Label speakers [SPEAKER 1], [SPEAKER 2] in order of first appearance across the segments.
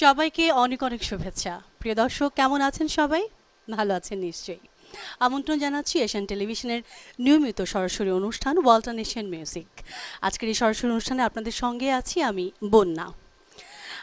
[SPEAKER 1] সবাইকে অনেক অনেক শুভেচ্ছা। প্রিয় দর্শক, কেমন আছেন সবাই? ভালো আছেন নিশ্চয়ই। আমন্ত্রণ জানাচ্ছি এশিয়ান টেলিভিশনের নিয়মিত সরাসরি অনুষ্ঠান ওয়ালটন এশিয়ান মিউজিক। আজকের এই সরাসরি অনুষ্ঠানে আপনাদের সঙ্গে আছি আমি বন্যা।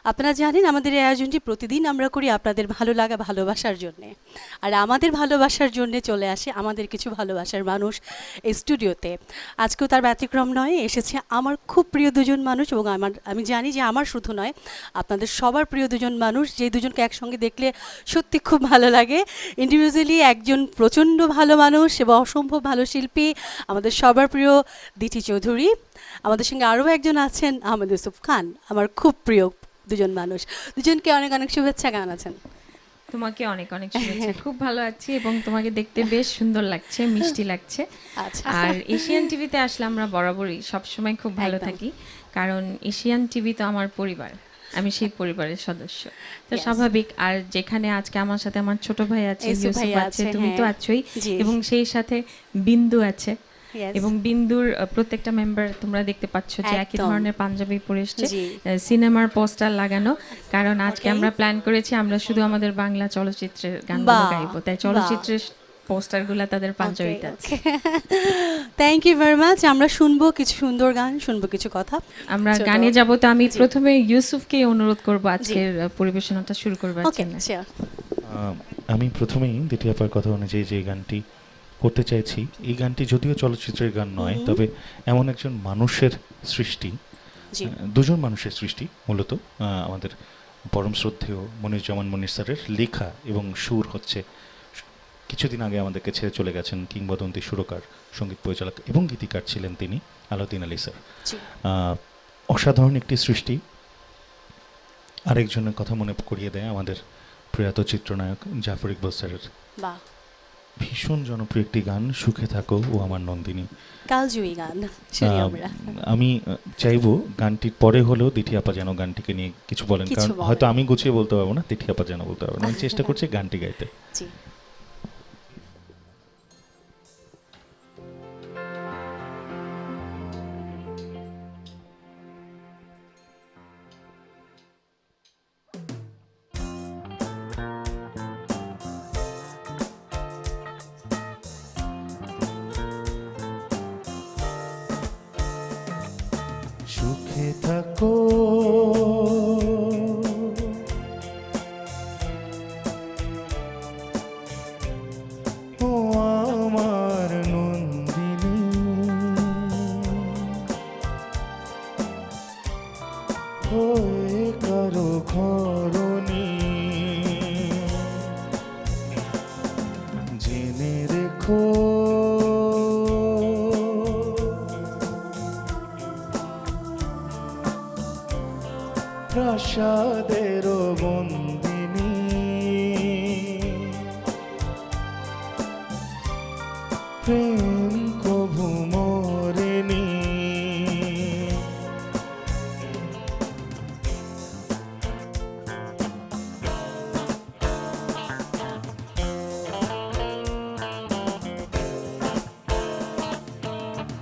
[SPEAKER 1] আপনারা জানেন আমাদের এই আয়োজনটি প্রতিদিন আমরা করি আপনাদের ভালো লাগা ভালোবাসার জন্যে। আর আমাদের ভালোবাসার জন্যে চলে আসে আমাদের কিছু ভালোবাসার মানুষ এই স্টুডিওতে। আজকেও তার ব্যতিক্রম নয়, এসেছে আমার খুব প্রিয় দুজন মানুষ এবং আমি জানি যে আমার শুধু নয়, আপনাদের সবার প্রিয় দুজন মানুষ, যে দুজনকে একসঙ্গে দেখলে সত্যি খুব ভালো লাগে। ইন্ডিভিজুয়ালি একজন প্রচণ্ড ভালো মানুষ এবং অসম্ভব ভালো শিল্পী, আমাদের সবার প্রিয় দিটি চৌধুরী। আমাদের সঙ্গে আরও একজন আছেন আহমেদ ইউসুফ খান, আমার খুব প্রিয় দুজন মানুষ। দুজনকে অনেক অনেক শুভেচ্ছা। কেমন আছেন?
[SPEAKER 2] তোমাকে অনেক অনেক শুভেচ্ছা। খুব ভালো আছি এবং তোমাকে দেখতে বেশ সুন্দর লাগছে, মিষ্টি লাগছে।
[SPEAKER 1] আচ্ছা।
[SPEAKER 2] আর এশিয়ান টিভিতে আসলে আমরা বরাবরই সবসময় খুব ভালো
[SPEAKER 1] একদম।
[SPEAKER 2] থাকি, কারণ এশিয়ান টিভি তো আমার পরিবার, আমি সেই পরিবারের সদস্য, তো
[SPEAKER 1] Yes.
[SPEAKER 2] স্বাভাবিক। আর যেখানে আজকে আমার সাথে আমার ছোট ভাই আছে,
[SPEAKER 1] ইউসুফ
[SPEAKER 2] ইউসুফ
[SPEAKER 1] ভাইয়া
[SPEAKER 2] আছে,
[SPEAKER 1] আছে,
[SPEAKER 2] তুমি তো
[SPEAKER 1] হ্যাঁ।
[SPEAKER 2] আছোই,
[SPEAKER 1] জি।
[SPEAKER 2] এবং সেই সাথে বিন্দু আছে।
[SPEAKER 1] Yes.
[SPEAKER 2] এবং বিন্দুর প্রত্যেকটা মেম্বার তোমরা দেখতে পাচ্ছ যে একই
[SPEAKER 1] একদম।
[SPEAKER 2] ধরনের পাঞ্জাবি পরে এসছে,
[SPEAKER 1] জি।
[SPEAKER 2] সিনেমার পোস্টার লাগানো, কারণ আজকে
[SPEAKER 1] Okay.
[SPEAKER 2] আমরা প্ল্যান করেছি আমরা শুধু আমাদের বাংলা চলচ্চিত্রের গানগুলো
[SPEAKER 1] বাহ,
[SPEAKER 2] গাইবো, তাই
[SPEAKER 1] বাহ।
[SPEAKER 2] চলচ্চিত্রের পোস্টারগুলো তাদের পাঞ্জাবিতে আছে।
[SPEAKER 1] Thank you very much. আমরা শুনবো কিছু সুন্দর গান, শুনবো কিছু কথা।
[SPEAKER 2] আমরা
[SPEAKER 1] ছোট-
[SPEAKER 2] গানে যাব, তো আমি
[SPEAKER 1] জি।
[SPEAKER 2] প্রথমে ইউসুফকে অনুরোধ করব আজকের পরিবেশনাটা শুরু করবার
[SPEAKER 1] ওকে,
[SPEAKER 2] জন্য।
[SPEAKER 1] শিওর।
[SPEAKER 3] আমি প্রথমেই দ্বিতীয় আপার কথা অনুযায়ী যে গানটি করতে চাইছি, এই গানটি যদিও চলচ্চিত্রের গান নয়, তবে এমন একজন মানুষের সৃষ্টি,
[SPEAKER 1] জি।
[SPEAKER 3] দুজন মানুষের সৃষ্টি মূলত, আমাদের পরম শ্রদ্ধেয় মনিরুজ্জামান মনির স্যারের লেখা এবং সুর হচ্ছে। কিছুদিন আগে আমাদেরকে ছেড়ে চলে গেছেন কিংবদন্তি সুরকার, সঙ্গীত পরিচালক এবং গীতিকার ছিলেন তিনি, আলাউদ্দিন আলী স্যার।
[SPEAKER 1] জি।
[SPEAKER 3] অসাধারণ একটি সৃষ্টি। আরেকজনের কথা মনে করিয়ে দেয় আমাদের প্রয়াত চিত্রনায়ক জাফর ইকবাল স্যারের
[SPEAKER 1] বাহ,
[SPEAKER 3] ভীষণ জনপ্রিয় একটি গান, সুখে থাকো ও আমার নন্দিনী।
[SPEAKER 1] কালজয়ী গান শুনি আমরা।
[SPEAKER 3] আমি চাইবো গানটির পরে হলেও দিঠি আপা যেন গানটিকে নিয়ে কিছু বলেন,
[SPEAKER 1] কিছু
[SPEAKER 3] কারণ
[SPEAKER 1] বলেন।
[SPEAKER 3] হয়তো আমি গুছিয়ে বলতে পারবো না, দিঠি আপা যেন বলতে পারবো না। আমি চেষ্টা করছি গানটি গাইতে।
[SPEAKER 1] জি।
[SPEAKER 3] সুখে থাকো ও আমার নন্দিনী, হয়ে কারো ঘরণী, জেনে রেখো প্রাসাদের বন্দিনী, প্রেম কভু মরেনি,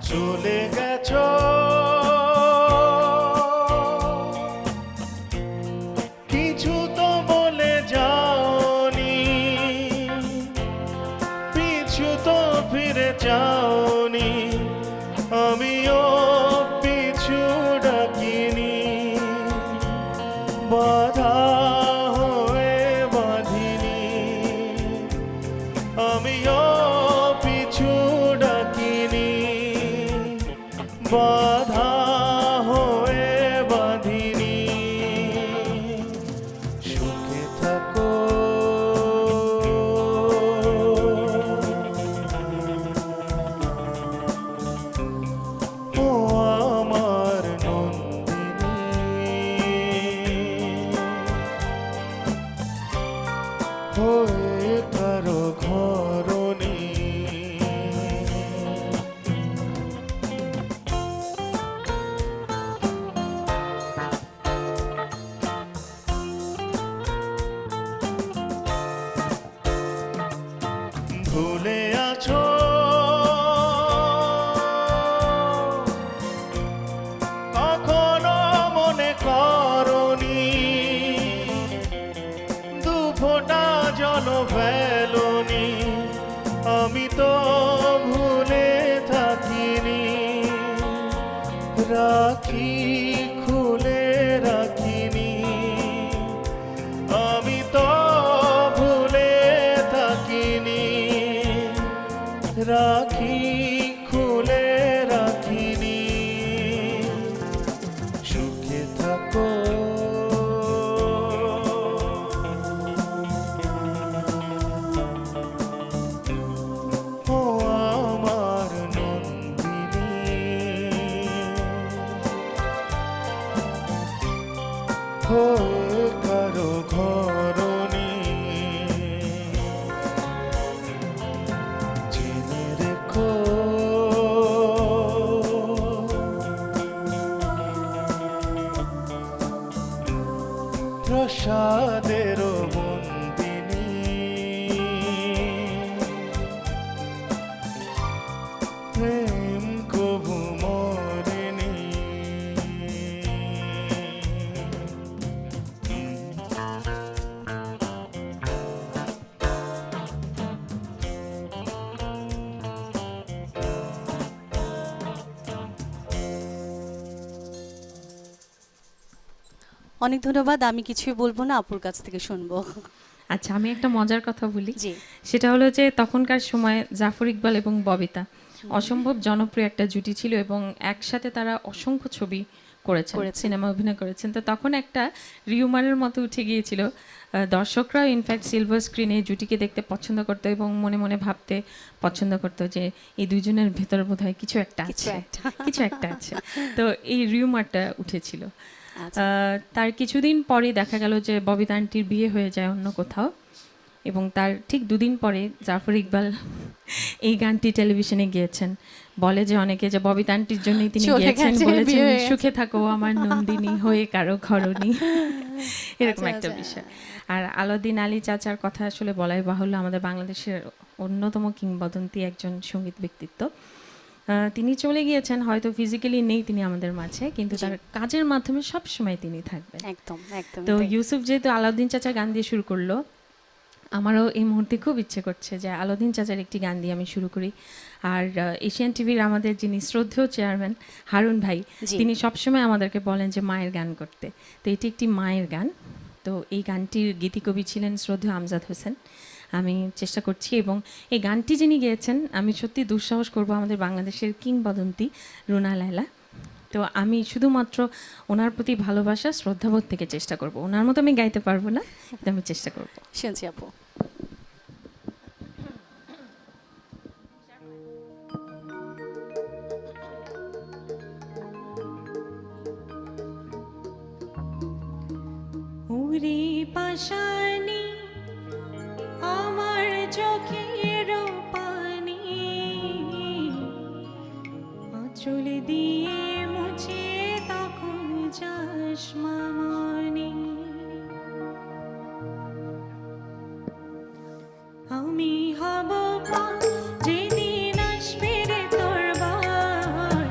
[SPEAKER 3] চলে গেছো কিছু তো বলে যাওনি, পিছু তো ফিরে যাওনি, আমিও পিছু ডাকিনি, বাধা হয়ে বাঁধিনি, আমিও পিছু ডাকিনি, বাধা হয়ে বাঁধিনি, সুখে থাকো ও আমার নন্দিনী, হয়ে কারো ঘরণী। রাখি খুলে রাখিনি, আমি তো ভুলে থাকিনি, রাখি খুলে রাখিনি, সুখে থাকো। ও আমার নন্দিনী, হয়ে কারো ঘরণী, জেনে রেখো প্রসাদের বন্দিনী, প্রেম কবু মরেনি।
[SPEAKER 1] অনেক ধন্যবাদ, আমি কিছুই বলবো না, আপুর কাছ থেকে শুনবো।
[SPEAKER 2] আচ্ছা, আমি একটা মজার কথা বলি।
[SPEAKER 1] জি।
[SPEAKER 2] সেটা হলো যে তখনকার সময় জাফর ইকবাল এবং ববিতা অসম্ভব জনপ্রিয় একটা জুটি ছিল এবং একসাথে তারা অসংখ্য ছবি করেছেন, সিনেমা অভিনয় করেছেন। তো তখন একটা রিউমারের মতো উঠে গিয়েছিল, দর্শকরাও ইনফ্যাক্ট সিলভার স্ক্রিনে এই জুটিকে দেখতে পছন্দ করতো এবং মনে মনে ভাবতে পছন্দ করতো যে এই দুইজনের ভেতরে বোধহয় কিছু একটা
[SPEAKER 1] কিছু
[SPEAKER 2] আছে,
[SPEAKER 1] একটা।
[SPEAKER 2] কিছু একটা আছে। তো এই রিউমারটা উঠেছিল।
[SPEAKER 1] আচ্ছা।
[SPEAKER 2] তার কিছুদিন পরে দেখা গেল যে ববিতা আন্টির বিয়ে হয়ে যায় অন্য কোথাও, এবং তার ঠিক দুদিন পরে জাফর ইকবাল এই গানটি টেলিভিশনে গিয়েছেন। বলে যে অনেকে যে ববিতা আন্টির জন্যই তিনি
[SPEAKER 1] চলে
[SPEAKER 2] গিয়েছেন,
[SPEAKER 1] গেছে,
[SPEAKER 2] বলেছেন
[SPEAKER 1] বিয়ে হয়ে গেছে।
[SPEAKER 2] সুখে থাকো আমার নন্দিনী, হয়ে কারো ঘরণী, এরকম
[SPEAKER 1] আচ্ছা,
[SPEAKER 2] একটা
[SPEAKER 1] আচ্ছা।
[SPEAKER 2] বিষয়। আর আলাউদ্দিন আলী চাচার কথা আসলে বলাই বাহুল্য, আমাদের বাংলাদেশের অন্যতম কিংবদন্তি একজন সঙ্গীত ব্যক্তিত্ব। তিনি চলে গিয়েছেন, হয়তো ফিজিক্যালি নেই তিনি আমাদের মাঝে, কিন্তু তার কাজের মাধ্যমে সব সময় তিনি থাকবেন।
[SPEAKER 1] একদম একদম।
[SPEAKER 2] তো ইউসুফ যেহেতু আলাউদ্দিন চাচা গান দিয়ে শুরু করলো, আমারও এই মুহূর্তে খুব ইচ্ছে করছে যে আলাউদ্দিন চাচার একটি গান দিয়ে আমি শুরু করি। আর এশিয়ান টিভির আমাদের যিনি শ্রদ্ধেয় চেয়ারম্যান হারুন ভাই,
[SPEAKER 1] জি।
[SPEAKER 2] তিনি সবসময় আমাদেরকে বলেন যে মায়ের গান করতে। তো এটি একটি মায়ের গান। তো এই গানটির গীতিকবি ছিলেন শ্রদ্ধেয় আমজাদ হোসেন। আমি চেষ্টা করছি, এবং এই গানটি যিনি গেয়েছেন, আমি সত্যি দুঃসাহস করব, আমাদের বাংলাদেশের কিংবদন্তি রুনা লায়লা। তো আমি শুধুমাত্র ওনার প্রতি ভালোবাসা শ্রদ্ধাবোধ থেকে চেষ্টা করব। ওনার মতো আমি গাইতে পারবো না, কিন্তু আমি চেষ্টা করব।
[SPEAKER 1] শুনছি আপু।
[SPEAKER 4] উড়ে পাশানি আমার চোখের পানি, আঁচল দিয়ে মুছে তখন যাস মামনি। আমি হব পথ যেদিন আসবে রে তোর বার,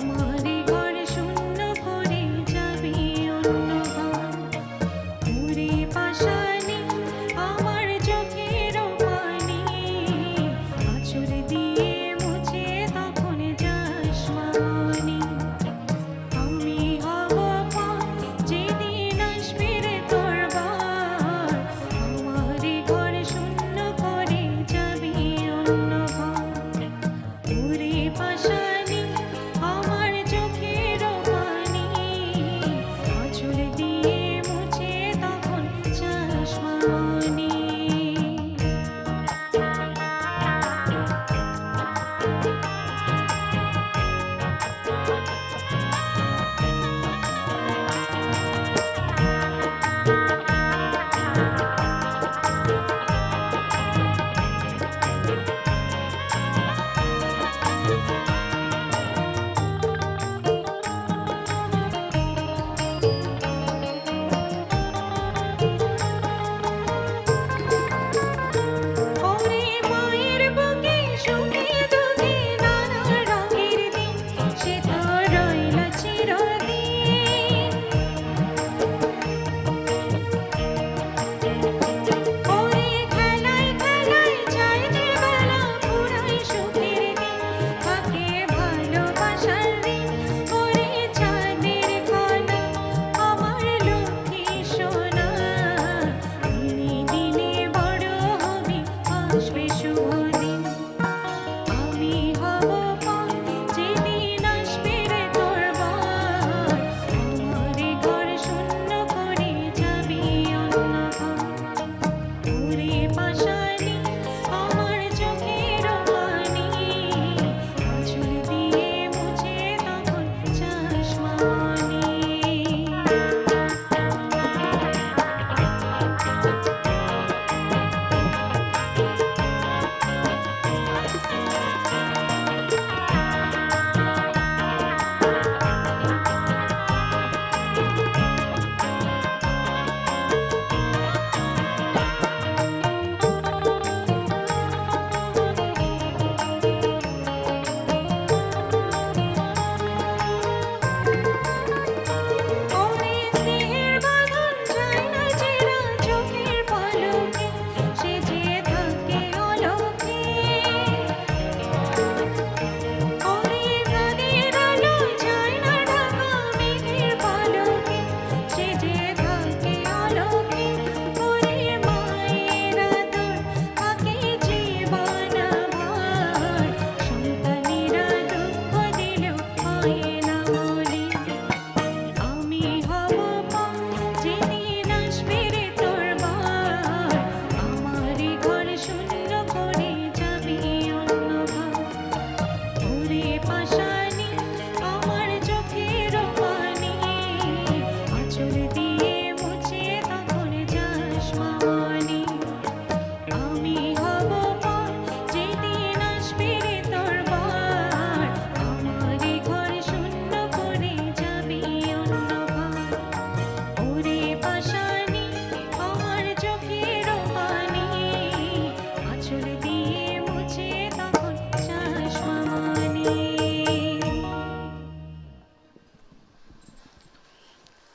[SPEAKER 4] আমার ঘর শূন্য করে যাবি অন্য ঘর। উড়ে পাশানি আমার চোখের পানি, আঁচল দিয়ে মুছে তখন যাস মামনি। আমি হব পথ যেদিন আসবে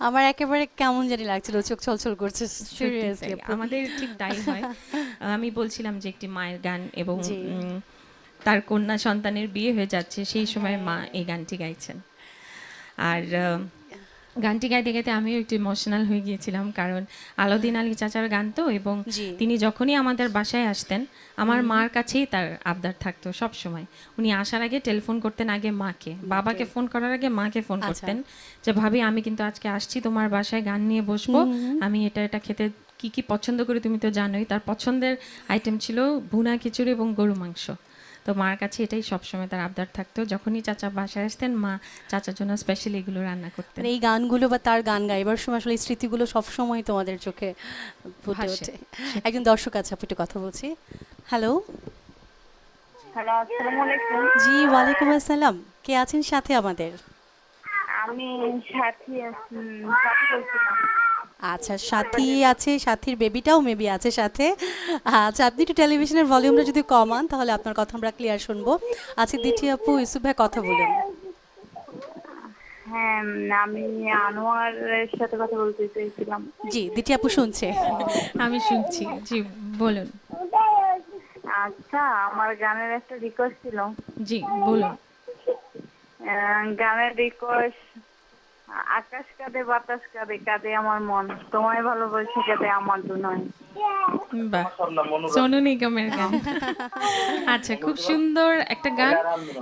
[SPEAKER 1] আমার একেবারে কেমন জানি লাগছিল, চোখ ছলছল করছে
[SPEAKER 2] সত্যি
[SPEAKER 1] সিরিয়াসলি
[SPEAKER 2] তাই। আমাদের ঠিক তাই হয়। আমি বলছিলাম যে একটি মায়ের গান এবং
[SPEAKER 1] জি।
[SPEAKER 2] তার কন্যা সন্তানের বিয়ে হয়ে যাচ্ছে সেই সময় মা এই গানটি গাইছেন। আর গানটি গাইতে গাইতে আমিও একটু ইমোশনাল হয়ে গিয়েছিলাম, কারণ আলাউদ্দিন আলী চাচার গান তো, এবং
[SPEAKER 1] জি।
[SPEAKER 2] তিনি যখনই আমাদের বাসায় আসতেন আমার মার কাছেই তার আবদার থাকতো সব সময়। উনি আসার আগে টেলিফোন করতেন আগে মাকে, বাবাকে ফোন করার আগে মাকে ফোন
[SPEAKER 1] আচ্ছা।
[SPEAKER 2] করতেন যে ভাবি আমি কিন্তু আজকে আসছি তোমার বাসায়, গান নিয়ে বসবো, আমি এটা এটা খেতে কি কি পছন্দ করি তুমি তো জানোই। তার পছন্দের আইটেম ছিল ভুনা খিচুড়ি এবং গরু মাংস। তো মার কাছে এটাই সবসময় তার আবদার থাকতো, যখনই চাচা বাসায় আসতেন মা চাচার জন্য স্পেশালি এগুলো রান্না করতেন।
[SPEAKER 1] মানে এই গানগুলো বা তার গান গাইবার সময় আসলে এই স্মৃতিগুলো সবসময় তোমাদের চোখে ফুটে
[SPEAKER 2] ভাসে।
[SPEAKER 1] ওঠে। একজন দর্শক আছে, আপু একটু কথা বলছি। হ্যালো।
[SPEAKER 5] হ্যালো, আসসালামু আলাইকুম।
[SPEAKER 1] জি, ওয়ালাইকুম আসসালাম। কে আছেন সাথে আমাদের?
[SPEAKER 5] আমি সাথী বলছিলাম।
[SPEAKER 1] আচ্ছা, সাথী আছে, সাথীর বেবিটাও মেবি আছে সাথে। আচ্ছা, আপনি একটু টেলিভিশনের ভলিউমটা যদি কমান তাহলে আপনার কথা আমরা ক্লিয়ার শুনবো। আচ্ছা, দিঠি আপু, ইউসুফ ভাই কথা বলুন।
[SPEAKER 5] হ্যাঁ, আমি আনোয়ারের সাথে কথা বলতে চেয়েছিলাম।
[SPEAKER 1] জি, দিঠি আপু শুনছে।
[SPEAKER 2] আমি শুনছি, জি বলুন।
[SPEAKER 5] আচ্ছা, আমার গানের একটা রিকোয়েস্ট ছিল।
[SPEAKER 2] জি বলুন।
[SPEAKER 5] গানের রিকোয়েস্ট, আকাশ কাঁদে বাতাস কাঁদে কাঁদে আমার মন, তোমায় ভালোবাসি কাঁদে আমার দুনয়।
[SPEAKER 2] বাহ, সোনু নিগমের গান। আচ্ছা, খুব সুন্দর একটা গান,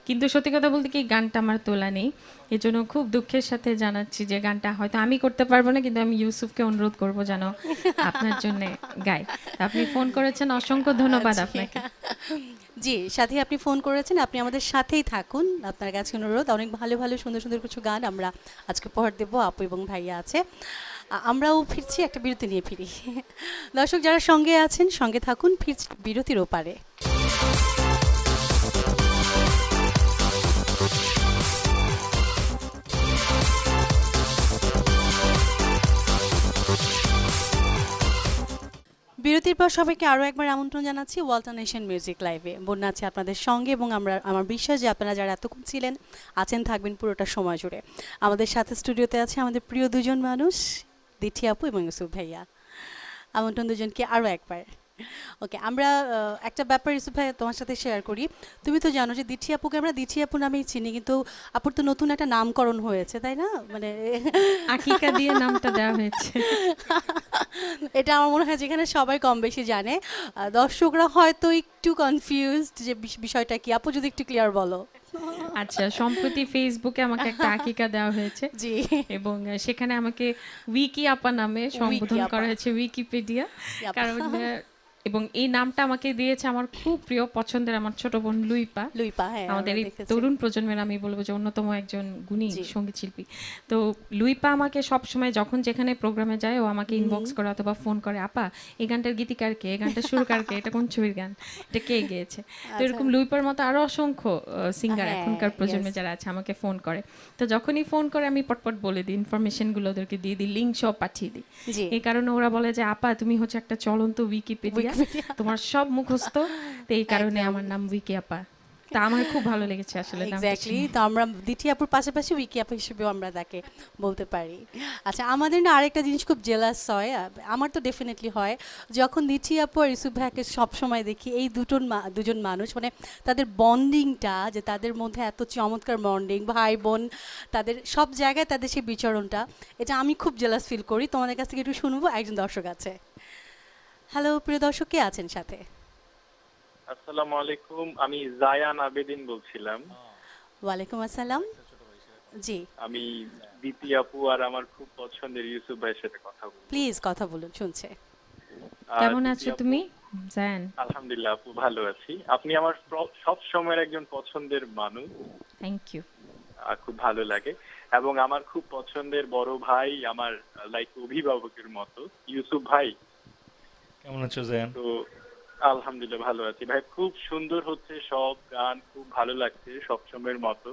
[SPEAKER 2] কিন্তু সত্যি কথা বলতে কি গানটা আমার তোলা নেই, এজন্য খুব দুঃখের সাথে জানাচ্ছি যে গানটা হয়তো আমি করতে পারবো না, কিন্তু আমি ইউসুফকে অনুরোধ করব যেন আপনার জন্য গায়। তা আপনি ফোন করেছেন, অসংখ্য ধন্যবাদ আপনাকে।
[SPEAKER 1] জি, সাথী আপনি ফোন করেছেন, আপনি আমাদের সাথেই থাকুন। আপনার কাছে অনুরোধ, অনেক ভালো ভালো সুন্দর সুন্দর কিছু গান আমরা আজকে উপহার দেবো, আপু এবং ভাইয়া আছে। আমরাও ফিরছি, একটা বিরতি নিয়ে ফিরি। দর্শক যারা সঙ্গে আছেন সঙ্গে থাকুন, ফিরছি বিরতির ওপারে। বিরতির পর সবাইকে আরও একবার আমন্ত্রণ জানাচ্ছি ওয়ালটন নেশন মিউজিক লাইভে। বন্যা আছে আপনাদের সঙ্গে, এবং আমার বিশ্বাস যে আপনারা যারা এতক্ষণ ছিলেন আছেন থাকবেন পুরোটা সময় জুড়ে। আমাদের সাথে স্টুডিওতে আছে আমাদের প্রিয় দুজন মানুষ, দিঠি আপু এবং ইউসুফ ভাইয়া। আমন্ত্রণ দুজনকে আরও একবার। ওকে, আমরা একটা ব্যাপার ইউসুফ ভাই তোমার সাথে শেয়ার করি। তুমি তো জানো যে দিঠি আপুকে আমরা দিঠি আপু নামেই চিনি, কিন্তু আপুর তো নতুন একটা নামকরণ হয়েছে, তাই না? মানে
[SPEAKER 2] আকিকা দিয়ে নামটা দেওয়া হয়েছে।
[SPEAKER 1] এটা আমার মনে হয় যেখানে সবাই কম বেশি জানে, দর্শকরা হয়তো একটু কনফিউজড যে বিষয়টা কি। আপু যদি একটু ক্লিয়ার বলো।
[SPEAKER 2] আচ্ছা, সম্প্রতি ফেসবুকে আমাকে একটা আকিকা দেওয়া হয়েছে,
[SPEAKER 1] জি।
[SPEAKER 2] এবং সেখানে আমাকে উইকি আপা নামে সম্বোধন
[SPEAKER 1] আপা।
[SPEAKER 2] করা হয়েছে, উইকিপিডিয়া।
[SPEAKER 1] আপা।
[SPEAKER 2] কারণ এবং এই নামটা আমাকে দিয়েছে আমার খুব প্রিয় পছন্দের আমার ছোট বোন লুইপা।
[SPEAKER 1] লুইপা, হ্যাঁ,
[SPEAKER 2] আমাদের
[SPEAKER 1] আমরা
[SPEAKER 2] এই
[SPEAKER 1] দেখেছি।
[SPEAKER 2] তরুণ প্রজন্মের আমি বলবো যে অন্যতম একজন গুণী
[SPEAKER 1] জি।
[SPEAKER 2] সঙ্গীত শিল্পী। তো লুইপা আমাকে সব সময় যখন যেখানে প্রোগ্রামে যায় ও আমাকে ইনবক্স করে অথবা ফোন করে, আপা এই গানটার গীতিকার কে, এই গানটার সুরকার কে, এটা কোন ছবির গান, এটা কে গেয়েছে। তো এরকম লুইপার মতো আরো অসংখ্য সিঙ্গার
[SPEAKER 1] হ্যাঁ,
[SPEAKER 2] এখনকার প্রজন্মে
[SPEAKER 1] yes.
[SPEAKER 2] যারা আছে আমাকে ফোন করে। তো যখনই ফোন করে আমি পটপট বলে দিই, ইনফরমেশনগুলো ওদেরকে দিয়ে দিই, লিঙ্ক সব পাঠিয়ে দিই।
[SPEAKER 1] জি।
[SPEAKER 2] এই কারণে ওরা বলে যে আপা তুমি হচ্ছে একটা চলন্ত উইকিপিডিয়া, তোমার সব মুখস্থ। তো এই কারণে
[SPEAKER 1] একদম।
[SPEAKER 2] আমার নাম উইকি আপা। তা আমার খুব ভালো লেগেছে আসলে নামটা
[SPEAKER 1] এক্স্যাক্টলি,
[SPEAKER 2] শুনে।
[SPEAKER 1] তো আমরা দিঠি আপুর পাশাপাশি উইকি আপু হিসেবেও আমরা তাকে বলতে পারি। আচ্ছা, আমাদের না আরেকটা জিনিস খুব জেলাস হয়, আমার তো ডেফিনেটলি হয়, যখন দিঠি আপু আর ইউসুফ ভাইকে সবসময় দেখি, এই দুজন মানুষ মানে তাদের বন্ডিংটা, যে তাদের মধ্যে এত চমৎকার বন্ডিং, ভাই বোন, তাদের সব জায়গায় তাদের সেই বিচরণটা, এটা আমি খুব জেলাস ফিল করি। তোমাদের কাছ থেকে একটু শুনবো, একজন দর্শক আছে। হ্যালো প্রিয় দর্শক, কে আছেন সাথে?
[SPEAKER 6] আসসালামু আলাইকুম, আমি জায়ান আবেদিন বলছিলাম।
[SPEAKER 1] ওয়ালাইকুম আসসালাম। জি,
[SPEAKER 6] আমি দিতি আপু আর আমার খুব পছন্দের ইউসুফ ভাইয়ের সাথে কথা বলবো।
[SPEAKER 1] প্লিজ কথা বলুন, শুনছে।
[SPEAKER 6] আর
[SPEAKER 2] কেমন
[SPEAKER 6] দিতি
[SPEAKER 2] আছো
[SPEAKER 6] আপু,
[SPEAKER 2] তুমি জায়ান?
[SPEAKER 6] আলহামদুলিল্লাহ আপু, ভালো আছি। আপনি আমার সব সময়ের একজন পছন্দের মানুষ,
[SPEAKER 2] থ্যাংক ইউ।
[SPEAKER 6] খুব ভালো লাগে। এবং আমার খুব পছন্দের বড় ভাই, আমার লাইক অভিভাবকের মতো ইউসুফ ভাই।
[SPEAKER 3] কেমন আছো জায়ান?
[SPEAKER 6] তো আলহামদুলিল্লাহ ভালো আছি ভাই, খুব সুন্দর হচ্ছে সব গান, খুব ভালো লাগছে সব সময়ের মতো।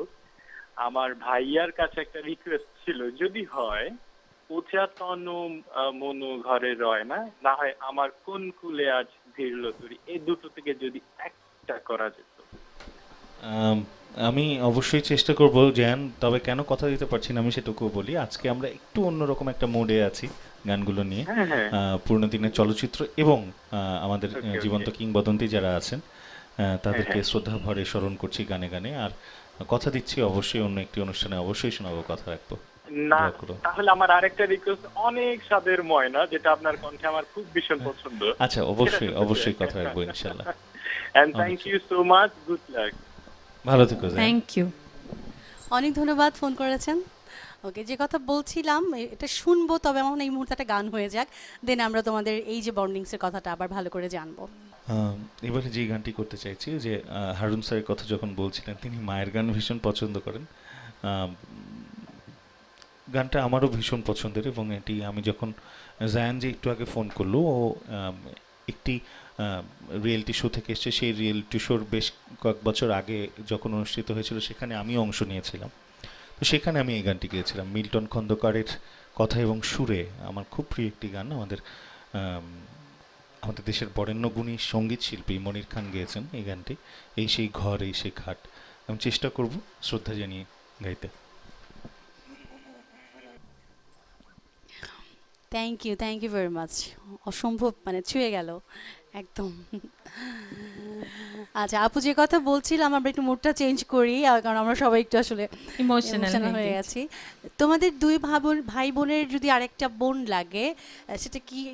[SPEAKER 6] আমার ভাইয়ার কাছে একটা রিকোয়েস্ট ছিল, যদি হয় উচা তনু মনু ঘরে রয় না, না হয় আমার কোন কুলে আজ ভিড়ল তুরি, এই দুটো থেকে যদি একটা করা যেত।
[SPEAKER 3] আমি অবশ্যই চেষ্টা করব জ্যান, তবে কেন কথা দিতে পারছি না আমি সেটুকু বলি। আজকে আমরা একটু অন্যরকম একটা মোডে আছি গানগুলো নিয়ে।
[SPEAKER 6] হ্যাঁ, হ্যাঁ।
[SPEAKER 3] পুরনো দিনের চলচ্চিত্র এবং আমাদের
[SPEAKER 6] Okay,
[SPEAKER 3] জীবন্ত
[SPEAKER 6] okay.
[SPEAKER 3] কিংবদন্তি যারা আছেন তাদেরকে
[SPEAKER 6] হ্যাঁ।
[SPEAKER 3] শ্রদ্ধা ভরে স্মরণ করছি গানে গানে। আর কথা দিচ্ছি অবশ্যই অন্য একটি অনুষ্ঠানে অবশ্যই শোনাবো, কথা রাখবো।
[SPEAKER 6] না,
[SPEAKER 3] দোয়া করো।
[SPEAKER 6] তাহলে আমার আরেকটা রিকোয়েস্ট, অনেক স্বাদের ময়না, যেটা আপনার কণ্ঠে আমার খুব ভীষণ পছন্দ।
[SPEAKER 3] আচ্ছা, অবশ্যই অবশ্যই কথা রাখবো ইনশাল্লাহ।
[SPEAKER 6] And thank you so much, good luck.
[SPEAKER 3] ভালো থেকো জ্যান।
[SPEAKER 2] Thank you.
[SPEAKER 1] অনেক ধন্যবাদ ফোন করেছেন। ওকে, যে কথা বলছিলাম এটা শুনবো, তবে আমার মনে হয় এই মুহূর্তে একটা গান হয়ে যাক, দেন আমরা তোমাদের এই যে বন্ডিংসের কথাটা আবার ভালো করে জানবো।
[SPEAKER 3] এবারে যে গানটি করতে চাইছি, যে হারুন স্যারের কথা যখন বলছিলেন তিনি মায়ের গান ভীষণ পছন্দ করেন। গানটা আমারও ভীষণ পছন্দের, এবং এটি আমি যখন জায়ান যে একটু আগে ফোন করলো, ও একটি রিয়েলিটি শো থেকে এসছে, সেই রিয়েলিটি শোর বেশ কয়েক বছর আগে যখন অনুষ্ঠিত হয়েছিল সেখানে আমি অংশ নিয়েছিলাম। তো সেখানে আমি এই গানটি গেয়েছিলাম মিল্টন খন্দকারের কথা এবং সুরে। আমার খুব প্রিয় একটি গান। আমাদের দেশের বরেণ্য গুণী সঙ্গীত শিল্পী মনির খান গেয়েছেন এই গানটি। এই সেই ঘর, এই সেই ঘাট। আমি চেষ্টা করব শ্রদ্ধা জানিয়ে গাইতে।
[SPEAKER 1] Thank you very much. অসম্ভব, মানে ছুঁয়ে গেল একদম। আচ্ছা আপু, যে কথা বলছিলাম আমরা একটু মুডটা চেঞ্জ করি, কারণ আমরা সবাই একটু আসলে
[SPEAKER 2] ইমোশনাল
[SPEAKER 1] emotional হয়ে গেছি। তোমাদের দুই ভাই বোনের যদি আরেকটা বোন লাগে,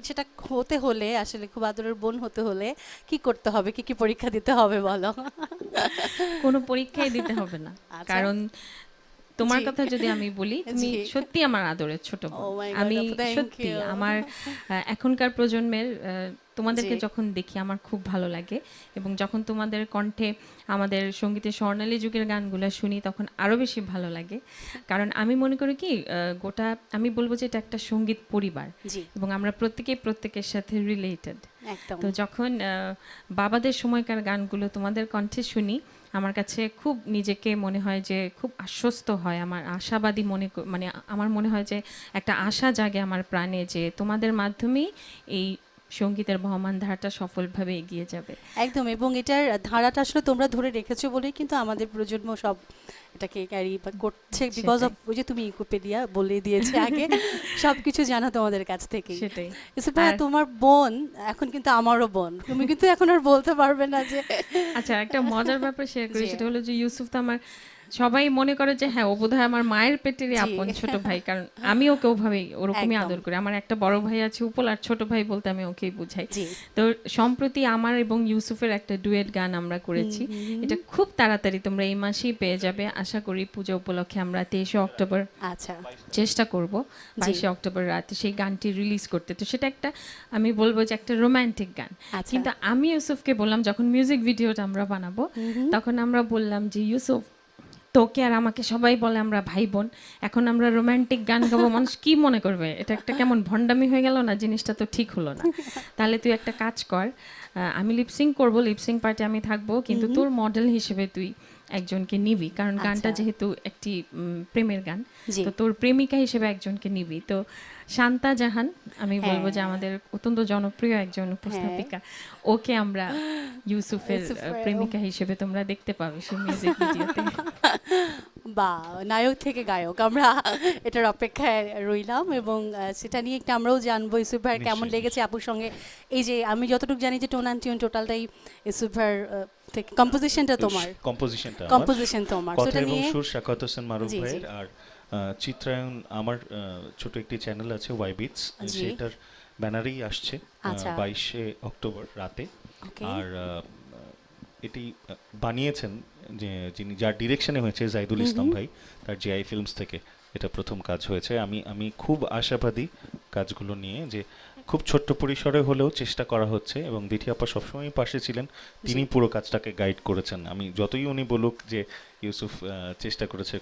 [SPEAKER 1] সেটা হতে হলে আসলে খুব আদরের বোন হতে হলে কি করতে হবে, কি কি পরীক্ষা দিতে হবে বলো?
[SPEAKER 2] কোনো পরীক্ষাই দিতে হবে না,
[SPEAKER 1] আচ্ছা।
[SPEAKER 2] কারণ তোমার
[SPEAKER 1] জি।
[SPEAKER 2] কথা যদি আমি বলি, তুমি
[SPEAKER 1] জি।
[SPEAKER 2] সত্যি আমার আদরের ছোট বোন।
[SPEAKER 1] Oh my God,
[SPEAKER 2] আমি
[SPEAKER 1] আপু, thank
[SPEAKER 2] সত্যি
[SPEAKER 1] you.
[SPEAKER 2] আমার এখনকার প্রজন্মের তোমাদেরকে
[SPEAKER 1] জি।
[SPEAKER 2] যখন দেখি আমার খুব ভালো লাগে, এবং যখন তোমাদের কণ্ঠে আমাদের সঙ্গীতের স্বর্ণালী যুগের গানগুলো শুনি তখন আরও বেশি ভালো লাগে। কারণ আমি মনে করি কি, গোটা আমি বলবো যে এটা একটা সঙ্গীত পরিবার,
[SPEAKER 1] জি,
[SPEAKER 2] এবং আমরা প্রত্যেকের সাথে রিলেটেড।
[SPEAKER 1] একদম।
[SPEAKER 2] তো যখন বাবাদের সময়কার গানগুলো তোমাদের কণ্ঠে শুনি, আমার কাছে খুব নিজেকে মনে হয় যে খুব আশ্বস্ত হয়, আমার আশাবাদী মানে আমার মনে হয় যে একটা আশা জাগে আমার প্রাণে, যে তোমাদের মাধ্যমেই এই সঙ্গীতের বহমান ধারাটা সফলভাবে এগিয়ে যাবে।
[SPEAKER 1] একদম, এবং এটার ধারাটা আসলে তোমরা ধরে রেখেছো বলেই কিন্তু আমাদের প্রজন্ম সব এটাকে ক্যারি করছে, বিকজ অফ ওই যে তুমি উইকিপিডিয়া বলে দিয়েছে আগে, সবকিছু জানা তোমাদের কাছ থেকে।
[SPEAKER 2] সেটাই।
[SPEAKER 1] ইউসুফ ভাইয়া,
[SPEAKER 2] আর-
[SPEAKER 1] তোমার বোন এখন কিন্তু আমারও বোন, তুমি কিন্তু এখন আর বলতে পারবে না যে
[SPEAKER 2] আচ্ছা, একটা মজার ব্যাপার শেয়ার করি,
[SPEAKER 1] জি।
[SPEAKER 2] সেটা হলো যে ইউসুফ তো আমার, সবাই মনে করে যে হ্যাঁ ও বোধহয় আমার মায়ের পেটেরই
[SPEAKER 1] জি।
[SPEAKER 2] আপন ছোট ভাই, কারণ আমি ওকে ওভাবেই ওরকমই
[SPEAKER 1] একদম।
[SPEAKER 2] আদর করি। আমার একটা বড় ভাই আছে উপল, আর ছোট ভাই বলতে আমি ওকেই বুঝাই।
[SPEAKER 1] জি।
[SPEAKER 2] তো সম্প্রতি আমার এবং ইউসুফের একটা ডুয়েট গান আমরা করেছি, এটা খুব তাড়াতাড়ি তোমরা এই মাসেই পেয়ে যাবে আশা করি। পূজা উপলক্ষে আমরা 23শে অক্টোবর
[SPEAKER 1] আচ্ছা,
[SPEAKER 2] চেষ্টা করব 22শে অক্টোবর রাতে সেই গানটি রিলিজ করতে। তো সেটা একটা, আমি বলবো যে একটা রোমান্টিক গান।
[SPEAKER 1] আচ্ছা।
[SPEAKER 2] কিন্তু আমি ইউসুফকে বললাম, যখন মিউজিক ভিডিওটা আমরা বানাবো তখন আমরা বললাম যে ইউসুফ, তোকে আর আমাকে সবাই বলে আমরা ভাই বোন, এখন আমরা রোমান্টিক গান গাবো, মানুষ কি মনে করবে? এটা একটা কেমন ভণ্ডামি হয়ে গেল না, জিনিসটা তো ঠিক হলো না। তাহলে তুই একটা কাজ কর, আমি লিপসিং করবো, লিপসিং পার্টে আমি থাকবো, কিন্তু তোর মডেল হিসেবে তুই একজনকে নিবি, কারণ গানটা
[SPEAKER 1] আচ্ছা।
[SPEAKER 2] যেহেতু একটি প্রেমের গান,
[SPEAKER 1] জি।
[SPEAKER 2] তো তোর প্রেমিকা হিসেবে একজনকে নিবি। তো শান্তা জাহান, আমি বলবো যে
[SPEAKER 1] হ্যাঁ।
[SPEAKER 2] আমাদের অত্যন্ত জনপ্রিয় একজন উপস্থাপিকা, ওকে আমরা ইউসুফের প্রেমিকা হিসেবে তোমরা দেখতে পাবে সেই মিউজিক ভিডিওতে।
[SPEAKER 1] বা নায়ক থেকে গায়ক, আমরা এটার অপেক্ষায় রইলাম, এবং সেটা নিয়ে একটু আমরাও জানবো ইউসুফ ভাইয়ের কেমন
[SPEAKER 3] নিশ্চয়ই,
[SPEAKER 1] লেগেছে আপুর সঙ্গে। এই যে আমি যতটুকু জানি যে টোন অ্যান্ড টিউন টোটালটাই ইউসুফ ভাইয়ের থেকে, কম্পোজিশনটা তোমার,
[SPEAKER 3] কম্পোজিশনটা
[SPEAKER 1] কম্পোজিশন তোমার,
[SPEAKER 3] কথা
[SPEAKER 1] সেটা
[SPEAKER 3] এবং
[SPEAKER 1] নিয়ে
[SPEAKER 3] সুর সাখাওয়াত হোসেন মারুফ
[SPEAKER 1] জি, জি।
[SPEAKER 3] ভাইয়ের। আর চিত্রায়ন আমার ছোট একটি চ্যানেল আছে ওয়াই বিটস,
[SPEAKER 1] জি।
[SPEAKER 3] সেটার ব্যানারেই আসছে
[SPEAKER 1] আচ্ছা।
[SPEAKER 3] 22শে অক্টোবর রাতে।
[SPEAKER 1] ওকে।
[SPEAKER 3] আর এটি বানিয়েছেন যিনি, যার ডিরেকশনে হয়েছে জাইদুল ইসলাম ভাই, তার জিআই ফিল্মস থেকে এটা প্রথম কাজ হয়েছে। আমি খুব আশাবাদী কাজগুলো নিয়ে, যে খুব ছোট্ট পরিসরে হলেও চেষ্টা করা হচ্ছে, এবং দিঠি আপা সবসময় পাশে ছিলেন, তিনি পুরো কাজটাকে গাইড করেছেন। আমি যতই উনি বলুক যে ইউসুফ চেষ্টা করেছে,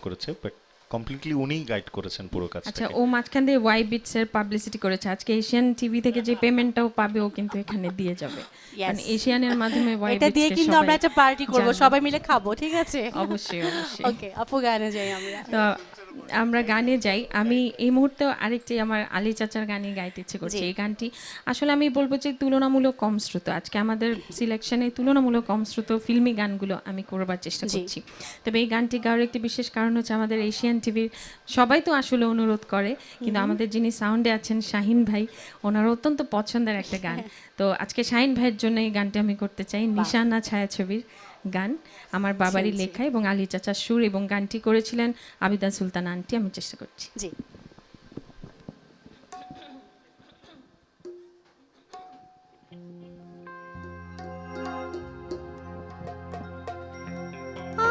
[SPEAKER 3] বাট কমপ্লিটলি উনিই গাইড করেছেন পুরো
[SPEAKER 2] আচ্ছা,
[SPEAKER 3] কাজটাকে।
[SPEAKER 2] ও মাঝখান দিয়ে ওয়াই বিটস এর পাবলিসিটি করেছে, আজকে এশিয়ান টিভি থেকে যে পেমেন্টটাও পাবে ও কিন্তু এখানে দিয়ে যাবে, কারণ এশিয়ানের মাধ্যমে ওয়াই
[SPEAKER 1] এটা দিয়ে
[SPEAKER 2] বিটস
[SPEAKER 1] কিন্তু আমরা একটা পার্টি করব,
[SPEAKER 2] জানবে।
[SPEAKER 1] সবাই মিলে খাবো, ঠিক আছে?
[SPEAKER 2] অবশ্যই অবশ্যই।
[SPEAKER 1] ওকে আপু, গানে যাই আমরা।
[SPEAKER 2] তো আমরা গানে যাই। আমি এই মুহূর্তেও আরেকটি আমার আলী চাচার গানই গাইতে ইচ্ছে করছে।
[SPEAKER 1] জি।
[SPEAKER 2] এই গানটি আসলে আমি বলবো যে তুলনামূলক কম শ্রুত। আজকে আমাদের সিলেকশনে তুলনামূলক কম শ্রুত ফিল্মি গানগুলো আমি করবার চেষ্টা
[SPEAKER 1] জি।
[SPEAKER 2] করছি। তবে এই গানটি গাওয়ার একটি বিশেষ কারণ হচ্ছে আমাদের এশিয়ান টিভির সবাই তো আসলে অনুরোধ করে, কিন্তু আমাদের যিনি সাউন্ডে আছেন শাহিন ভাই, ওনার অত্যন্ত পছন্দের একটা গান। তো আজকে শাহিন ভাইয়ের জন্য এই গানটি আমি করতে চাই। নিশানা ছায়াছবির গান, আমার বাবারই
[SPEAKER 1] জি, জি।
[SPEAKER 2] লেখা এবং আলী চাচার সুর, এবং গানটি করেছিলেন আবিদা সুলতান আন্টি। আমি চেষ্টা করছি।
[SPEAKER 1] জি।
[SPEAKER 4] আ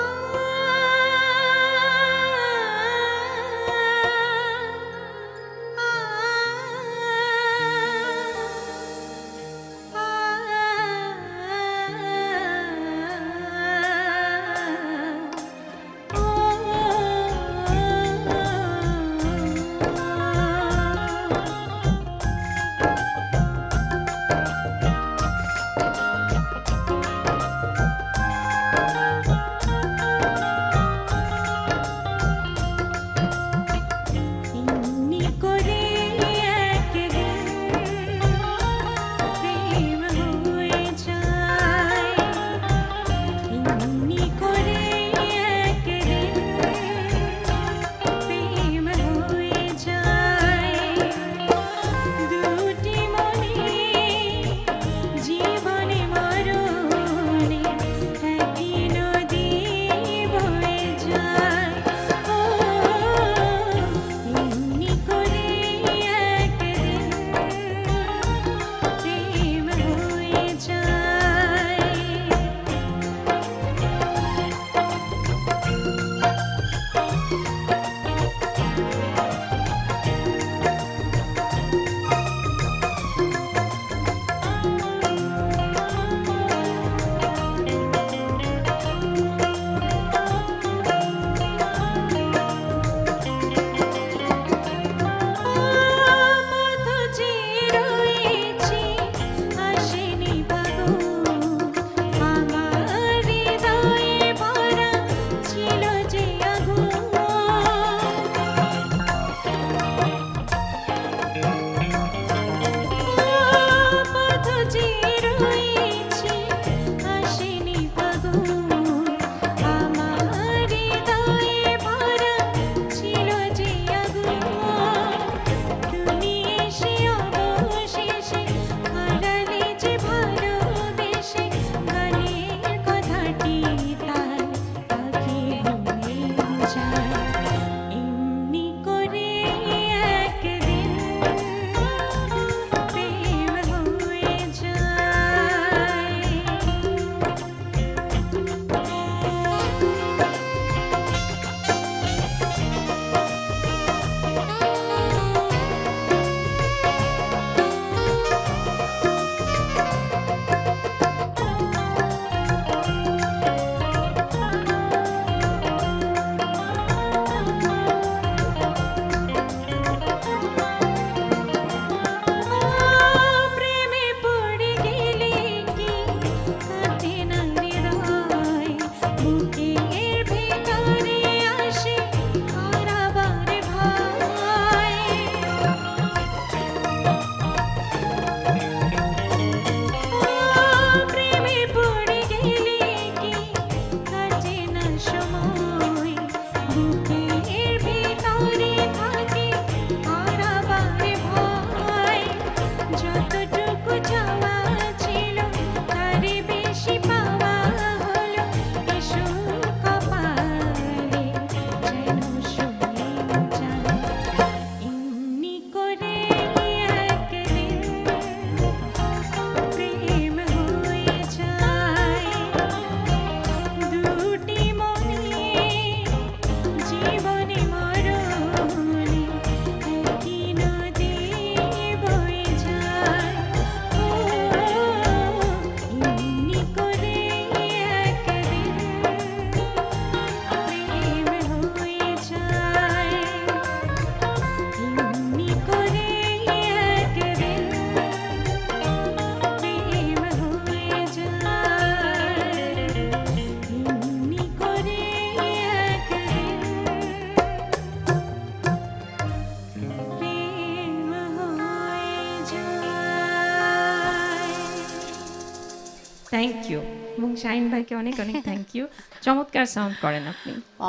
[SPEAKER 2] থ্যাংক ইউ, এবং শাহিন ভাইকে অনেক অনেক থ্যাংক ইউ। চমৎকার সাউন্ড করেন আপনি।
[SPEAKER 1] ও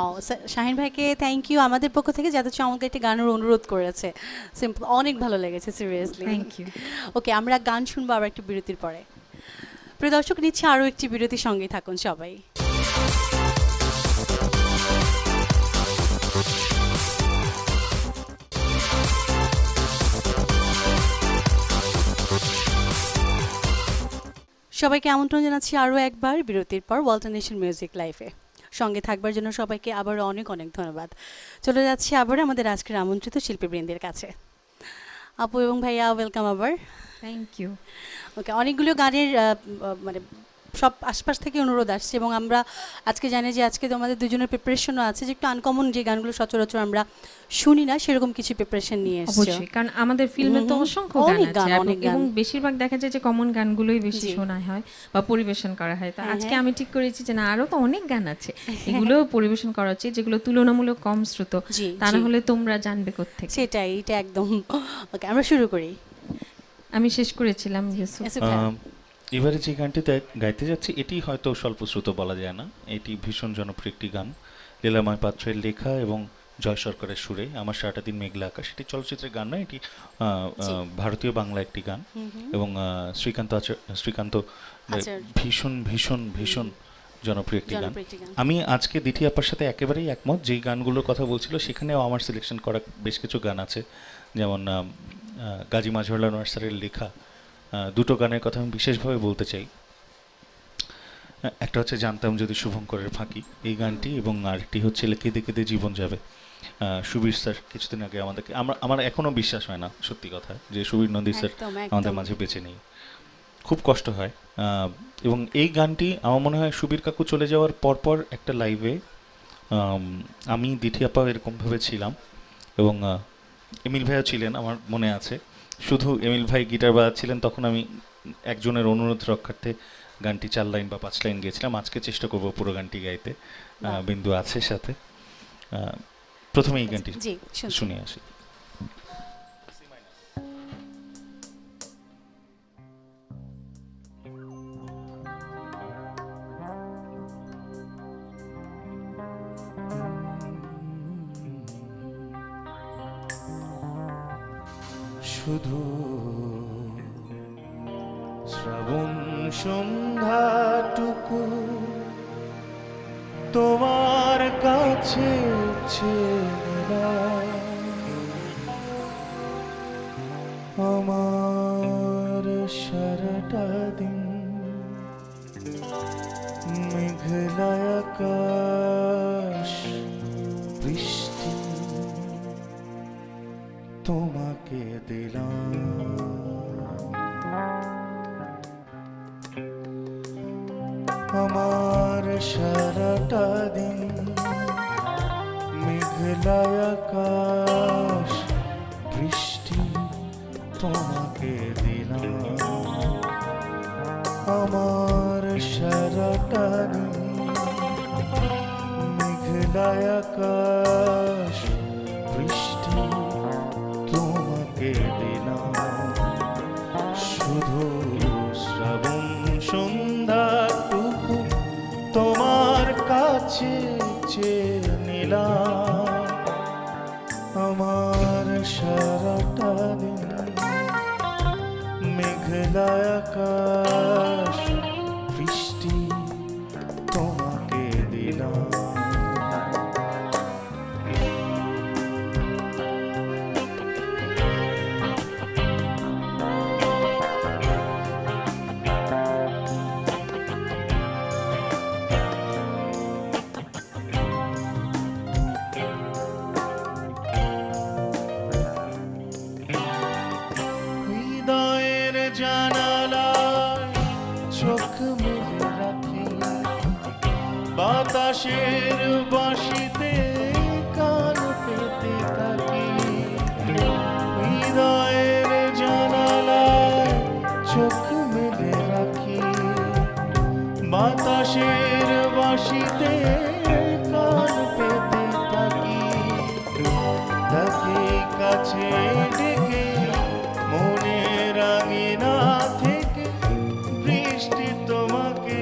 [SPEAKER 1] শাহিন ভাইকে থ্যাংক ইউ আমাদের পক্ষ থেকে, যাতে চমৎকার একটি গানের অনুরোধ করেছে। সিম্পল, অনেক ভালো লেগেছে সিরিয়াসলি।
[SPEAKER 2] Thank you.
[SPEAKER 1] ওকে, আমরা গান শুনবো আবার একটু বিরতির পরে। প্রিয় দর্শক, নিচ্ছে আরও একটি বিরতির সঙ্গেই থাকুন সবাই। সবাইকে আমন্ত্রণ জানাচ্ছি আরও একবার বিরতির পর ওয়ালটন নেশন মিউজিক লাইফে। সঙ্গে থাকবার জন্য সবাইকে আবারও অনেক অনেক ধন্যবাদ। চলে যাচ্ছি আবার আমাদের আজকের আমন্ত্রিত শিল্পীবৃন্দের কাছে। আপু এবং ভাইয়া, ওয়েলকাম আবার।
[SPEAKER 2] Thank you.
[SPEAKER 1] ওকে, অনেকগুলো গানের মানে সব আশপাশ থেকে অনুরোধ আসছে, এবং আমরা আজকে জানি যে আজকে তোমাদের দুজনের প্রিপারেশনও আছে, যে একটু আনকমন যে গানগুলো সচরাচর আমরা শুনি না, সেরকম কিছু প্রিপারেশন নিয়ে এসেছে।
[SPEAKER 2] অবশ্যই, কারণ আমাদের ফিল্মে তো অসংখ্য গান
[SPEAKER 1] অনেক গান,
[SPEAKER 2] আছে,
[SPEAKER 1] অনেক গান।
[SPEAKER 2] এবং বেশিরভাগ দেখা যায় যে কমন গানগুলোই বেশি
[SPEAKER 1] জি।
[SPEAKER 2] শোনা হয় বা পরিবেশন করা হয়। তো
[SPEAKER 1] হ্যাঁ,
[SPEAKER 2] আজকে
[SPEAKER 1] হ্যাঁ।
[SPEAKER 2] আমি ঠিক করেছি যে না, আরো তো অনেক গান আছে, এগুলো পরিবেশন করা উচিত, যেগুলো তুলনামূলক কম শ্রুত।
[SPEAKER 1] জি,
[SPEAKER 2] তা না
[SPEAKER 1] জি।
[SPEAKER 2] হলে তোমরা জানবে কোত্থেকে।
[SPEAKER 1] সেটাই, এটা একদম। ওকে, আমরা শুরু করি।
[SPEAKER 2] আমি শেষ করেছিলাম ইউসুফ।
[SPEAKER 1] ইউসুফ ভাইয়া।
[SPEAKER 3] এবারে যে গানটিতে গাইতে যাচ্ছি এটি হয়তো স্বল্পশ্রুত বলা যায় না, এটি ভীষণ জনপ্রিয় একটি গান, লীলাময় পাত্রের লেখা এবং জয় সরকারের সুরে। আমার সারাটা দিন মেঘলা আকাশ, এটি চলচ্চিত্রের গান নয়, এটি
[SPEAKER 1] জি।
[SPEAKER 3] ভারতীয় বাংলা একটি গান, এবং শ্রীকান্ত
[SPEAKER 1] আচার্য।
[SPEAKER 3] ভীষণ ভীষণ ভীষণ জনপ্রিয় একটি গান।
[SPEAKER 1] জনপ্রিয় একটি গান।
[SPEAKER 3] আমি আজকে দিঠি আপার সাথে একেবারেই একমত, যেই গানগুলোর কথা বলছিল সেখানেও আমার সিলেকশন করা বেশ কিছু গান আছে, যেমন গাজী মাজহারুল আনোয়ার স্যারের লেখা দুটো গানের কথা আমি বিশেষভাবে বলতে চাই। একটা হচ্ছে জানতাম যদি শুভঙ্করের ফাঁকি, এই গানটি, এবং আরেকটি হচ্ছে কেঁদে কেঁদে জীবন যাবে। সুবীর স্যার কিছুদিন আগে আমাদেরকে, আমার এখনও বিশ্বাস হয় না সত্যি কথা যে সুবীর নন্দী স্যার
[SPEAKER 1] একদম, একদম।
[SPEAKER 3] আমাদের মাঝে বেঁচে নেই, খুব কষ্ট হয়। এবং এই গানটি আমার মনে হয় সুবীর কাকু চলে যাওয়ার পরপর একটা লাইভে আমি দিঠি আপা এরকমভাবে ছিলাম, এবং এমিল ভাইও ছিলেন আমার মনে আছে। শুধু এমিল ভাই গিটার বাজাচ্ছিলেন, তখন আমি একজনের অনুরোধ রক্ষার্থে গানটি 4 লাইন বা 5 লাইন গেয়েছিলাম। আজকে চেষ্টা করব পুরো গানটি গাইতে, বিন্দু আছে সাথে। প্রথমে এই গানটি
[SPEAKER 1] জি, শুনছি।
[SPEAKER 3] শুনে আসি। শুধু শ্রাবণ সন্ধ্যাটুকু তোমার কাছে আমার সারাটা দিন মেঘলা আকাশ বৃষ্টি তোমাকে দিলাম, আমার সারাটা দিন মেঘলা আকাশ বৃষ্টি তোমাকে দিলাম, আমার সারাটা দিন মেঘলা আকাশ বৃষ্টি তোমাকে দিলাম, শুধু শ্রাবণ সন্ধ্যাটুকু তোমার কাছে চেয়ে নিলাম, আমার সারাটা দিন মেঘলা আকাশ বৃষ্টি তোমাকে দিলাম। হৃদয়ের জানালায় চোখ মেলে রাখি, বাতাসের বাঁশিতে কান পেতে থাকি, হৃদয়ের জানালায় চোখ মেলে রাখি, বাতাসের বাঁশিতে কান পেতে থাকি, তাকে কাছে ডেকে মনের আঙিনা থেকে বৃষ্টি তোমাকে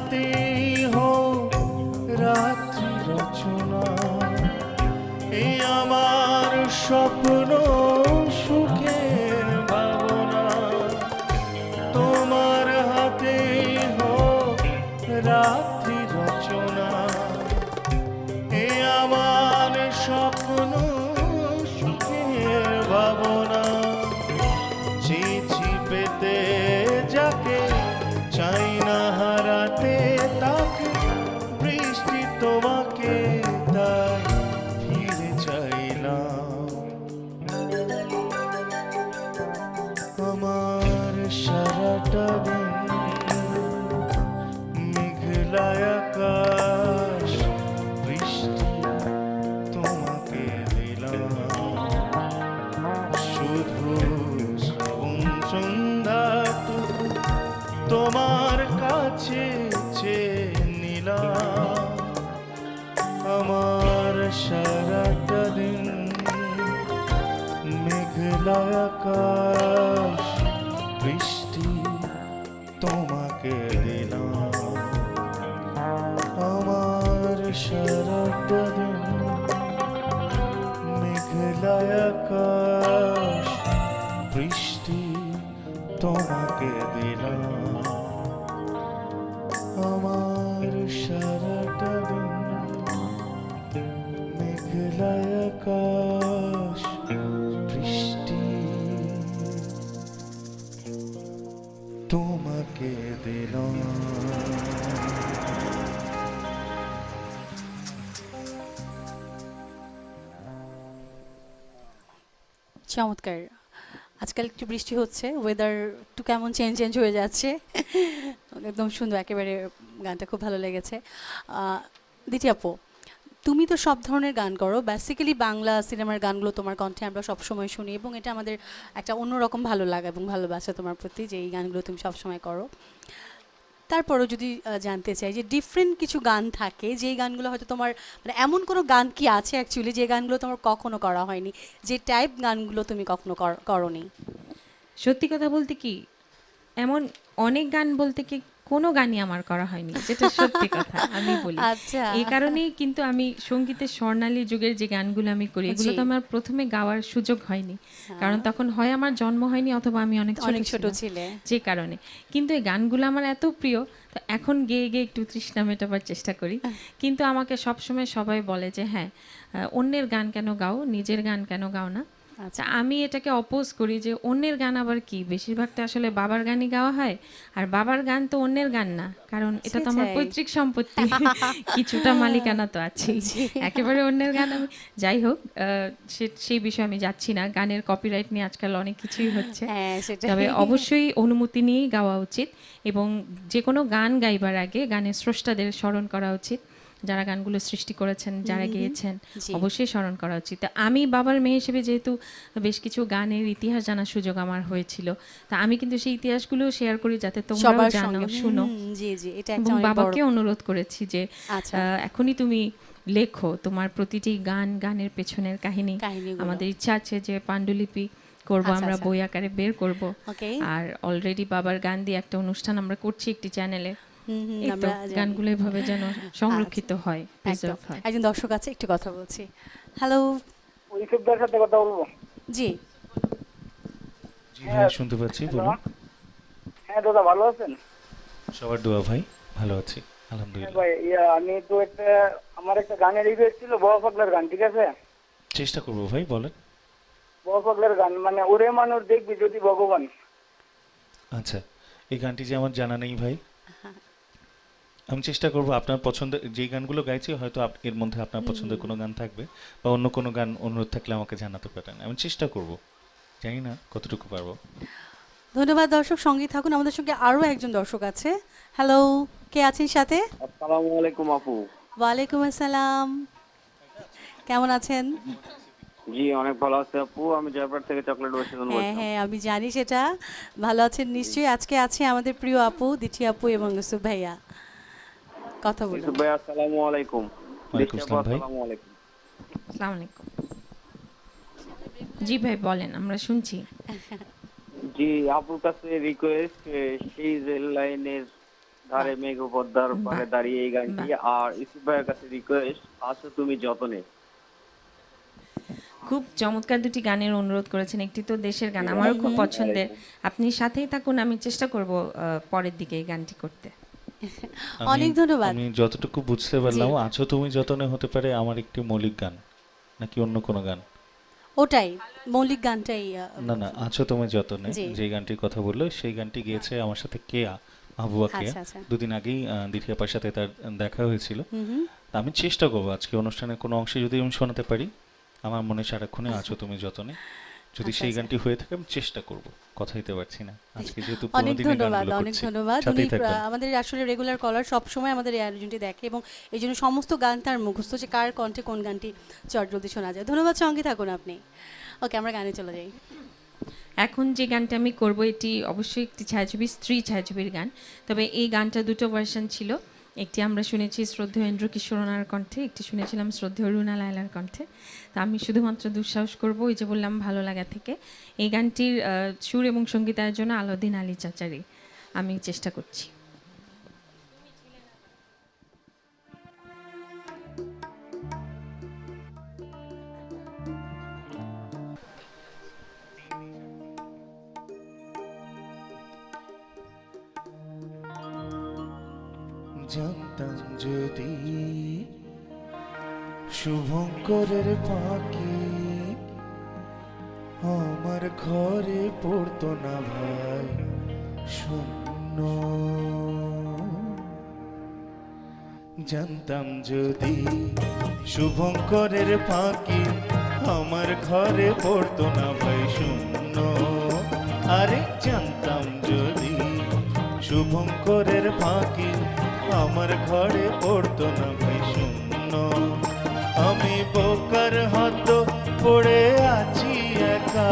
[SPEAKER 7] হাতে হোক রাত্রি রচনা, এই আমার স্বপ্ন সুখের ভাবনা। তোমার হাতে হোক রাত্রি রচনা, এই আমার স্বপ্ন সুখের ভাবনা। চিঠি পেতে যাকে চাই না হারাতে তাকে, বৃষ্টি তোমাকে তাই ফিরে চাইলাম। আমার সারাটা দিন মেঘলা আকাশ, বৃষ্টি তোমাকে দিলাম। শুধু শ্রাবণ সন্ধ্যাটুকু তোমার কাছে চেয়ে নিলাম। আমার সারাটা দিন মেঘলা আকাশ, বৃষ্টি তোমাকে দিলাম। আমার সারাটা দিন মেঘলা আকাশ, বৃষ্টি তোমাকে দিলাম। আমার সারাটা দিন মেঘলা আকাশ, বৃষ্টি তোমাকে দিলাম।
[SPEAKER 1] চমৎকার। আজকাল একটু বৃষ্টি হচ্ছে, ওয়েদার একটু কেমন চেঞ্জ হয়ে যাচ্ছে। একদম সুন্দর, একেবারে গানটা খুব ভালো লেগেছে। দিতি আপু, তুমি তো সব ধরনের গান করো, বেসিক্যালি বাংলা সিনেমার গানগুলো তোমার কণ্ঠে আমরা সবসময় শুনি, এবং এটা আমাদের একটা অন্যরকম ভালো লাগা এবং ভালোবাসা তোমার প্রতি, যে এই গানগুলো তুমি সবসময় করো। তারপরও যদি জানতে চাই যে ডিফারেন্ট কিছু গান থাকে, যেই গানগুলো হয়তো তোমার মানে এমন কোনো গান কি আছে অ্যাকচুয়ালি যে গানগুলো তোমার কখনো করা হয়নি, যে টাইপ গানগুলো তুমি কখনো করোনি?
[SPEAKER 2] সত্যি কথা বলতে কি, এমন অনেক গান বলতে কি কোনো গানই আমার করা হয়নি, যেটা সত্যি কথা আমি বলি।
[SPEAKER 1] আচ্ছা।
[SPEAKER 2] এই কারণেই কিন্তু আমি সঙ্গীতের স্বর্ণালী যুগের যে গানগুলো আমি করি, এগুলো তো
[SPEAKER 1] জি।
[SPEAKER 2] আমার প্রথমে গাওয়ার সুযোগ হয়নি, কারণ তখন হয় আমার জন্ম হয়নি অথবা আমি অনেক
[SPEAKER 1] অনেক ছোট
[SPEAKER 2] ছিলাম,
[SPEAKER 1] ছিলে।
[SPEAKER 2] যে কারণে। কিন্তু এই গানগুলো আমার এত প্রিয়, তো এখন গেয়ে গেয়ে একটু তৃষ্ণা মেটাবার চেষ্টা করি। কিন্তু আমাকে সবসময় সবাই বলে যে হ্যাঁ, অন্যের গান কেন গাও, নিজের গান কেন গাও না? আচ্ছা, আমি এটাকে অপোজ করি যে অন্যের গান আবার কি, বেশিরভাগটা আসলে বাবার গানই গাওয়া হয়, আর বাবার গান তো অন্যের গান না, কারণ এটা তো আমার
[SPEAKER 1] সেটাই।
[SPEAKER 2] পৈতৃক সম্পত্তি, কিছুটা মালিকানা তো আছে, একেবারে অন্যের গান আমি। যাই হোক, সেই বিষয়ে আমি যাচ্ছি না, গানের কপিরাইট নিয়ে আজকাল অনেক কিছুই হচ্ছে।
[SPEAKER 1] হ্যাঁ, সেটাই।
[SPEAKER 2] তবে অবশ্যই অনুমতি নিয়েই গাওয়া উচিত, এবং যে কোনো গান গাইবার আগে গানের স্রষ্টাদের স্মরণ করা উচিত, যারা গানগুলো সৃষ্টি করেছেন, যারা গেয়েছেন,
[SPEAKER 1] জি।
[SPEAKER 2] অবশ্যই স্মরণ করা উচিত। তা আমি বাবার মেয়ে হিসেবে যেহেতু বেশ কিছু গানের ইতিহাস জানার সুযোগ আমার হয়েছিল, তা আমি কিন্তু সেই ইতিহাসগুলো শেয়ার করি যাতে তোমরাও
[SPEAKER 1] সবার
[SPEAKER 2] জানো,
[SPEAKER 1] সঙ্গে
[SPEAKER 2] শুনো।
[SPEAKER 1] জি জি, এটা
[SPEAKER 2] এবং
[SPEAKER 1] একটা অনেক বড়।
[SPEAKER 2] বাবাকে অনুরোধ করেছি যে
[SPEAKER 1] আচ্ছা।
[SPEAKER 2] এখনই তুমি লেখো তোমার প্রতিটি গান, গানের পেছনের কাহিনী।
[SPEAKER 1] কাহিনীগুলো।
[SPEAKER 2] আমাদের ইচ্ছা আছে যে পাণ্ডুলিপি করব,
[SPEAKER 1] আচ্ছা,
[SPEAKER 2] আমরা
[SPEAKER 1] আচ্ছা।
[SPEAKER 2] বই আকারে বের করব।
[SPEAKER 1] ওকে।
[SPEAKER 2] আর অলরেডি বাবার গান দিয়ে একটা অনুষ্ঠান আমরা করছি একটি চ্যানেলে। এই তো
[SPEAKER 1] আমরা জানি।
[SPEAKER 2] গানগুলো এভাবে যেন সংরক্ষিত হয়,
[SPEAKER 1] একদম।
[SPEAKER 2] প্রিজার্ভ হয়।
[SPEAKER 1] একজন দর্শক আছে, একটু কথা বলছি। হ্যালো।
[SPEAKER 8] ইউসুফদার সাথে কথা বলবো?
[SPEAKER 1] জি।
[SPEAKER 3] জি ভাই, শুনতে পাচ্ছি, বলুন।
[SPEAKER 8] হ্যাঁ দাদা, ভালো আছেন?
[SPEAKER 3] সবার দোয়া ভাই, ভালো আছি
[SPEAKER 8] হ্যাঁ
[SPEAKER 3] আলহামদুলিল্লাহ।
[SPEAKER 8] ভাই, আমি তো আমার একটা গানের রিকোয়েস্ট ছিল, বড় পাগলার গান, ঠিক আছে?
[SPEAKER 3] চেষ্টা করবো ভাই, বলেন।
[SPEAKER 8] বড় পাগলার গান মানে ওরে মানুষ দেখবি যদি ভগবান।
[SPEAKER 3] আচ্ছা, এই গানটি যে আমার জানা নেই ভাই, আমি চেষ্টা করব। আপনার পছন্দের যে গানগুলো গাইছি হয়তো এর মধ্যে আপনার পছন্দের কোনো গান থাকবে, বা অন্য কোনো গান অনুরোধ থাকলে আমাকে জানাতে পারেন, আমি চেষ্টা করব, জানি না কতটুকু পারবো।
[SPEAKER 1] ধন্যবাদ দর্শক, সঙ্গেই থাকুন। আমাদের সঙ্গে আরও একজন দর্শক আছে। হ্যালো, কে আছেন সাথে?
[SPEAKER 8] আসসালামু আলাইকুম আপু।
[SPEAKER 1] ওয়ালাইকুম আসসালাম, কেমন আছেন?
[SPEAKER 8] জি অনেক ভালো আছে আপু, আমি জয়পুর থেকে চকলেট বসিয়ে
[SPEAKER 1] হ্যাঁ হ্যাঁ, আমি জানি সেটা। ভালো আছেন নিশ্চয়ই। আজকে আছে আমাদের প্রিয় আপু, দিঠি আপু এবং ইউসুফ ভাইয়া, কথা বলুন।
[SPEAKER 8] ইউসুফ ভাই আসসালামু আলাইকুম।
[SPEAKER 3] ওয়ালাইকুম আসসালাম ভাই।
[SPEAKER 8] আসসালামু আলাইকুম।
[SPEAKER 2] আসসালামু আলাইকুম। জি ভাই বলেন, আমরা শুনছি।
[SPEAKER 8] জি আপুর কাছে রিকোয়েস্ট, সেই রেল লাইনের
[SPEAKER 9] ধারে মেঘ পদ্মার পারে
[SPEAKER 2] বাহ,
[SPEAKER 9] দাঁড়িয়ে এই গানটি। আর ইউসুফ ভাইয়ের কাছে রিকোয়েস্ট, আছো তুমি যতনে।
[SPEAKER 2] খুব চমৎকার দুটি গানের অনুরোধ করেছেন, একটি তো দেশের গান, আমারও খুব পছন্দের। আপনি সাথেই থাকুন, আমি চেষ্টা করব পরের দিকে এই গানটি করতে।
[SPEAKER 1] অনেক ধন্যবাদ।
[SPEAKER 3] আমি যতটুকু বুঝতে পারলাম, আছো তুমি যতনে হতে পারে আমার একটি মৌলিক গান, নাকি অন্য কোনো গান?
[SPEAKER 1] ওটাই মৌলিক গানটাই
[SPEAKER 3] না না, আছো তুমি যতনে
[SPEAKER 1] জি।
[SPEAKER 3] যে গানটির কথা বললো সেই গানটি গেয়েছে আমার সাথে কেয়া, মাহবুবা কেয়া।
[SPEAKER 1] আচ্ছা, আচ্ছা।
[SPEAKER 3] দুদিন আগেই দিঠি আপার সাথে তার দেখা হয়েছিল।
[SPEAKER 1] হুম।
[SPEAKER 3] তা আমি চেষ্টা করবো আজকে অনুষ্ঠানের কোনো অংশে যদি আমি শোনাতে পারি। আমার মনে সারাক্ষণে আছো তুমি যতনে, যদি
[SPEAKER 1] আচ্ছা,
[SPEAKER 3] সেই
[SPEAKER 1] আচ্ছা।
[SPEAKER 3] গানটি হয়ে থাকে আমি চেষ্টা করব। কথা দিতে পারছি না আজকে, যেহেতু
[SPEAKER 1] অনেক
[SPEAKER 3] পুরোনো দিনের
[SPEAKER 1] ধন্যবাদ,
[SPEAKER 3] গানগুলো
[SPEAKER 1] অনেক
[SPEAKER 3] করছি।
[SPEAKER 1] ধন্যবাদ। উনি
[SPEAKER 3] সাথেই থাকবেন।
[SPEAKER 1] আমাদের আসলে রেগুলার কলার, সব সময় আমাদের এই আয়োজনটি দেখে এবং এই জন্য সমস্ত গান তার মুখস্থ, যে কার কণ্ঠে কোন গানটি চটজলদি শোনা যায়। ধন্যবাদ, সঙ্গে থাকুন আপনি। ওকে, আমরা গানে চলে যাই।
[SPEAKER 2] এখন যে গানটা আমি করব এটি অবশ্যই একটি ছায়াছবি, স্ত্রী ছায়াছবির গান। তবে এই গানটা দুটো ভার্সন ছিল, একটি আমরা শুনেছি শ্রদ্ধেয় ইন্দ্র কিশোর ওনার কণ্ঠে, একটি শুনেছিলাম শ্রদ্ধেয় রুনা লায়লার কণ্ঠে। তা আমি শুধুমাত্র দুঃসাহস করব, ওই যে বললাম ভালো লাগা থেকে। এই গানটির সুর এবং সঙ্গীতায়োজনে আলাউদ্দিন আলী চাচারি। আমি চেষ্টা করছি।
[SPEAKER 7] জানতাম যদি শুভঙ্করের পাখি আমার ঘরে পড়তো না ভাই শূন্য, জানতাম যদি শুভঙ্করের পাখি আমার ঘরে পড়তো না ভাই শূন্য, আরে জানতাম যদি শুভঙ্করের পাখি আমার ঘরে পড়তো না ভাই শূন্য, আমি বোকার হত পড়ে আছি একা,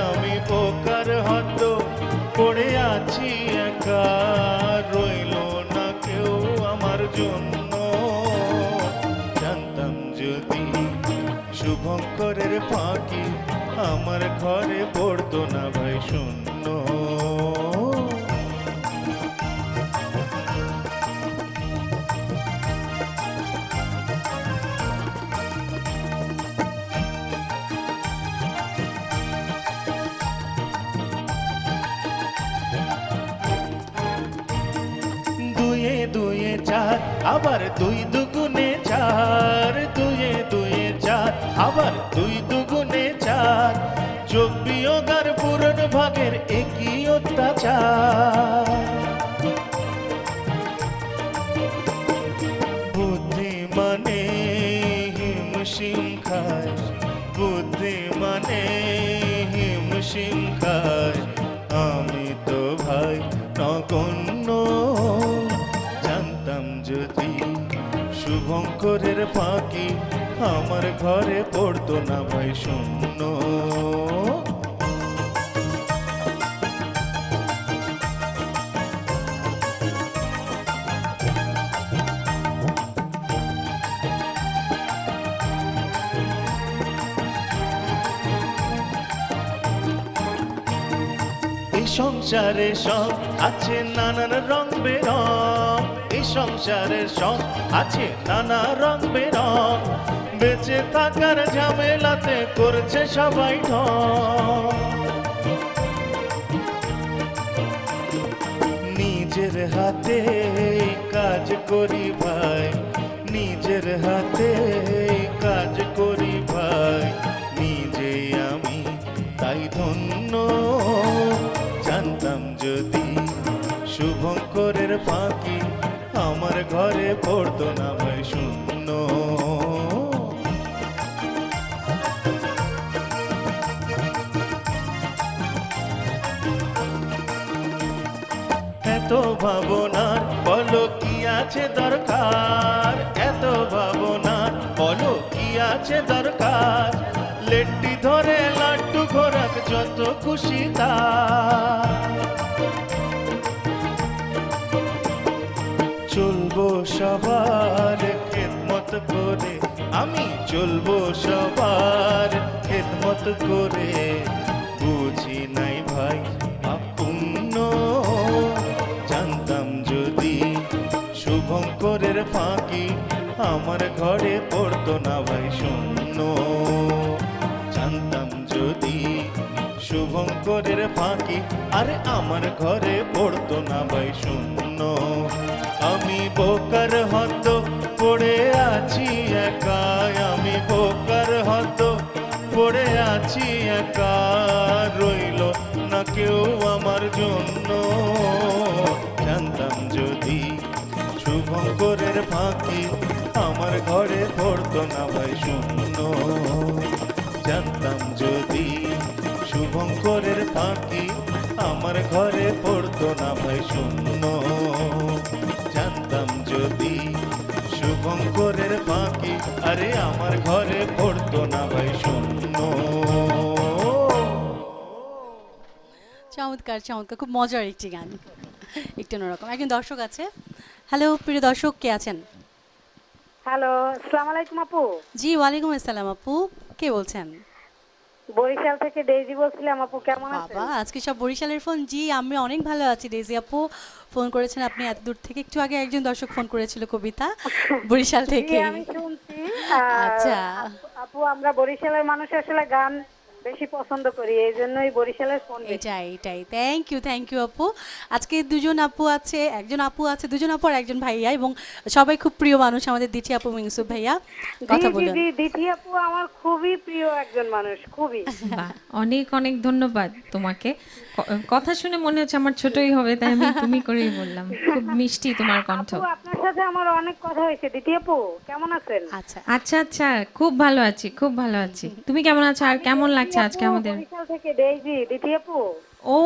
[SPEAKER 7] আমি বোকার হত পড়ে আছি একা, রইল না কেউ আমার জন্য, জানতাম যদি শুভঙ্করের পাখি আমার ঘরে পড়তো না ভাই শূন্য। দুয়ে দুয়ে চার, আবার দুই দুগুণে চার, দুয়ে দুয়ে চার, আবার দুই দুগুণে চার, যোগ বিয়োগ আর পূরণ ভাগের একই অত্যাচার, বুদ্ধি মানে হিমশিম খায়, বুদ্ধি মানে হিমশিম খায়, আমি তো ভাই নগণ্য, জানতাম যদি শুভঙ্করের পাখি আমার ঘরে পড়তো না ভাই শূন্য, এই সংসারে সব আছে নানান রং বেরং, এই সংসারে সব আছে নানা রং বেরং, বেঁচে থাকার ঝামেলাতে করছে সবাই ঢং, নিজের হাতে কাজ করি ভাই, নিজের হাতে কাজ করি ভাই, নিজে আমি তাই ধন্য, জানতাম যদি শুভঙ্করের পাখি আমার ঘরে পড়তো না ভাই শূন্য, এত ভাবনার বলো কি আছে দরকার, এত ভাবনার বলো কি আছে দরকার, লেট্টি ধরে লাড্ডু ঘোরাক যত খুশি তার, চলবো সবার খেদমত করে, আমি চলবো সবার খেদমত করে, বুঝি নাই ভাই পুণ্য, জানতাম যদি ফাঁকি আমার ঘরে পড়তো না ভাই শূন্য জানতাম যদি শুভঙ্করের ফাঁকি আরে আমার ঘরে পড়তো না ভাই শূন্য আমি বোকার হত পড়ে আছি একা আমি বোকার হত পড়ে আছি একা রইল না কেউ আমার জন্য জানতাম যদি শুভঙ্করের ফাঁকি আমার ঘরে পড়তো না ভাই শূন্য জানতাম যদি শুভঙ্করের ফাঁকি আমার ঘরে পড়তো না ভাই শূন্য জানতাম যদি শুভঙ্করের ফাঁকি আরে আমার ঘরে পড়তো না ভাই শূন্য
[SPEAKER 1] চমৎকার চমৎকার, খুব মজার একটি গান, একটু অন্যরকম। একজন দর্শক আছে। হ্যালো প্রিয় দর্শক, কে আছেন?
[SPEAKER 5] হ্যালো, আসসালামু আলাইকুম আপু।
[SPEAKER 1] জি ওয়ালাইকুম আসসালাম আপু, কে বলছেন?
[SPEAKER 5] বরিশাল থেকে ডেইজি বলছিলাম আপু, কেমন আছেন?
[SPEAKER 1] বাবা, আজকে সব বরিশালের ফোন। জি আমি অনেক ভালো আছি। ডেজি আপু ফোন করেছেন আপনি এত দূর থেকে। একটু আগে একজন দর্শক ফোন করেছিল, কবিতা, বরিশাল থেকে।
[SPEAKER 5] আমি শুনছি।
[SPEAKER 1] আচ্ছা
[SPEAKER 5] আপু, আমরা বরিশালের মানুষ আসলে গান বেশি পছন্দ করি, এই জন্যই বরিশালের ফোন।
[SPEAKER 1] এটাই এটাই, থ্যাংক ইউ আপু। আজকে দুজন আপু আছে, একজন আপু আছে, দুজন আপু আর একজন ভাইয়া, এবং সবাই খুব প্রিয় মানুষ আমাদের। দিঠি আপু, ইউসুফ ভাইয়া, কথা বলুন।
[SPEAKER 5] জি, দিঠি আপু আমার খুবই প্রিয় একজন মানুষ, খুবই।
[SPEAKER 2] বাহ, অনেক অনেক ধন্যবাদ তোমাকে। কথা শুনে মনে হচ্ছে আমার ছোটই হবে, তাই আমি তুমি করেই বললাম। খুব মিষ্টি তোমার কণ্ঠ।
[SPEAKER 5] আপু, আপনার সাথে আমার অনেক কথা হয়েছে। দিঠি আপু, কেমন আছেন?
[SPEAKER 1] আচ্ছা
[SPEAKER 2] আচ্ছা আচ্ছা, খুব ভালো আছি, খুব ভালো আছি। তুমি কেমন আছো আর কেমন লাগছে আজকে আমাদের?
[SPEAKER 5] বরিশাল থেকে ডেইজি, দিঠি আপু।
[SPEAKER 2] ও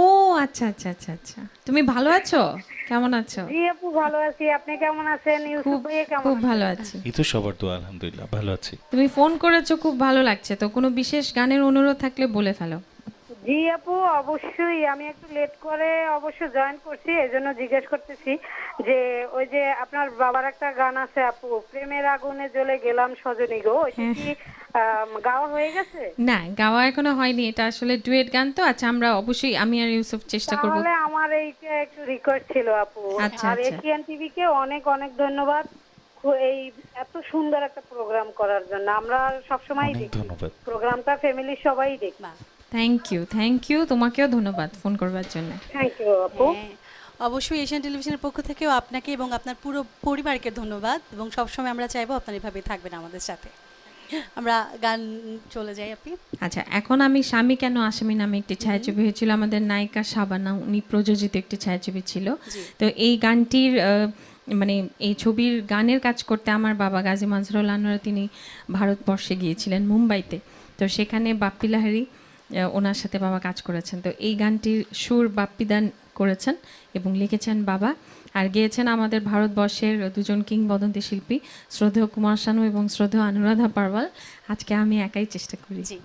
[SPEAKER 2] আচ্ছা আচ্ছা আচ্ছা আচ্ছা, তুমি ভালো আছো? কেমন আছো?
[SPEAKER 5] জি আপু, ভালো আছি। আপনি কেমন আছেন? ইউসুফ ভাই কেমন
[SPEAKER 2] খুব
[SPEAKER 5] আছেন?
[SPEAKER 2] ভালো আছি।
[SPEAKER 3] এই তো সবার দোয়া, আলহামদুলিল্লাহ ভালো আছি।
[SPEAKER 2] তুমি ফোন করেছো, খুব ভালো লাগছে। তো কোনো বিশেষ গানের অনুরোধ থাকলে বলে ফেলো।
[SPEAKER 5] জি আপু, অবশ্যই। আমি একটু লেট করে অবশ্য জয়েন করছি, এজন্য জিজ্ঞেস করতেছি যে ওই যে আপনার বাবার একটা গান আছে আপু, প্রেমের আগুনে জ্বলে গেলাম সজনী গো, ওইটা কি গাওয়া হয়ে গেছে?
[SPEAKER 2] না, গাওয়া এখনো হয়নি, এটা আসলে ডুয়েট গান তো। আচ্ছা, আমরা অবশ্যই, আমি আর ইউসুফ চেষ্টা করব।
[SPEAKER 5] তাহলে আমার এইটা একটু রিকোয়েস্ট ছিল আপু।
[SPEAKER 2] আচ্ছা,
[SPEAKER 5] আর
[SPEAKER 2] আচ্ছা।
[SPEAKER 5] এশিয়ান টিভি কে অনেক অনেক ধন্যবাদ এই এত সুন্দর একটা প্রোগ্রাম করার জন্য। আমরা সবসময়
[SPEAKER 3] অনেক
[SPEAKER 5] দেখি
[SPEAKER 3] ধন্যবাদ।
[SPEAKER 5] প্রোগ্রামটা, ফ্যামিলির সবাই দেখি।
[SPEAKER 2] থ্যাংক ইউ, তোমাকেও ধন্যবাদ ফোন করবার জন্য।
[SPEAKER 5] থ্যাংক ইউ আপু।
[SPEAKER 1] হ্যাঁ, অবশ্যই এশিয়ান টেলিভিশনের পক্ষ থেকেও আপনাকে এবং আপনার পুরো পরিবারকে ধন্যবাদ, এবং সবসময় আমরা চাইবো আপনার এভাবেই থাকবেন আমাদের সাথে। আমরা গান চলে যাই আপনি।
[SPEAKER 2] আচ্ছা, এখন আমি স্বামী কেন আসামি নামে একটি ছায়াছবি হয়েছিল, আমাদের নায়িকা শাবানা, উনি প্রযোজিত একটি ছায়াছবি ছিল। তো এই গানটির মানে এই ছবির গানের কাজ করতে আমার বাবা গাজী মাজহারুল আনোয়ার, তিনি ভারতবর্ষে গিয়েছিলেন, মুম্বাইতে। তো সেখানে বাপ্পি লাহিড়ী, ওনার সাথে বাবা কাজ করেছেন। তো এই গানটির সুর বাপ্পিদান করেছেন এবং লিখেছেন বাবা, আর গেয়েছেন আমাদের ভারতবর্ষের দুজন কিংবদন্তি শিল্পী, শ্রদ্ধেয় কুমার শানু এবং শ্রদ্ধেয় অনুরাধা পারওয়াল। আজকে আমি একাই চেষ্টা করি।
[SPEAKER 1] জি।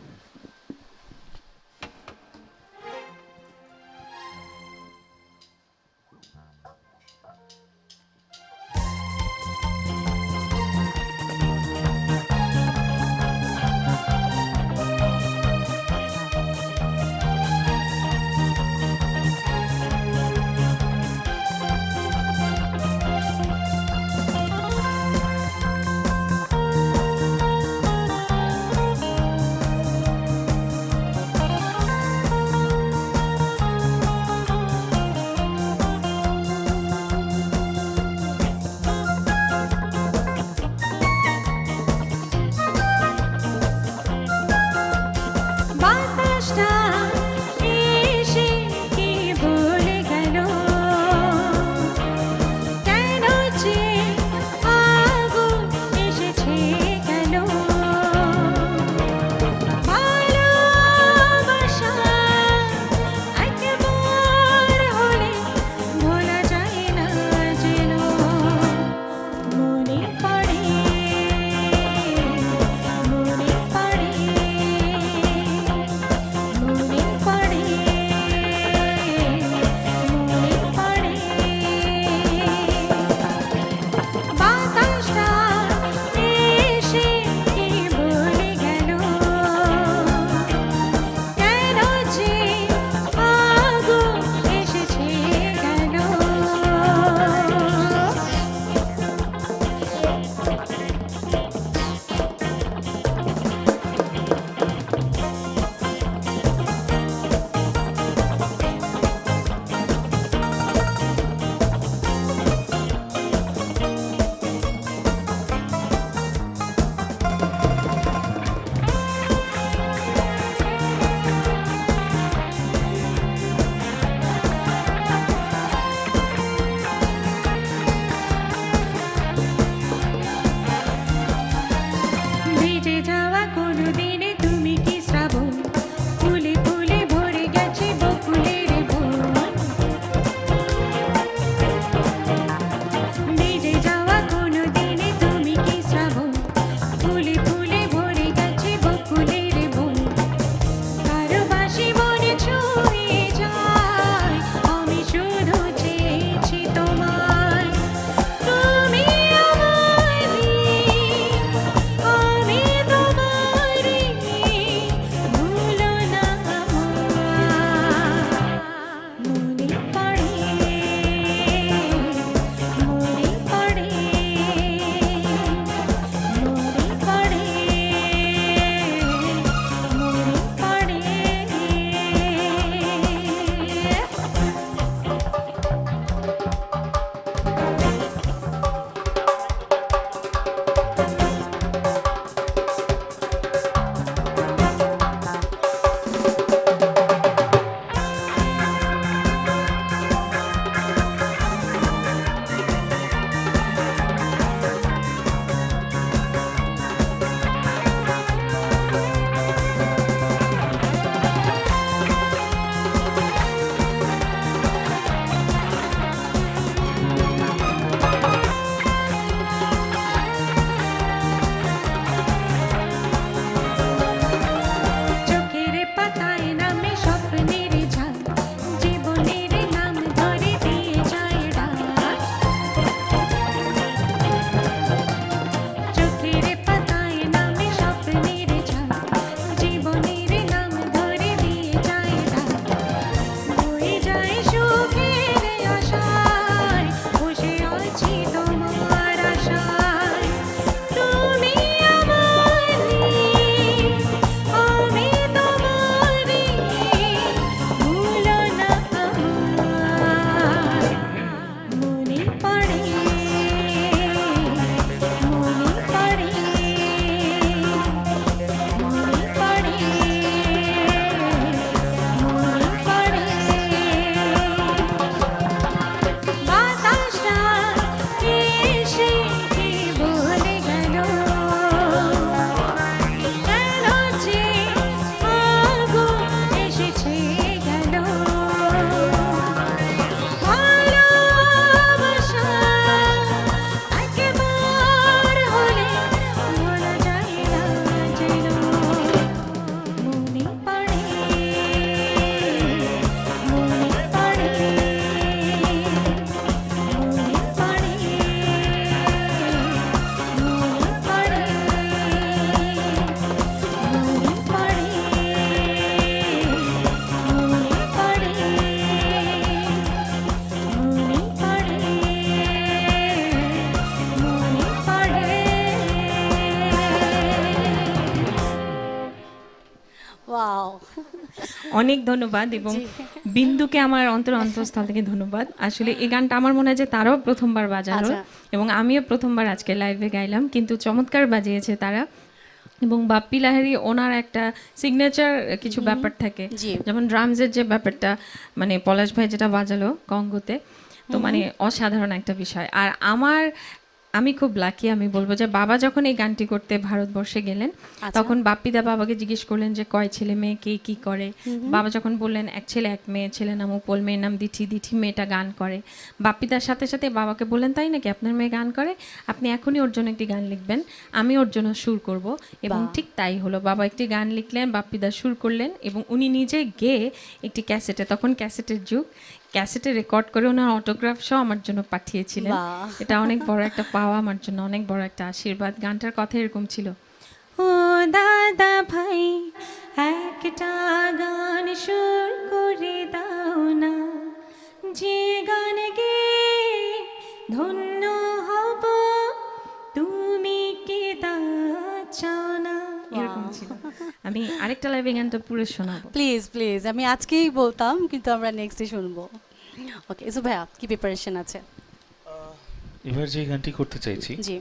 [SPEAKER 2] অনেক ধন্যবাদ এবং বিন্দুকে আমার অন্তঃস্থল থেকে ধন্যবাদ। আসলে এই গানটা আমার মনে হয় যে তারাও প্রথমবার বাজালো
[SPEAKER 1] আচ্ছা।
[SPEAKER 2] এবং আমিও প্রথমবার আজকে লাইভে গাইলাম, কিন্তু চমৎকার বাজিয়েছে তারা। এবং বাপ্পি লাহিড়ী ওনার একটা সিগনেচার কিছু ব্যাপার থাকে,
[SPEAKER 1] জি।
[SPEAKER 2] যেমন ড্রামসের যে ব্যাপারটা, মানে পলাশ ভাই যেটা বাজালো কঙ্গোতে, তো মানে অসাধারণ একটা বিষয়। আর আমি খুব লাকি, আমি বলবো যে বাবা যখন এই গানটি করতে ভারতবর্ষে গেলেন, তখন বাপ্পিদা বাবাকে জিজ্ঞেস করলেন যে কয় ছেলে মেয়ে, কে কি করে। বাবা যখন বললেন এক ছেলে এক মেয়ে, ছেলের নাম উপল, মেয়ের নাম দিঠি, দিঠি মেয়েটা গান করে। বাপ্পিদার সাথে সাথে বাবাকে বললেন তাই নাকি, আপনার মেয়ে গান করে, আপনি এখনই ওর জন্য একটি গান লিখবেন, আমি ওর জন্য সুর করব। এবং ঠিক তাই হলো, বাবা একটি গান লিখলেন, বাপ্পিদা সুর করলেন এবং উনি নিজে গেয়ে একটি ক্যাসেটে, তখন ক্যাসেটের যুগ, ক্যাসেটে রেকর্ড করে ওনার অটোগ্রাফ সহ আমার জন্য পাঠিয়েছিলেন।
[SPEAKER 1] বাহ।
[SPEAKER 2] এটা অনেক বড় একটা পাওয়া, আমার জন্য অনেক বড় একটা আশীর্বাদ। গানটার কথা এরকম ছিল, ও দাদা ভাই একটা গান সুর করে দাও না, যে গান গে ধন্য হব তুমি কি তা চাও না, এরকম ছিল। আমি আরেকটা লাইভে গানটা পুরো শোনাবো।
[SPEAKER 1] প্লিজ প্লিজ, আমি আজকেই বলতাম কিন্তু আমরা নেক্সটে শুনবো। ওকে, ইসু ভাইয়া কি প্রিপারেশন আছে?
[SPEAKER 3] এবার যে গানটি করতে চাইছি
[SPEAKER 1] জি।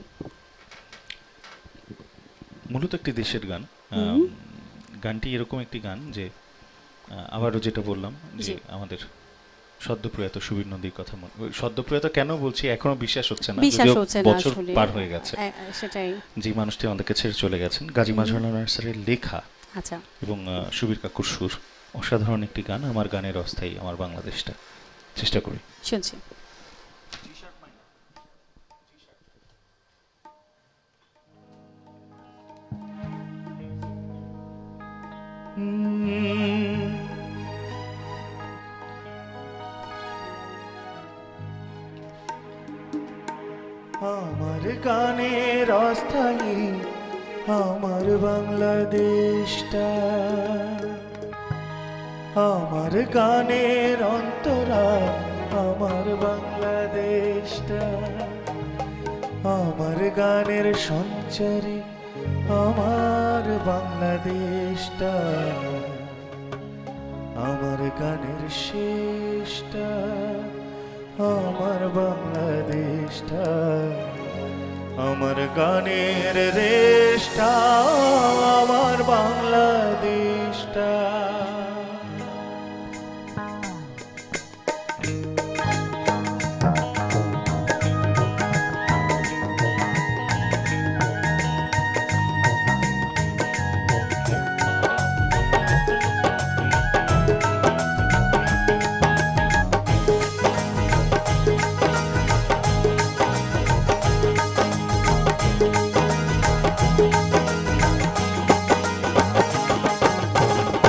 [SPEAKER 3] মূলত একটি দেশের গান। গানটি এরকম একটি গান যে আবারও যেটা বললাম যে
[SPEAKER 1] জি।
[SPEAKER 3] আমাদের সদ্যপ্রয়াত সুবীর নদীর কথা সদ্যপ্রয়াত কেন বলছি এখনো বিশ্বাস হচ্ছে না,
[SPEAKER 1] বিশ্বাস
[SPEAKER 3] যদিও
[SPEAKER 1] হচ্ছে না
[SPEAKER 3] বছর
[SPEAKER 1] আসলে।
[SPEAKER 3] পার হয়ে গেছে।
[SPEAKER 1] সেটাই।
[SPEAKER 3] যে মানুষটি আমাদেরকে ছেড়ে চলে গেছেন, গাজী মাজহারুল স্যারের লেখা
[SPEAKER 1] আচ্ছা,
[SPEAKER 3] এবং সুবীর কাকুর সুর, অসাধারণ একটি গান, আমার গানের অস্থায়ী আমার বাংলাদেশটা। চেষ্টা করি।
[SPEAKER 1] শুনছি।
[SPEAKER 7] আমার গানের অস্থায়ী আমার বাংলাদেশটা, আমার গানের অন্তরা আমার বাংলাদেশটা, আমার গানের সঞ্চারী আমার বাংলাদেশটা, আমার গানের শেষটা আমার বাংলাদেশটা, আমার গানের দেশটা আমার বাংলাদেশটা।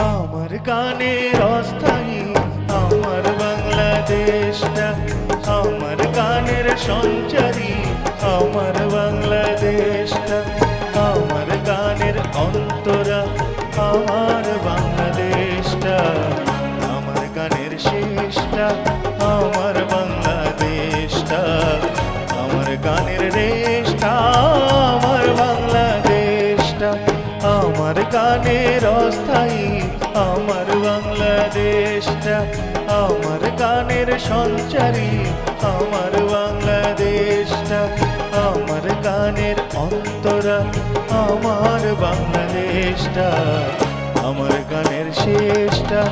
[SPEAKER 7] আমার গানের অস্থায়ী আমার বাংলাদেশটা, আমার গানের সঞ্চারী আমার বাংলাদেশটা, আমার গানের অন্তরা আমার বাংলাদেশটা, আমার গানের শেষটা আমার বাংলাদেশটা, আমার গানের রেশটা আমার বাংলাদেশটা, আমার গানের অস্থায়ী আমার বাংলাদেশটা, আমার গানের সঞ্চারী আমার বাংলাদেশটা, আমার গানের অন্তরা আমার বাংলাদেশটা, আমার গানের শেষটা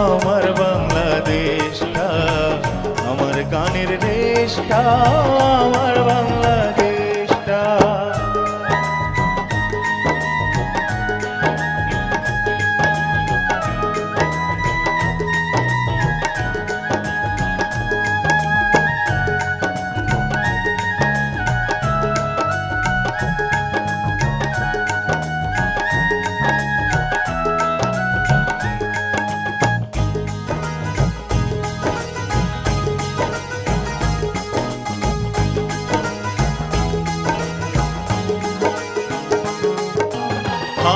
[SPEAKER 7] আমার বাংলাদেশটা, আমার গানের রেশটা আমার বাংলাদেশটা।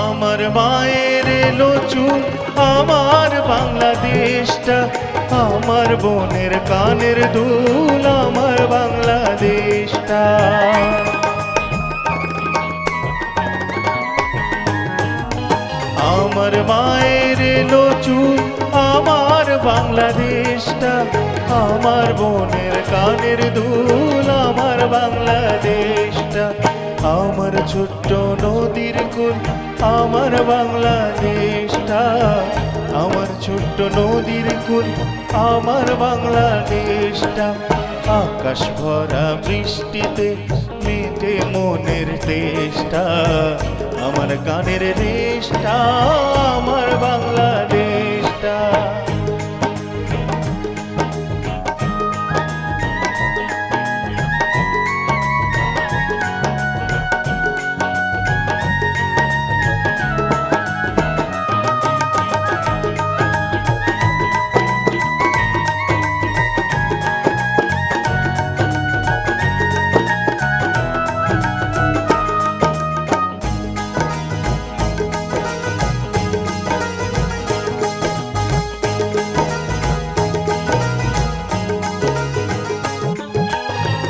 [SPEAKER 7] আমার মায়ের এলো চুল আমার বাংলাদেশটা, আমার বোনের কানের দুল আমার বাংলাদেশটা, আমার মায়ের এলো চুল আমার বাংলাদেশটা, আমার বোনের কানের দুল আমার বাংলাদেশটা, আমার ছোট্ট নদীর কুল আমার বাংলাদেশটা, আমার ছোট্ট নদীর কুল আমার বাংলাদেশটা, আকাশ ভরা বৃষ্টিতে মেটে মনের দেশটা, আমার গানের দেশটা আমার বাংলাদেশটা।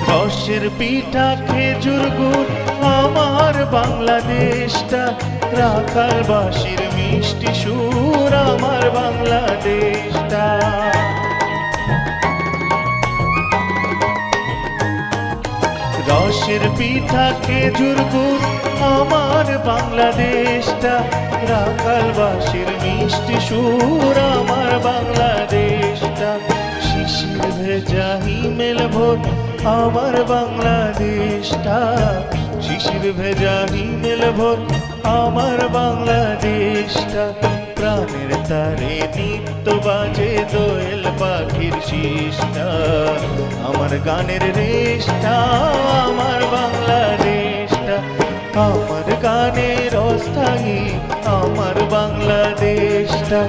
[SPEAKER 7] রসের পিঠা খেজুর গুড় আমার বাংলাদেশটা, রাখাল বাঁশির মিষ্টি সুর আমার বাংলাদেশটা, রসের পিঠা খেজুর গুড় আমার বাংলাদেশটা, রাখাল বাঁশির মিষ্টি সুর আমার বাংলাদেশটা, শিশির ভেজা হিমেল ভোর আমার বাংলাদেশটা, শিশির ভেজা হিমেল ভোর আমার বাংলাদেশটা, প্রাণের তারে নিত্য বাজে দোয়েল পাখির শিষ্টা, আমার গানের রেশটা আমার বাংলাদেশটা, আমার গানের অস্থায়ী আমার বাংলাদেশটা,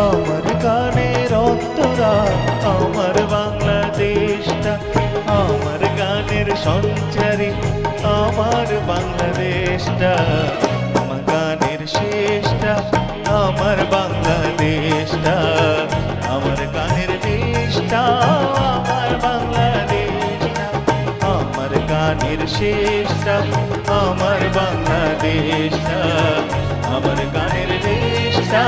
[SPEAKER 7] আমার গানের অন্তরা আমার বাংলাদেশটা, আমার গানের সঞ্চারী আমার বাংলাদেশটা, আমার গানের শেষটা আমার বাংলাদেশটা, আমার গানের দেশটা আমার বাংলাদেশটা, আমার গানের শেষটা আমার বাংলাদেশটা, আমার গানের দেশটা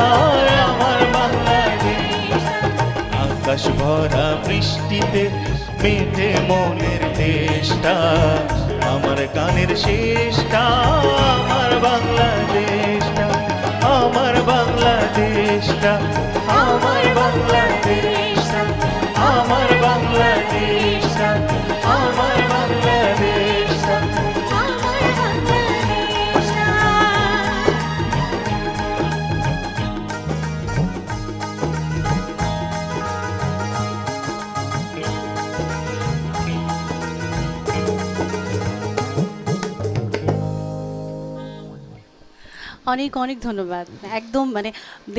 [SPEAKER 7] আমার বাংলাদেশটা, আকাশ ভরা বৃষ্টিতে মেটে মনের দেশটা, আমার গানের শেষটা আমার বাংলাদেশটা, আমার বাংলাদেশটা, আমার বাংলাদেশটা, আমার বাংলাদেশটা, আমার বাংলাদেশটা,
[SPEAKER 4] আমার বাংলাদেশটা।
[SPEAKER 1] অনেক অনেক ধন্যবাদ। একদম মানে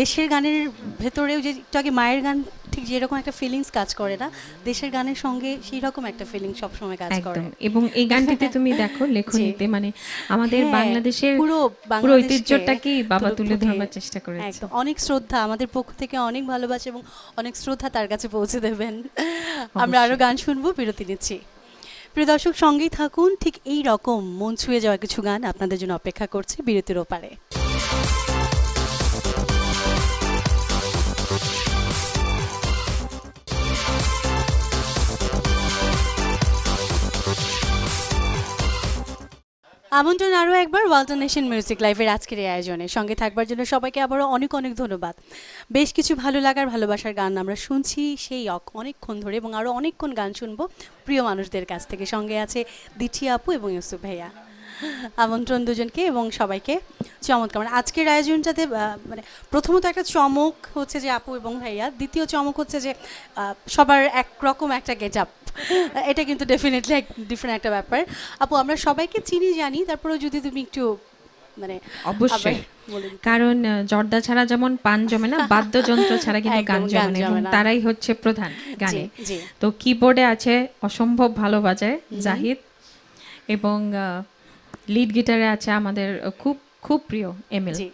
[SPEAKER 1] দেশের গানের ভেতরেও যে একটু আগে মায়ের গান ঠিক যেরকম একটা ফিলিংস কাজ করে না, দেশের গানের সঙ্গে সেই রকম একটা ফিলিং সবসময় কাজ করে।
[SPEAKER 2] একদম। এবং এই গানটিতে তুমি দেখো লেখনীতে মানে আমাদের
[SPEAKER 1] হ্যাঁ,
[SPEAKER 2] বাংলাদেশের
[SPEAKER 1] পুরো
[SPEAKER 2] পুরো
[SPEAKER 1] বাংলাদেশকে
[SPEAKER 2] ঐতিহ্যটাকেই বাবা তুলে
[SPEAKER 1] ফুটিয়ে-
[SPEAKER 2] ধরবার চেষ্টা করেছে।
[SPEAKER 1] একদম অনেক শ্রদ্ধা আমাদের পক্ষ থেকে, অনেক ভালোবাসা এবং অনেক শ্রদ্ধা তার কাছে পৌঁছে দেবেন। আমরা আরো গান শুনবো, বিরতি নিচ্ছি। প্রিয় দর্শক, সঙ্গেই থাকুন, ঠিক এই রকম মন ছুঁয়ে যাওয়া কিছু গান আপনাদের জন্য অপেক্ষা করছে বিরতির ওপারে। আমন্ত্রণ আরও একবার ওয়ালটন নেশন মিউজিক লাইভের আজকের এই আয়োজনে সঙ্গে থাকবার জন্য সবাইকে আবারও অনেক অনেক ধন্যবাদ। বেশ কিছু ভালো লাগার ভালোবাসার গান আমরা শুনছি সেই অনেকক্ষণ ধরে, এবং আরও অনেকক্ষণ গান শুনবো প্রিয় মানুষদের কাছ থেকে। সঙ্গে আছে দিঠি আপু এবং ইউসুফ ভাইয়া। আমন্ত্রণ দুজনকে এবং সবাইকে। চমৎকার মানে আজকের আয়োজনটাতে মানে প্রথমত একটা চমক হচ্ছে যে আপু এবং ভাইয়া, দ্বিতীয় চমক হচ্ছে যে সবার একরকম একটা গেট আপ। এটা কিন্তু ডেফিনেটলি এক ডিফারেন্ট একটা ব্যাপার। আপু, আমরা সবাইকে চিনি জানি, তারপরেও যদি তুমি একটু মানে
[SPEAKER 2] অবশ্যই,
[SPEAKER 1] আবার বলে দিতে।
[SPEAKER 2] কারণ জর্দা ছাড়া যেমন পান জমে না, বাদ্যযন্ত্র ছাড়া কিন্তু
[SPEAKER 1] একদম
[SPEAKER 2] গান
[SPEAKER 1] গান
[SPEAKER 2] জমে না, এবং
[SPEAKER 1] জমে না।
[SPEAKER 2] তারাই হচ্ছে প্রধান গানে।
[SPEAKER 1] জি, জি।
[SPEAKER 2] তো কিবোর্ডে আছে অসম্ভব ভালো বাজায় জাহিদ, এবং লিড গিটারে আছে আমাদের খুব খুব প্রিয় এমএল,
[SPEAKER 1] জি।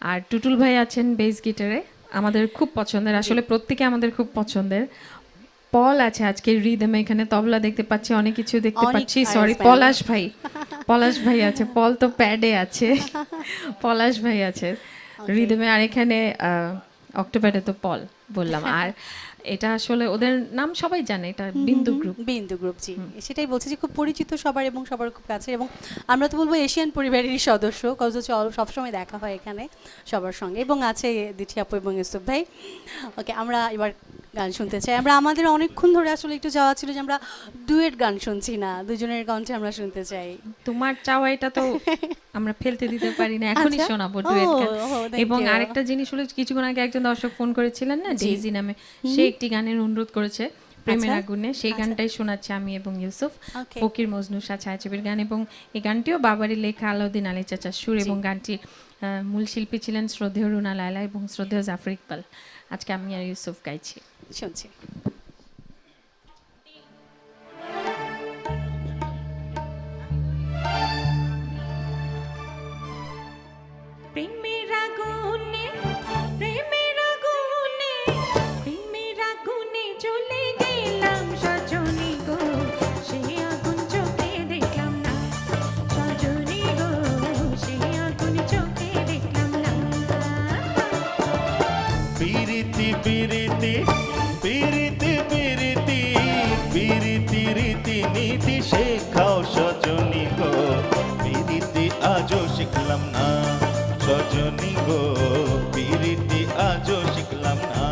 [SPEAKER 2] আর টুটুল ভাই আছেন বেস গিটারে, আমাদের খুব পছন্দের, আসলে প্রত্যেকে আমাদের খুব পছন্দের। পল আছে আজকে রিদমে, এখানে তবলা দেখতে পাচ্ছি, অনেক কিছু দেখতে
[SPEAKER 1] অনেক
[SPEAKER 2] পাচ্ছি,
[SPEAKER 1] আর
[SPEAKER 2] সরি
[SPEAKER 1] band।
[SPEAKER 2] পলাশ ভাই, পলাশ ভাই আছে, পল তো প্যাডে আছে, পলাশ ভাই আছে রিদমে, আর এখানে অক্টোবরে তো পল বললাম। আর এটা আসলে ওদের নাম সবাই জানে, এটা বিন্দু গ্রুপ।
[SPEAKER 1] বিন্দু গ্রুপ, জি সেটাই বলছি যে খুব পরিচিত সবার এবং সবার খুব কাছে, এবং আমরা তো বলবো এশিয়ান পরিবারেরই সদস্য, কজ হচ্ছে সবসময় দেখা হয় এখানে সবার সঙ্গে, এবং আছে দিঠি আপু এবং ইউসুফ ভাই। ওকে, আমরা এবার গান শুনতে চাই। আমরা আমাদের অনেকক্ষণ ধরে আসলে একটু চাওয়া ছিল যে আমরা ডুয়েট গান শুনছি না, দুজনের কণ্ঠে আমরা শুনতে চাই।
[SPEAKER 2] তোমার চাওয়া এটা তো আমরা ফেলতে দিতে পারি না, এখনই
[SPEAKER 1] আচ্ছা।
[SPEAKER 2] শোনাবো ডুয়েট গান।
[SPEAKER 1] ও, thank
[SPEAKER 2] এবং
[SPEAKER 1] you.
[SPEAKER 2] আরেকটা জিনিস হলো, কিছুক্ষণ আগে একজন দর্শক ফোন করেছিলেন না,
[SPEAKER 1] জি।
[SPEAKER 2] ডেইজি নামে, সে একটি গানের অনুরোধ করেছে, প্রেমের
[SPEAKER 1] আচ্ছা।
[SPEAKER 2] আগুনে। সেই
[SPEAKER 1] আচ্ছা।
[SPEAKER 2] গানটাই শোনাচ্ছি আমি এবং ইউসুফ।
[SPEAKER 1] Okay.
[SPEAKER 2] ফকির মজনু শাহ ছায়াছবির গান, এবং এই গানটিও বাবারই লেখা, আলাউদ্দিন আলী চাচার সুর,
[SPEAKER 1] জি।
[SPEAKER 2] এবং গানটির মূল শিল্পী ছিলেন শ্রদ্ধেয় রুনা লায়লা এবং শ্রদ্ধেয় জাফর ইকবাল। আজকে আমি আর ইউসুফ গাইছি।
[SPEAKER 1] শুনছি।
[SPEAKER 4] প্রেমের আগুনে, প্রেমের আগুনে, প্রেমের আগুনে জ্বলে গেলাম সজনী গো, সেই আগুন চোখে দেখলাম না, সজনী গো, সেই আগুন চোখে দেখলাম না।
[SPEAKER 7] পিরিতি পিরিতি পিরিতি পিরিতি পিরিতি রীতি নীতি শেখাও সজনী গো, পিরিতি আজও শিখলাম না, সজনী গো, পিরিতি আজও শিখলাম না।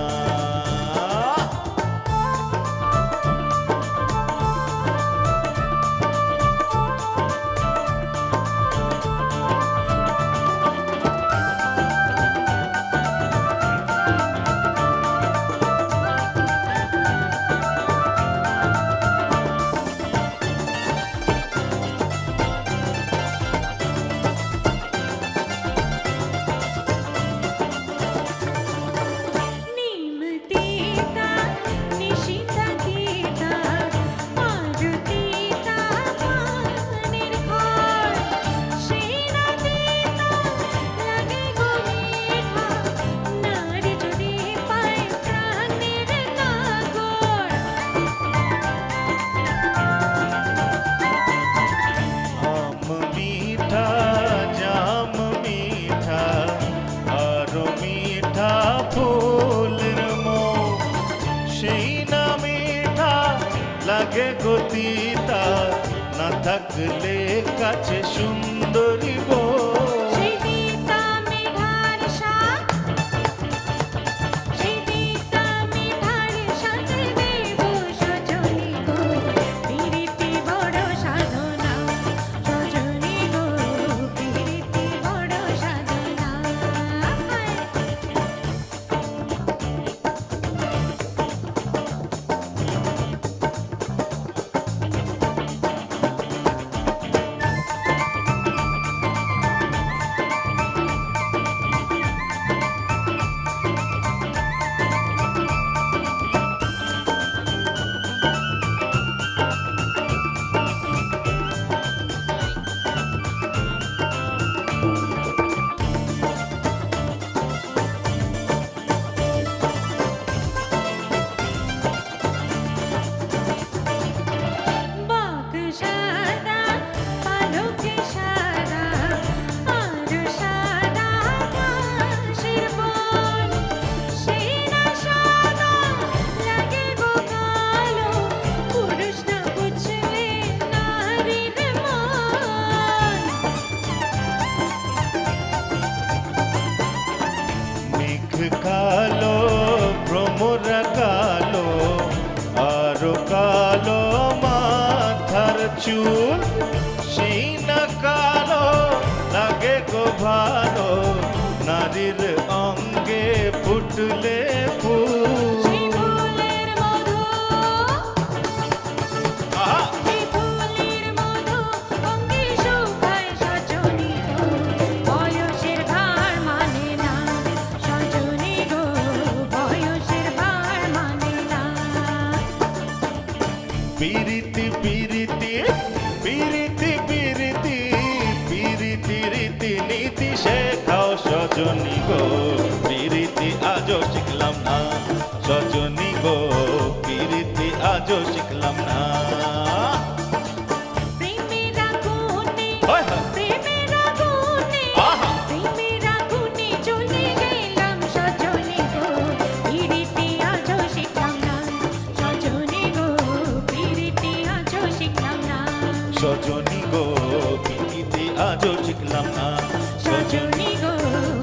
[SPEAKER 4] নিম তিতা, নিশিতা তিতা, আর তিতা পানের ঘর, সেই না তিতা লাগে গো মিঠা, নারী যদি পায় প্রাণের নাগর।
[SPEAKER 7] আম মিঠা জাম মিঠা আরো মিঠা ফুলের মৌ, সেই না মিঠা লাগে গতিতা, না থাকলে কাছে সুন্দরী বউ।
[SPEAKER 4] সেই তিতা মিঠার স্বাদ, সেই তিতা মিঠার সাথে দেব সজনী গো, পিরিতি বড় সাধনা, সজনী গো, পিরিতি বড় সাধনা। বাক সাদা, পালকে সাদা, আর সাদা ঘাসের বন, সেই না সাদা লাগে গো কালো, পুরুষ না বুঝলে নারীর মন।
[SPEAKER 7] মেঘ কালো ভ্রমরা কালো, আরো কালো মাথার চুল, সেই না কালো লাগে গো ভালো, নারীর অঙ্গে ফুটলে ফুল।
[SPEAKER 4] সেই ফুলের মধু,
[SPEAKER 7] আহা!
[SPEAKER 4] সেই ফুলের মধু অঙ্গে শুকায় সজনী গো, বয়সের ভার মানে না, সজনী গো, বয়সের ভার মানে না।
[SPEAKER 7] পিরিতি পিরিতি পিরিতি পিরিতি পিরিতি রীতি নীতি শেখাও সজনী গো, পিরিতি আজও শিখলাম না, সজনী গো, পিরিতি আজও শিখলাম না।
[SPEAKER 4] প্রেমের আগুনে,
[SPEAKER 7] হয় হয়।
[SPEAKER 4] প্রেমের আগুনে,
[SPEAKER 7] আহা!
[SPEAKER 4] প্রেমের আগুনে জ্বলে গেলাম সজনী গো,
[SPEAKER 7] সজনী গো পিড়িতে আজও শিখলাম না
[SPEAKER 4] সজনী গো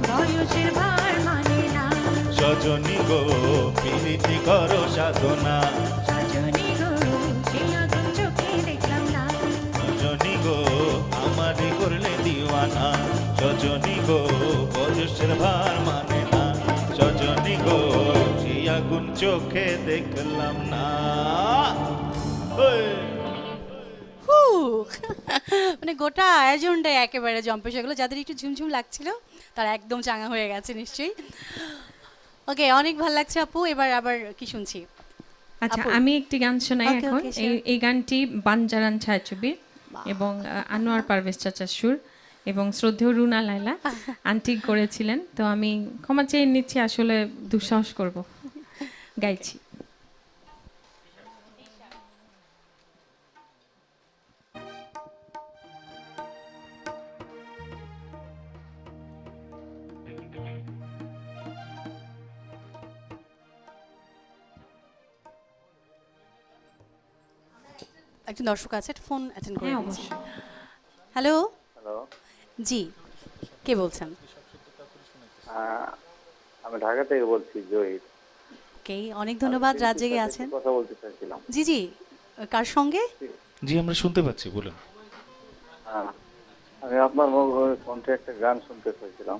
[SPEAKER 4] বয়সের ভার মানে না
[SPEAKER 7] সজনী গো পিড়িতে করো সাধনা
[SPEAKER 4] সজনী গো সেই আগুন চোখে দেখলাম না
[SPEAKER 7] সজনী গো আমারে করলে দিওয়ানা সজনী গো বয়সের ভার মানে না সজনী গো সেই আগুন চোখে দেখলাম না ওই।
[SPEAKER 1] হু মানে গোটা আয়োজনটাই একেবারে জম্পে সেগুলো যাদের একটু ঝুমঝুম লাগছিল তারা একদম চাঙা হয়ে গেছে নিশ্চয়ই। ওকে, অনেক ভালো লাগছে আপু। এবার আবার কি শুনছি?
[SPEAKER 2] আচ্ছা,
[SPEAKER 1] আপু।
[SPEAKER 2] আমি একটি গান শোনাই
[SPEAKER 1] Okay,
[SPEAKER 2] এখন।
[SPEAKER 1] okay, sure.
[SPEAKER 2] এই গানটি বানজারান ছায়াছবির এবং আনোয়ার পারভেজ চাচার সুর এবং শ্রদ্ধেয় রুনা লায়লা আন্টি করেছিলেন। তো আমি ক্ষমা চেয়ে নিচ্ছি, আসলে দুঃসাহস করব, গাইছি।
[SPEAKER 1] একজন দর্শক আছে, একটা ফোন অ্যাটেন্ড করে
[SPEAKER 2] হ্যাঁ,
[SPEAKER 1] নিচ্ছি।
[SPEAKER 2] অবশ্যই।
[SPEAKER 1] হ্যালো,
[SPEAKER 8] হ্যালো,
[SPEAKER 1] জি, কে বলছেন?
[SPEAKER 8] আমি ঢাকা থেকে বলছি জহির।
[SPEAKER 1] ওকে, অনেক ধন্যবাদ, রাত জেগে আছেন।
[SPEAKER 8] কথা বলতে চাইছিলাম।
[SPEAKER 1] জি জি, কার সঙ্গে?
[SPEAKER 3] জি আমরা শুনতে পাচ্ছি, বলুন।
[SPEAKER 8] আমি আপনার কণ্ঠে একটা গান শুনতে চাইছিলাম।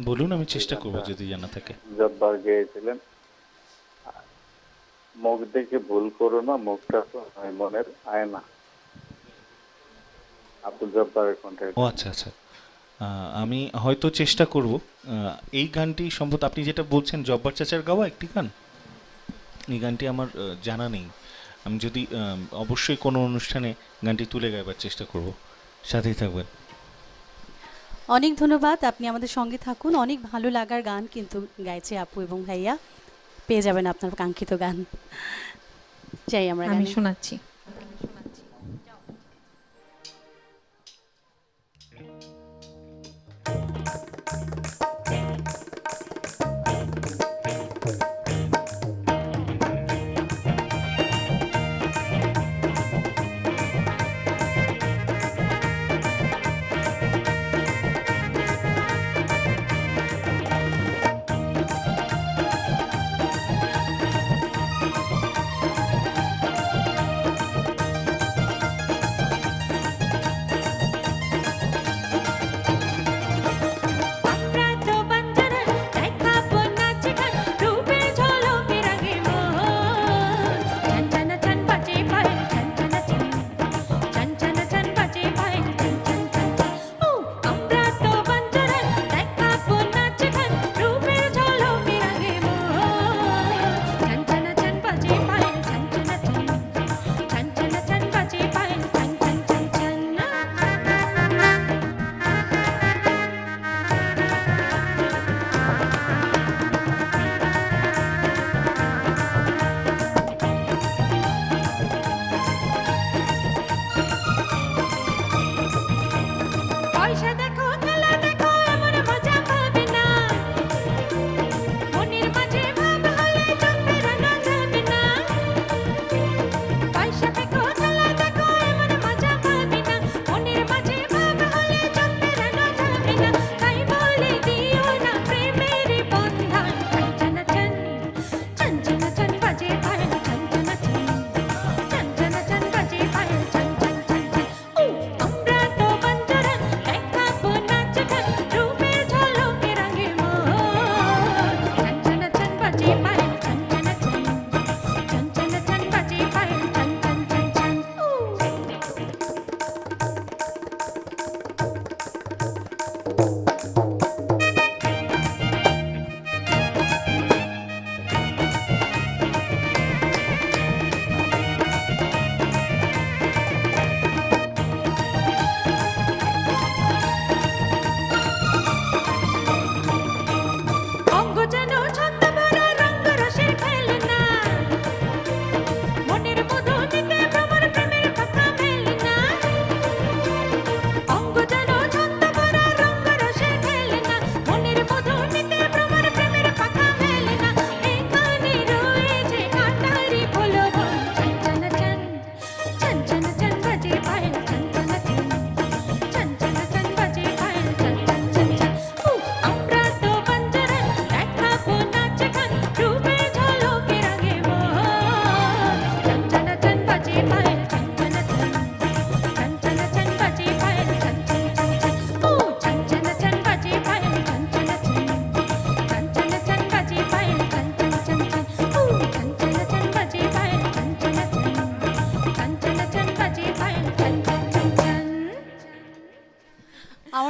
[SPEAKER 3] বলুন, আমি চেষ্টা করবো যদি জানা থাকে।
[SPEAKER 8] জব্বার গেয়েছিলেন, মুখ দেখে ভুল করো না, মুখটা তো নয় মনের আয়না। আব্দুল জব্বারের কণ্ঠে।
[SPEAKER 3] ও আচ্ছা আচ্ছা, আমি হয়তো চেষ্টা করব। এই গানটি সম্ভবত আপনি যেটা বলছেন জব্বার চাচার গাওয়া একটি গান। এই গানটি আমার জানা নেই। আমি যদি অবশ্যই কোনো অনুষ্ঠানে গানটি তুলে গাইবার চেষ্টা করব। সাথেই থাকবেন।
[SPEAKER 1] অনেক ধন্যবাদ, আপনি আমাদের সঙ্গে থাকুন। অনেক ভালো লাগার গান কিন্তু গাইছে আপু এবং ভাইয়া। পেয়ে যাবেন আপনার কাঙ্ক্ষিত গান। চাই আমরা
[SPEAKER 2] আমি
[SPEAKER 1] গানে।
[SPEAKER 2] শোনাচ্ছি।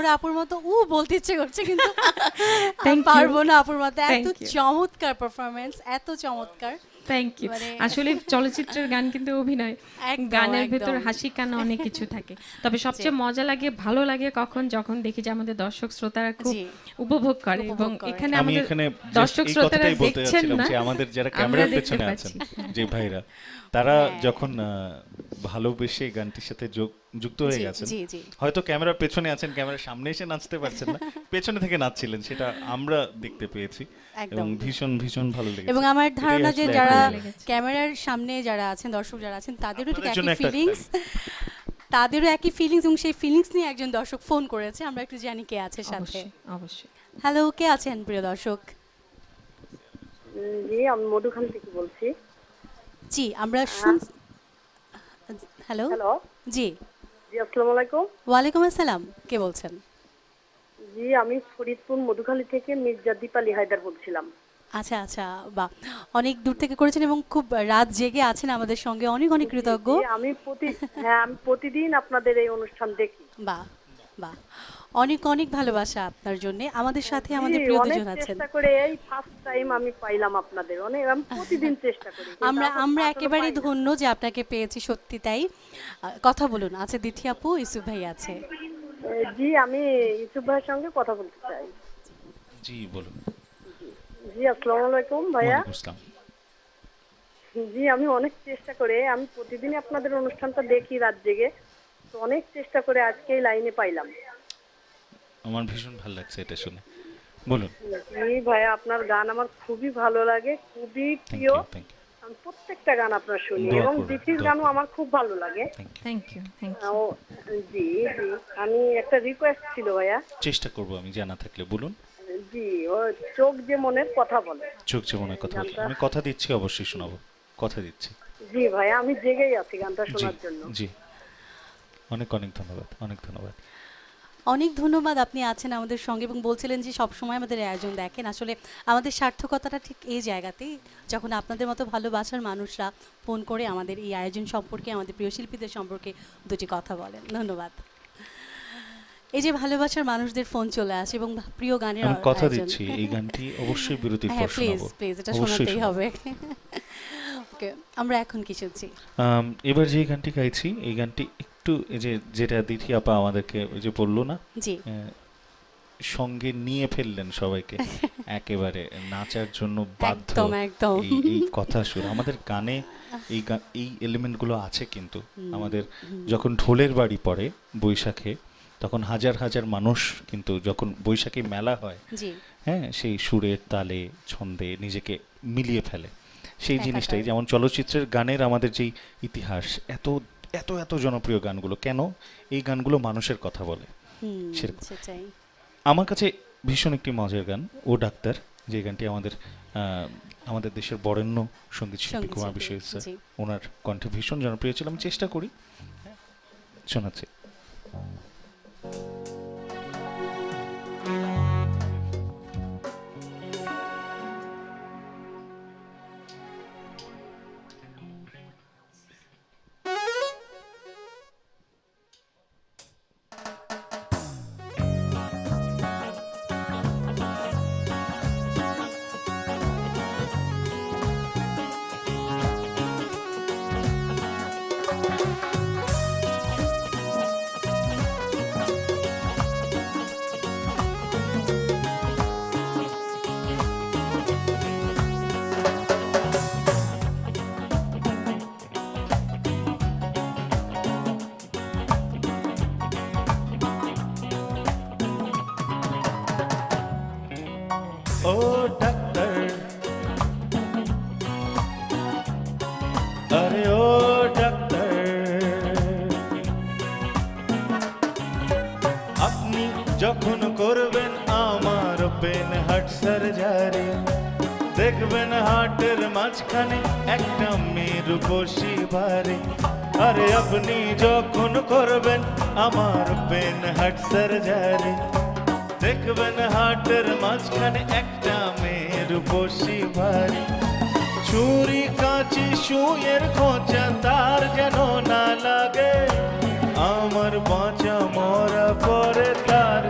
[SPEAKER 1] আমার আপুর মতো বলতে ইচ্ছে করছে কিন্তু আমি
[SPEAKER 2] Thank you.
[SPEAKER 1] পারবো না আপুর মতো। এত
[SPEAKER 2] Thank you.
[SPEAKER 1] চমৎকার পারফরমেন্স, এত চমৎকার।
[SPEAKER 2] Thank you.
[SPEAKER 1] মানে-
[SPEAKER 2] আসলে চলচ্চিত্রের গান কিন্তু অভিনয়,
[SPEAKER 1] একদম,
[SPEAKER 2] গানের
[SPEAKER 1] একদম।
[SPEAKER 2] ভেতর হাসি কান্না অনেক কিছু থাকে। তবে সবচেয়ে মজা লাগে, ভালো লাগে যখন দেখি যে আমাদের দর্শক শ্রোতারা খুব
[SPEAKER 1] জি।
[SPEAKER 2] উপভোগ করে,
[SPEAKER 1] উপভোগ
[SPEAKER 2] এবং
[SPEAKER 1] করে।
[SPEAKER 2] এখানে
[SPEAKER 3] আমি
[SPEAKER 2] আমাদের
[SPEAKER 3] এখানে
[SPEAKER 2] দর্শক
[SPEAKER 3] এই
[SPEAKER 2] শ্রোতারা
[SPEAKER 3] কথাটাই বলতে
[SPEAKER 2] দেখছেন
[SPEAKER 3] যাচ্ছিলাম
[SPEAKER 2] না,
[SPEAKER 3] যে আমাদের যারা
[SPEAKER 2] আমরা
[SPEAKER 3] ক্যামেরার
[SPEAKER 2] দেখতে
[SPEAKER 3] পেছনে
[SPEAKER 2] পাচ্ছি।
[SPEAKER 3] আছেন যে ভাইরা, তারা
[SPEAKER 1] হ্যাঁ।
[SPEAKER 3] যখন ভালোবেসে গানটির সাথে যুক্ত হয়ে
[SPEAKER 1] জি,
[SPEAKER 3] গেছেন,
[SPEAKER 1] জি, জি।
[SPEAKER 3] হয়তো ক্যামেরার পেছনে আছেন, ক্যামেরার সামনে এসে নাচতে পারছেন না, পেছনে থেকে নাচছিলেন, সেটা আমরা দেখতে পেয়েছি
[SPEAKER 1] একদম।
[SPEAKER 3] এবং ভীষণ ভীষণ ভালো লেগেছে।
[SPEAKER 1] এবং আমার
[SPEAKER 3] এটাই
[SPEAKER 1] ধারণা যে
[SPEAKER 3] আসলে
[SPEAKER 1] যারা
[SPEAKER 3] এখন
[SPEAKER 2] লেগেছে।
[SPEAKER 1] ক্যামেরার সামনে যারা আছেন, দর্শক যারা আছেন, তাদেরও ঠিক
[SPEAKER 3] আপনাদের জন্য
[SPEAKER 1] একই
[SPEAKER 3] একটা
[SPEAKER 1] ফিলিংস, তাদেরও একই ফিলিংস, এবং সেই ফিলিংস নিয়ে একজন দর্শক ফোন করেছে। আমরা একটু জানি কে আছে সাথে।
[SPEAKER 2] অবশ্যই অবশ্যই।
[SPEAKER 1] হ্যালো, কে আছেন প্রিয় দর্শক?
[SPEAKER 5] জি, আমি মধুখান থেকে বলছি।
[SPEAKER 1] জি, আমরা শুন। হ্যালো,
[SPEAKER 5] হ্যালো,
[SPEAKER 1] জি,
[SPEAKER 5] জি আসসালামু আলাইকুম।
[SPEAKER 1] ওয়ালাইকুম আসসালাম, কে বলছেন?
[SPEAKER 5] জি, আমি ফরিদপুর মধুখালী থেকে মির্জা দীপালি হায়দার বলছিলাম।
[SPEAKER 1] আচ্ছা আচ্ছা, বাহ, অনেক দূর থেকে করেছেন এবং খুব রাত জেগে আছেন আমাদের সঙ্গে, অনেক অনেক কৃতজ্ঞ।
[SPEAKER 5] জি, আমি প্রতিদিন আপনাদের এই অনুষ্ঠান দেখি।
[SPEAKER 1] বাহ বাহ, অনেক অনেক ভালোবাসা আপনার জন্য। আমাদের সাথে আমাদের
[SPEAKER 5] জি,
[SPEAKER 1] প্রিয়
[SPEAKER 5] অনেক
[SPEAKER 1] দুজন আছেন।
[SPEAKER 5] চেষ্টা করে এই ফার্স্ট টাইম আমি পাইলাম আপনাদের। আমি প্রতিদিন চেষ্টা করি, কিন্তু
[SPEAKER 1] আমরা
[SPEAKER 5] আসলে
[SPEAKER 1] একেবারে
[SPEAKER 5] পাই না।
[SPEAKER 1] ধন্য যে আপনাকে পেয়েছি, সত্যি তাই। কথা বলুন, আছে দিথি আপু, ইউসুফ ভাই আছে।
[SPEAKER 5] জি, আমি ইউসুফ ভাইয়ের সঙ্গে কথা বলতে চাই।
[SPEAKER 3] জি বলুন।
[SPEAKER 5] জি, আসসালামু আলাইকুম ভাইয়া।
[SPEAKER 3] ওয়ালাইকুম আসসালাম।
[SPEAKER 5] জি, আমি অনেক চেষ্টা করে, আমি প্রতিদিনই আপনাদের অনুষ্ঠানটা দেখি রাত জেগে, তো অনেক চেষ্টা করে আজকে এই লাইনে পাইলাম।
[SPEAKER 3] আমার ভীষণ ভালো লাগছে এটা শুনে। বলুন।
[SPEAKER 5] জি ভাইয়া, আপনার গান আমার খুবই ভালো লাগে, খুবই
[SPEAKER 3] থ্যাংক
[SPEAKER 5] প্রিয়।
[SPEAKER 3] ইউ, থ্যাংক ইউ,
[SPEAKER 5] আমি প্রত্যেকটা গান আপনার শুনি,
[SPEAKER 3] দোয়া
[SPEAKER 5] এবং
[SPEAKER 3] করবেন,
[SPEAKER 5] দিতির
[SPEAKER 3] দোয়া
[SPEAKER 5] গানও
[SPEAKER 3] করবেন।
[SPEAKER 5] আমার খুব ভালো লাগে।
[SPEAKER 3] Thank you.
[SPEAKER 2] Thank you, thank you.
[SPEAKER 5] ও, জি জি, আমি একটা রিকোয়েস্ট ছিল ভাইয়া।
[SPEAKER 3] চেষ্টা করব আমি, জানা থাকলে বলুন।
[SPEAKER 5] জি, ও চোখ যে মনের কথা বলে।
[SPEAKER 3] চোখ জীবনের কথা বলতে আমি কথা দিচ্ছি, অবশ্যই শোনাবো, কথা দিচ্ছি।
[SPEAKER 5] জি ভাইয়া, আমি জেগেই আছি গানটা
[SPEAKER 3] জি
[SPEAKER 5] শোনার জন্য।
[SPEAKER 3] জি, অনেক অনেক ধন্যবাদ, অনেক ধন্যবাদ।
[SPEAKER 1] অনেক ধন্যবাদ, আপনি আছেন আমাদের সঙ্গে এবং বলছিলেন যে সব সময় আমাদের আয়োজন দেখেন। আসলে আমাদের সার্থকতাটা ঠিক এই জায়গাতেই, যখন আপনাদের মতো ভালোবাসার মানুষরা ফোন করে আমাদের এই আয়োজন সম্পর্কে, আমাদের প্রিয় শিল্পীদের সম্পর্কে দুটি কথা বলেন। ধন্যবাদ। এই যে ভালোবাসার মানুষদের ফোন চলে আসে এবং প্রিয় গানের
[SPEAKER 3] আমি কথা
[SPEAKER 1] আয়োজন।
[SPEAKER 3] দিচ্ছি এই গানটি অবশ্যই বিরতির
[SPEAKER 1] হ্যাঁ,
[SPEAKER 3] পর
[SPEAKER 1] প্লিজ
[SPEAKER 3] শোনাবো,
[SPEAKER 1] প্লিজ, এটা
[SPEAKER 3] অবশ্যই
[SPEAKER 1] শোনাতেই
[SPEAKER 3] শোনাবো।
[SPEAKER 1] হবে। ওকে, আমরা এখন কি শুনছি?
[SPEAKER 3] এবার যে গানটি গাইছি, এই গানটি একটু এই যে যেটা দিঠি আপা আমাদেরকে ওই যে বললো না,
[SPEAKER 1] জি,
[SPEAKER 3] সঙ্গে নিয়ে ফেললেন সবাইকে, একেবারে নাচার জন্য বাধ্য।
[SPEAKER 1] একদম একদম।
[SPEAKER 3] এই কথা শুনে আমাদের গানে এই এলিমেন্টগুলো আছে, কিন্তু আমাদের যখন ঢোলের বাড়ি পড়ে বৈশাখে, তখন হাজার হাজার মানুষ কিন্তু যখন বৈশাখী মেলা হয়,
[SPEAKER 1] জি,
[SPEAKER 3] হ্যাঁ, সেই সুরের তালে ছন্দে নিজেকে মিলিয়ে ফেলে। সেই
[SPEAKER 1] একাকার।
[SPEAKER 3] জিনিসটাই, যেমন চলচ্চিত্রের গানের আমাদের যেই ইতিহাস, এত এত এত জনপ্রিয় গানগুলো কেন, এই গানগুলো মানুষের কথা বলে। সেরকম
[SPEAKER 1] সেটাই।
[SPEAKER 3] আমার কাছে ভীষণ একটি মজার গান ও ডাক্তার, যে গানটি আমাদের দেশের বরেণ্য সঙ্গীত শিল্পী কুমার
[SPEAKER 1] সঙ্গীতশিল্পী,
[SPEAKER 3] বিশ্বজিৎ স্যার,
[SPEAKER 1] জি।
[SPEAKER 3] ওনার কণ্ঠে ভীষণ জনপ্রিয় ছিল। আমি চেষ্টা করি, শোনাচ্ছি। ও ডাক্তার, আরে ও ডাক্তার, আপনি যখন করবেন আমার পেন হার্ট সার্জারি, দেখবেন হার্টের মাঝখানে একটা মেয়ের বসি ভারে। আরে আপনি যখন করবেন আমার পেন হার্ট সার্জারি, দেখবেন হার্টের মাঝখানে একটা মেয়ের বসি ভারী। ছুরি কাঁচি সুয়ের খোঁচা তার যেন না লাগে, আমার বাঁচা মরা পরে তার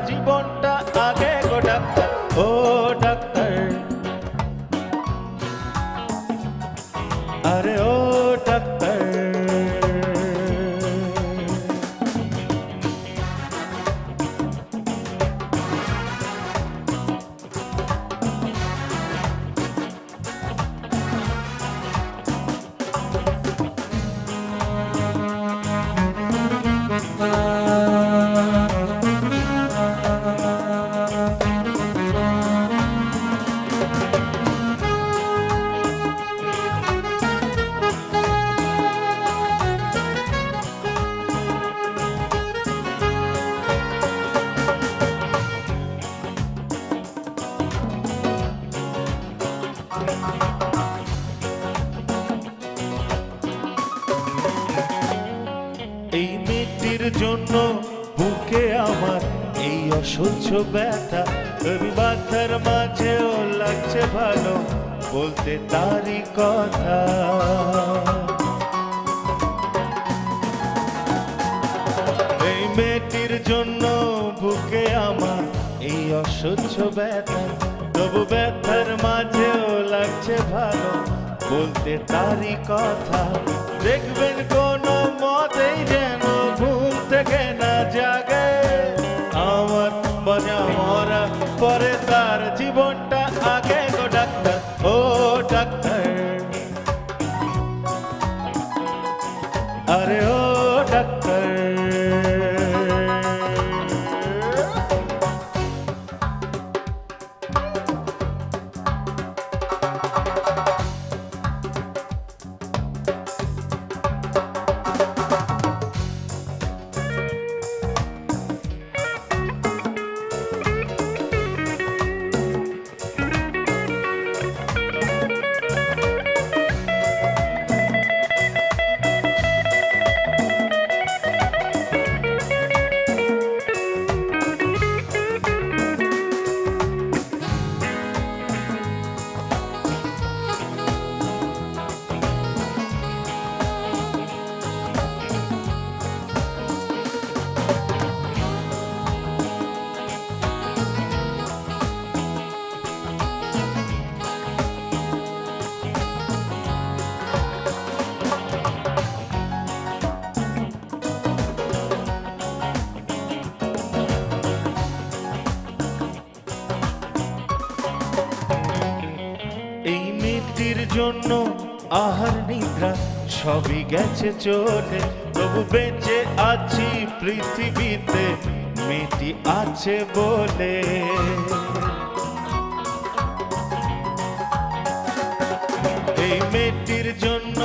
[SPEAKER 7] জন্য বুকে আমার এই অসহ্য ব্যথা, তবু মাথার মাঝেও লাগছে ভালো বলতে তারই কথা। এই মেয়েটির জন্য বুকে আমার এই অসহ্য ব্যথা, তবু ব্যথার মাঝেও লাগছে ভালো বলতে তারই কথা। দেখবেন কোনো মতেই যেন ঘুম থেকে না জাগে আমার বাজা মরা পরে তার জীবনটা আগে গো ডাক্তার, ও ডাক্তার, আরে ও ডাক্তার। এই মেয়েটির জন্য আহার নিদ্রা সবই গেছে চলে, তবু বেঁচে আছি পৃথিবীতে মেয়েটি আছে বলে। এই মেয়েটির জন্য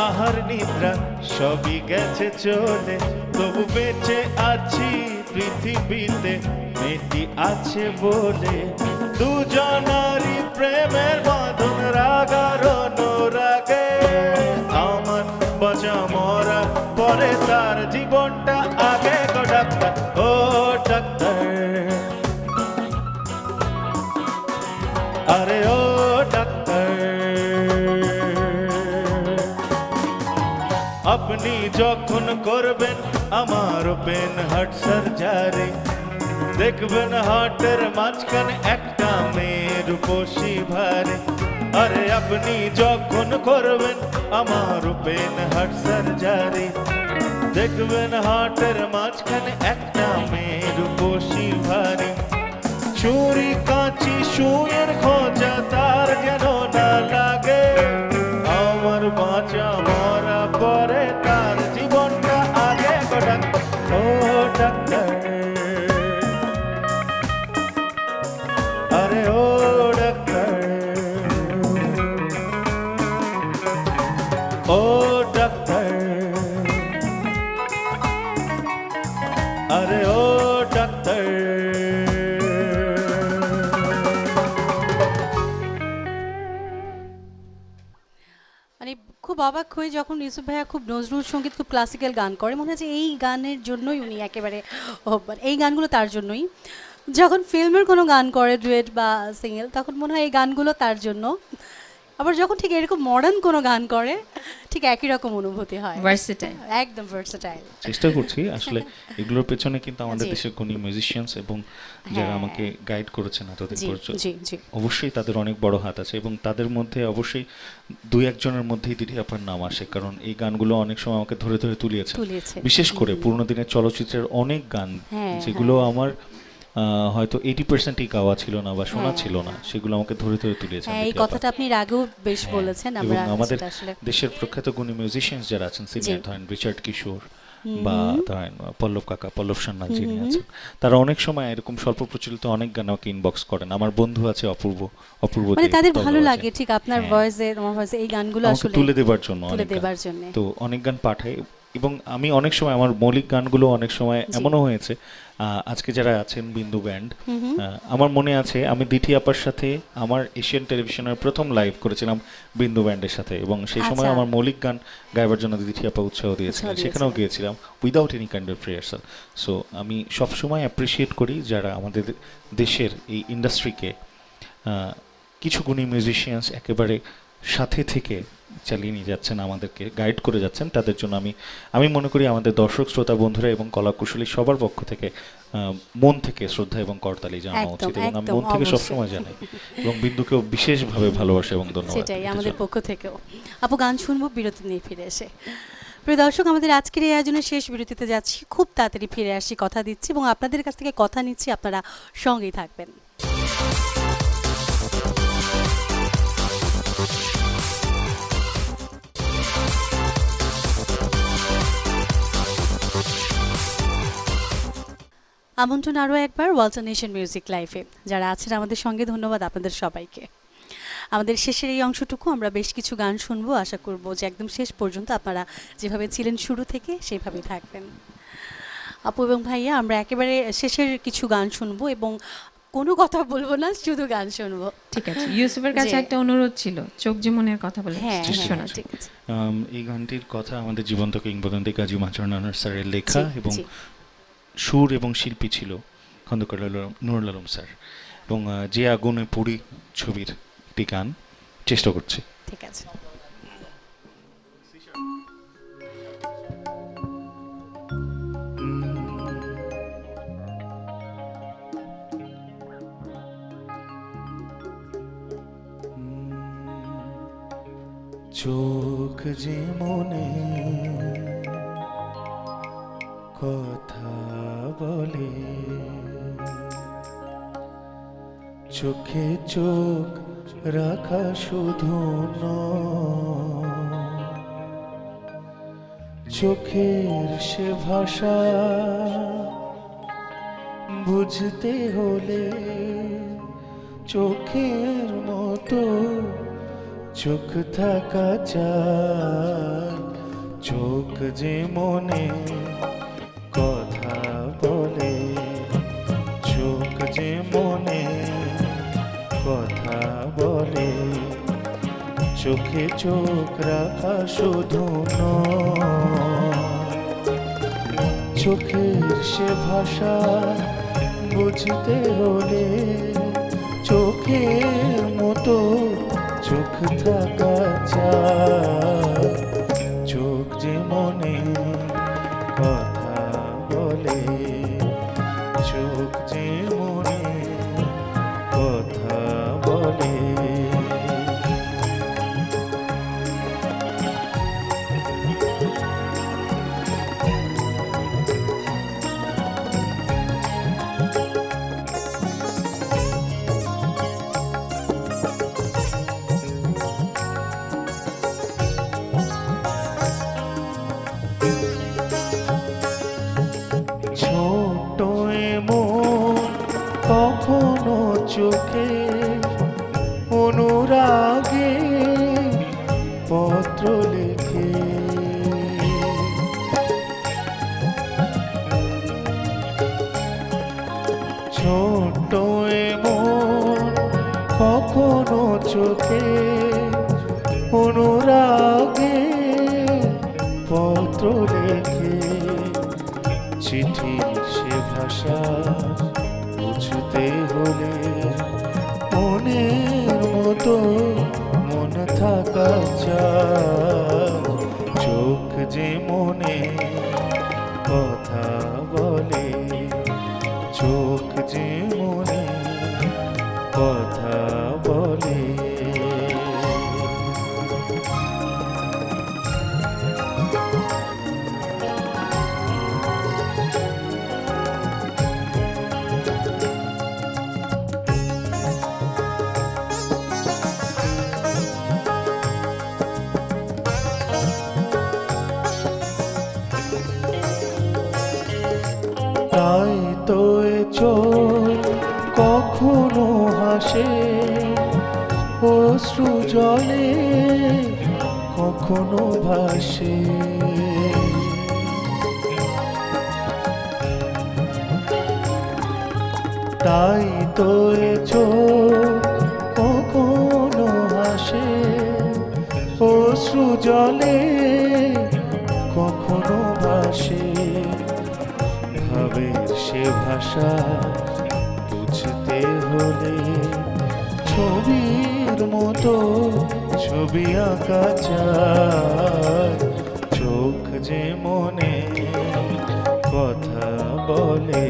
[SPEAKER 7] আহার নিদ্রা সবই গেছে চলে, তবু বেঁচে আছি পৃথিবীতে মেয়েটি আছে বলে। দুজনারই প্রেমের বাঁধন রাগার অনুরাগে আমার বাঁচা মরা পরে তার জীবনটা আগে গো ডাক্তার, ও ডাক্তার, আরে ও ডাক্তার। আপনি যখন করবেন আমার ওপেন হার্ট সার্জারি, দেখবেন হার্টের মাঝখানে একটা মেয়ের বসি ভারে। আরে আপনি যখন করবেন আমার ওপেন হার্ট সার্জারি, দেখবেন হার্টের মাঝখানে একটা মেয়ের বসি ভারে। ছুরি কাঁচি সুয়ের খোঁজা তার যেন না লাগে আমার বাঁচা মরা পরে তার জীবনটা আগে গো ডাক্তার, ও ডাক্তার, আরে ও ডাক্তার, ও ডাক্তার, আরে ও ডাক্তার।
[SPEAKER 1] মানে খুব অবাক হয়ে যখন ইউসুফ ভাইয়া খুব নজরুল সঙ্গীত, খুব ক্লাসিক্যাল গান করে, মনে হয় যে এই গানের জন্যই উনি একেবারে এই গানগুলো তার জন্যই। যখন ফিল্মের কোনো গান করে ডুয়েট বা সিঙ্গেল, তখন মনে হয় এই গানগুলো তার জন্য। আবার যখন ঠিক এরকম মডার্ন কোনো গান করে ঠিক একই রকম অনুভূতি হয়,
[SPEAKER 2] ভার্সেটাইল,
[SPEAKER 1] একদম ভার্সেটাইল।
[SPEAKER 3] চেষ্টা করছি আসলে এগুলোর পেছনে কিন্তু আমাদের
[SPEAKER 1] জি।
[SPEAKER 3] দেশের গুণী মিউজিশিয়ানস এবং যারা
[SPEAKER 1] হ্যাঁ।
[SPEAKER 3] আমাকে গাইড করেছেন এতদিন
[SPEAKER 1] জি
[SPEAKER 3] পর্যন্ত,
[SPEAKER 1] জি জি
[SPEAKER 3] অবশ্যই তাদের অনেক বড় হাত আছে এবং তাদের মধ্যে অবশ্যই দুই একজনের মধ্যেই দিদি আপার নাম আসে, কারণ এই গানগুলো অনেক সময় আমাকে ধরে ধরে তুলিয়েছে। বিশেষ করে পুরনো দিনের চলচ্চিত্রের অনেক গান
[SPEAKER 1] হ্যাঁ,
[SPEAKER 3] যেগুলো আমার হয়তো 80%ই গাওয়া ছিল না বা শোনা
[SPEAKER 1] হ্যাঁ।
[SPEAKER 3] ছিল না, সেগুলো আমাকে ধরে ধরে তুলিয়েছেন
[SPEAKER 1] হ্যাঁ, এই
[SPEAKER 3] দিদি আপা।
[SPEAKER 1] কথাটা আপনি এর আগেও বেশ বলেছেন।
[SPEAKER 3] এবং
[SPEAKER 1] আমরা
[SPEAKER 3] আমাদের
[SPEAKER 1] সেটা আসলে
[SPEAKER 3] দেশের প্রখ্যাত গুণী মিউজিশিয়ানস যারা আছেন সিনিয়র, ধরেন রিচার্ড কিশোর বা ধরেন পল্লব কাকা, পল্লব সান্যাল যিনি আছেন, তারা অনেক সময় এরকম স্বল্প প্রচলিত অনেক গান আমাকে ইনবক্স করেন। আমার বন্ধু আছে অপূর্ব,
[SPEAKER 1] মানে
[SPEAKER 3] যে
[SPEAKER 1] তাদের
[SPEAKER 3] তবলা
[SPEAKER 1] ভালো
[SPEAKER 3] বাজায়।
[SPEAKER 1] লাগে ঠিক আপনার
[SPEAKER 3] হ্যাঁ।
[SPEAKER 1] ভয়েসে, তোমার ভয়েসে এই গানগুলো
[SPEAKER 3] আমাকে
[SPEAKER 1] আসলে
[SPEAKER 3] তুলে দেবার জন্য
[SPEAKER 1] তুলে
[SPEAKER 3] অনেক গান।
[SPEAKER 1] দেবার জন্য।
[SPEAKER 3] তো অনেক গান পাঠাই, এবং আমি অনেক সময় আমার মৌলিক গানগুলো অনেক সময় এমনও হয়েছে, আজকে যারা আছেন বিন্দু ব্যান্ড, আমার মনে আছে আমি দিঠি আপার সাথে আমার এশিয়ান টেলিভিশনের প্রথম লাইভ করেছিলাম বিন্দু ব্যান্ডের সাথে, এবং সেই সময়
[SPEAKER 1] আচ্ছা।
[SPEAKER 3] আমার মৌলিক গান গাইবার জন্য দিঠি আপা উৎসাহ দিয়েছিলেন,
[SPEAKER 1] উৎসাহ
[SPEAKER 3] সেখানেও
[SPEAKER 1] দিয়েছিলেন।
[SPEAKER 3] গিয়েছিলাম without any kind of rehearsal. So আমি সবসময় অ্যাপ্রিসিয়েট করি যারা আমাদের দেশের এই ইন্ডাস্ট্রিকে কিছু গুণী মিউজিশিয়ানস একেবারে সাথে থেকে চালিয়ে নিয়ে যাচ্ছেন, আমাদেরকে গাইড করে যাচ্ছেন, তাদের জন্য আমি মনে করি আমাদের দর্শক শ্রোতা বন্ধুরা এবং কলাকুশলী সবার পক্ষ থেকে মন থেকে শ্রদ্ধা এবং করতালি জানানো
[SPEAKER 1] একদম,
[SPEAKER 3] উচিত, এবং আমি
[SPEAKER 1] একদম,
[SPEAKER 3] মন থেকে
[SPEAKER 1] অবশ্যই।
[SPEAKER 3] সবসময় জানাই, এবং বিন্দুকেও বিশেষভাবে ভালোবাসা এবং ধন্যবাদ।
[SPEAKER 1] সেটাই
[SPEAKER 3] এটার
[SPEAKER 1] আমাদের
[SPEAKER 3] জন্য।
[SPEAKER 1] পক্ষ থেকেও। আপু, গান শুনবো বিরতি নিয়ে ফিরে এসে। প্রিয় দর্শক, আমাদের আজকের এই আয়োজনের শেষ বিরতিতে যাচ্ছি, খুব তাড়াতাড়ি ফিরে আসি, কথা দিচ্ছি এবং আপনাদের কাছ থেকে কথা নিচ্ছি, আপনারা সঙ্গেই থাকবেন। আমন্ত্রণ আরও একবার ওয়ালটন নেশন মিউজিক লাইফে। যারা আছেন আমাদের সঙ্গে, ধন্যবাদ আপনাদের সবাইকে। আমাদের শেষের এই অংশটুকু আমরা বেশ কিছু গান শুনবো, আশা করব যে একদম শেষ পর্যন্ত আপনারা যেভাবে ছিলেন শুরু থেকে সেভাবেই থাকবেন। আপু এবং ভাইয়া, আমরা একেবারে শেষের কিছু গান শুনবো এবং কোনো কথা বলবো না, শুধু গান শুনবো।
[SPEAKER 2] ঠিক আছে, ইউসুফের কাছে
[SPEAKER 1] যে-
[SPEAKER 2] একটা অনুরোধ ছিল, চোখ যে মনের কথা বলে
[SPEAKER 1] হ্যাঁ
[SPEAKER 3] চেষ্টা
[SPEAKER 1] হ্যাঁ,
[SPEAKER 3] করছি।
[SPEAKER 1] ঠিক আছে।
[SPEAKER 3] এই গানটির কথা আমাদের জীবন্ত কিংবদন্তি কাজী মাচরণ আনোয়ার স্যারের লেখা,
[SPEAKER 1] জি,
[SPEAKER 3] এবং
[SPEAKER 1] জি।
[SPEAKER 3] সুর এবং শিল্পী ছিল খন্দকার নুরুল আলম স্যার, এবং যে আগুনে পুড়ি ছবির একটি গান চেষ্টা করছি।
[SPEAKER 1] ঠিক আছে।
[SPEAKER 7] চোখ যে মনে কথা বলে, চোখে চোখ রাখা শুধু নয়, চোখের সে ভাষা বুঝতে হলে চোখের মতো চোখ থাকা চাই। চোখ যে মনে কথা বলে, চোখ যে মনে কথা বলে, চোখে চোখ রাখা শুধু নয়, চোখের সে ভাষা বুঝতে হলে চোখের মতো চোখ থাকা চাই। চোখ যে মনে কথা বলে, চোখ যে মনে কথা বলে। ছোট এমন কখনো চোখে অনুরাগে পত্র লেখে, ছোট এমন কখনো চোখে অনুরাগে পত্র লেখে, চিঠি সে ভাষা বুঝতে হলে মনের মতো মন থাকা চাই। চোখ যে মনে কথা বলে, চোখ যে মনে কথা বলে। তাই তো এ চোখ কখনো হাসে অশ্রু জলে, কখনো ভাসে। তাই তো এ চোখ কখনো হাসে অশ্রু জলে কখনো ভাসে ভাবের সে ভাষা বুঝতে হলে ছবির মতো ছবি আঁকা চায় চোখ যে মনে কথা বলে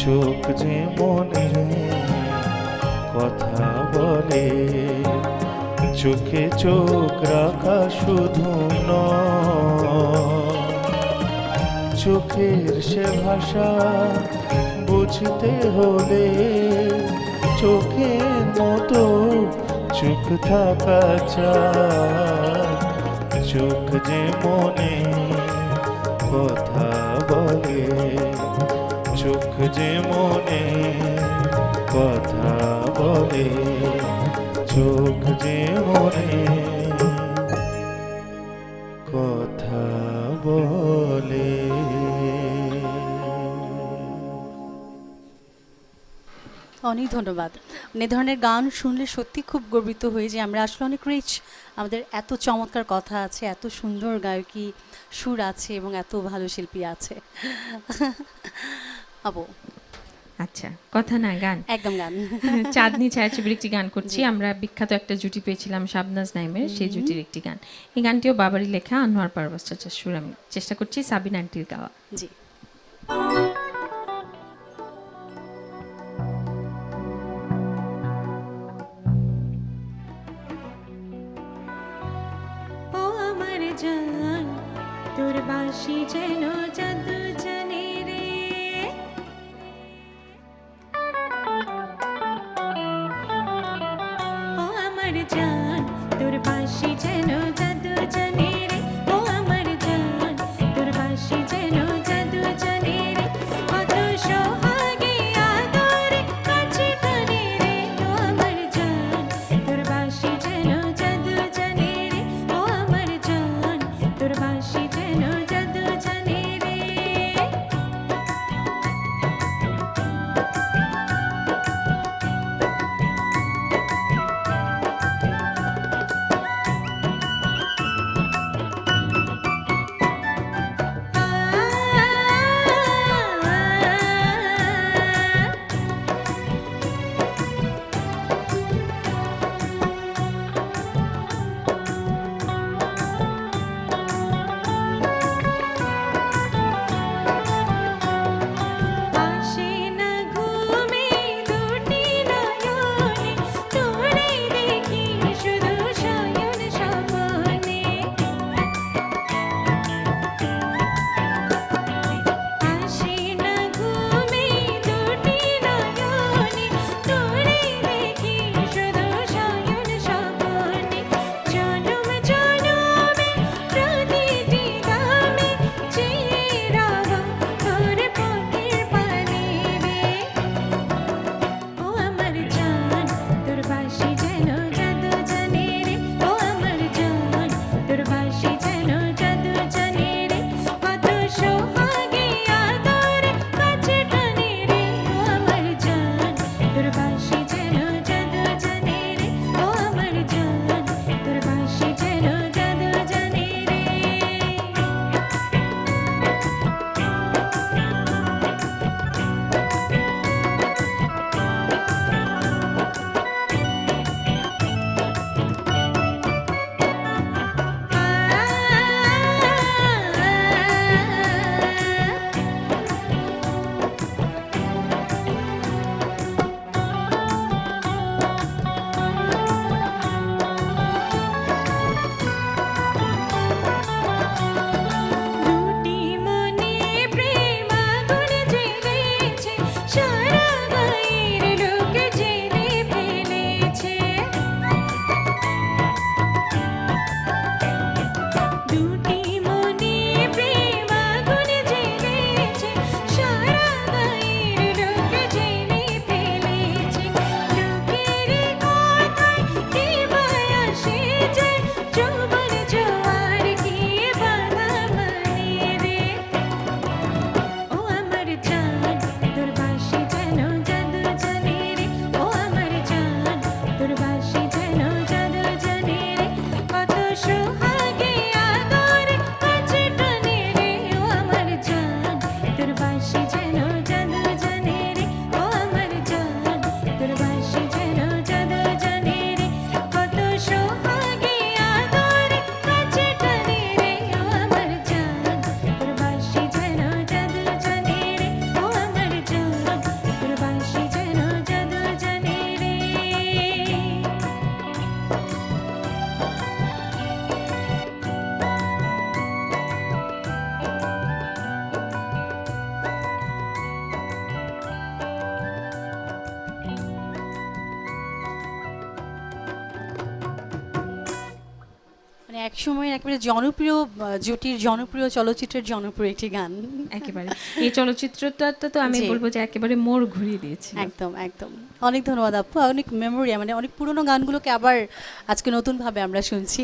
[SPEAKER 7] চোখ যে মনে কথা বলে চোখে চোখ রাখা শুধু নয় চোখের সে ভাষা বুঝতে হলে চোখের মতো চোখ থাকা চায় চোখ যে মনে কথা বলে চোখ যে মনে কথা বলে চোখ যে মনে কথা বলে
[SPEAKER 1] অনেক ধন্যবাদ। এ ধরনের গান শুনলে সত্যি খুব গর্বিত হই যে আমরা আসলে অনেক রিচ, আমাদের এত চমৎকার কথা আছে, এত সুন্দর গায়কী সুর আছে এবং এত ভালো শিল্পী আছে। আপু
[SPEAKER 2] আচ্ছা, কথা না গান।
[SPEAKER 1] একদম গান।
[SPEAKER 2] চাঁদনি ছায়াছবির একটি গান করছি। আমরা বিখ্যাত একটা জুটি পেয়েছিলাম শাবনাজ নাইমের, সেই জুটির একটি গান। এই গানটিও বাবারই লেখা, আনোয়ার পারভেজ চাচার সুর। আমি চেষ্টা করছি সাবিনা আন্টির গাওয়া।
[SPEAKER 1] জি।
[SPEAKER 4] ও আমার জান তোর বাঁশি যেন জাদু জানে রে, ও আমার জান তোর বাঁশি যেন জাদু জানে রে, ও আমার জান তোর বাঁশি যেন জাদু জানে রে, কত সোহাগে আদরে কাছে টানে রে, ও আমার জান তোর বাঁশি যেন জাদু জানে রে, ও আমার জান তোর বাঁশি যেন জাদু জানে রে।
[SPEAKER 1] মানে এক সময়ের একেবারে জনপ্রিয় জুটির জনপ্রিয় চলচ্চিত্রের জনপ্রিয় একটি গান।
[SPEAKER 2] একেবারে এই চলচ্চিত্রটা তো আমি
[SPEAKER 1] জি।
[SPEAKER 2] বলবো যে একেবারে মোড় ঘুরিয়ে দিয়েছি।
[SPEAKER 1] একদম একদম, অনেক ধন্যবাদ আপু। অনেক মেমোরি, মানে অনেক পুরনো গানগুলোকে আবার আজকে নতুনভাবে আমরা শুনছি।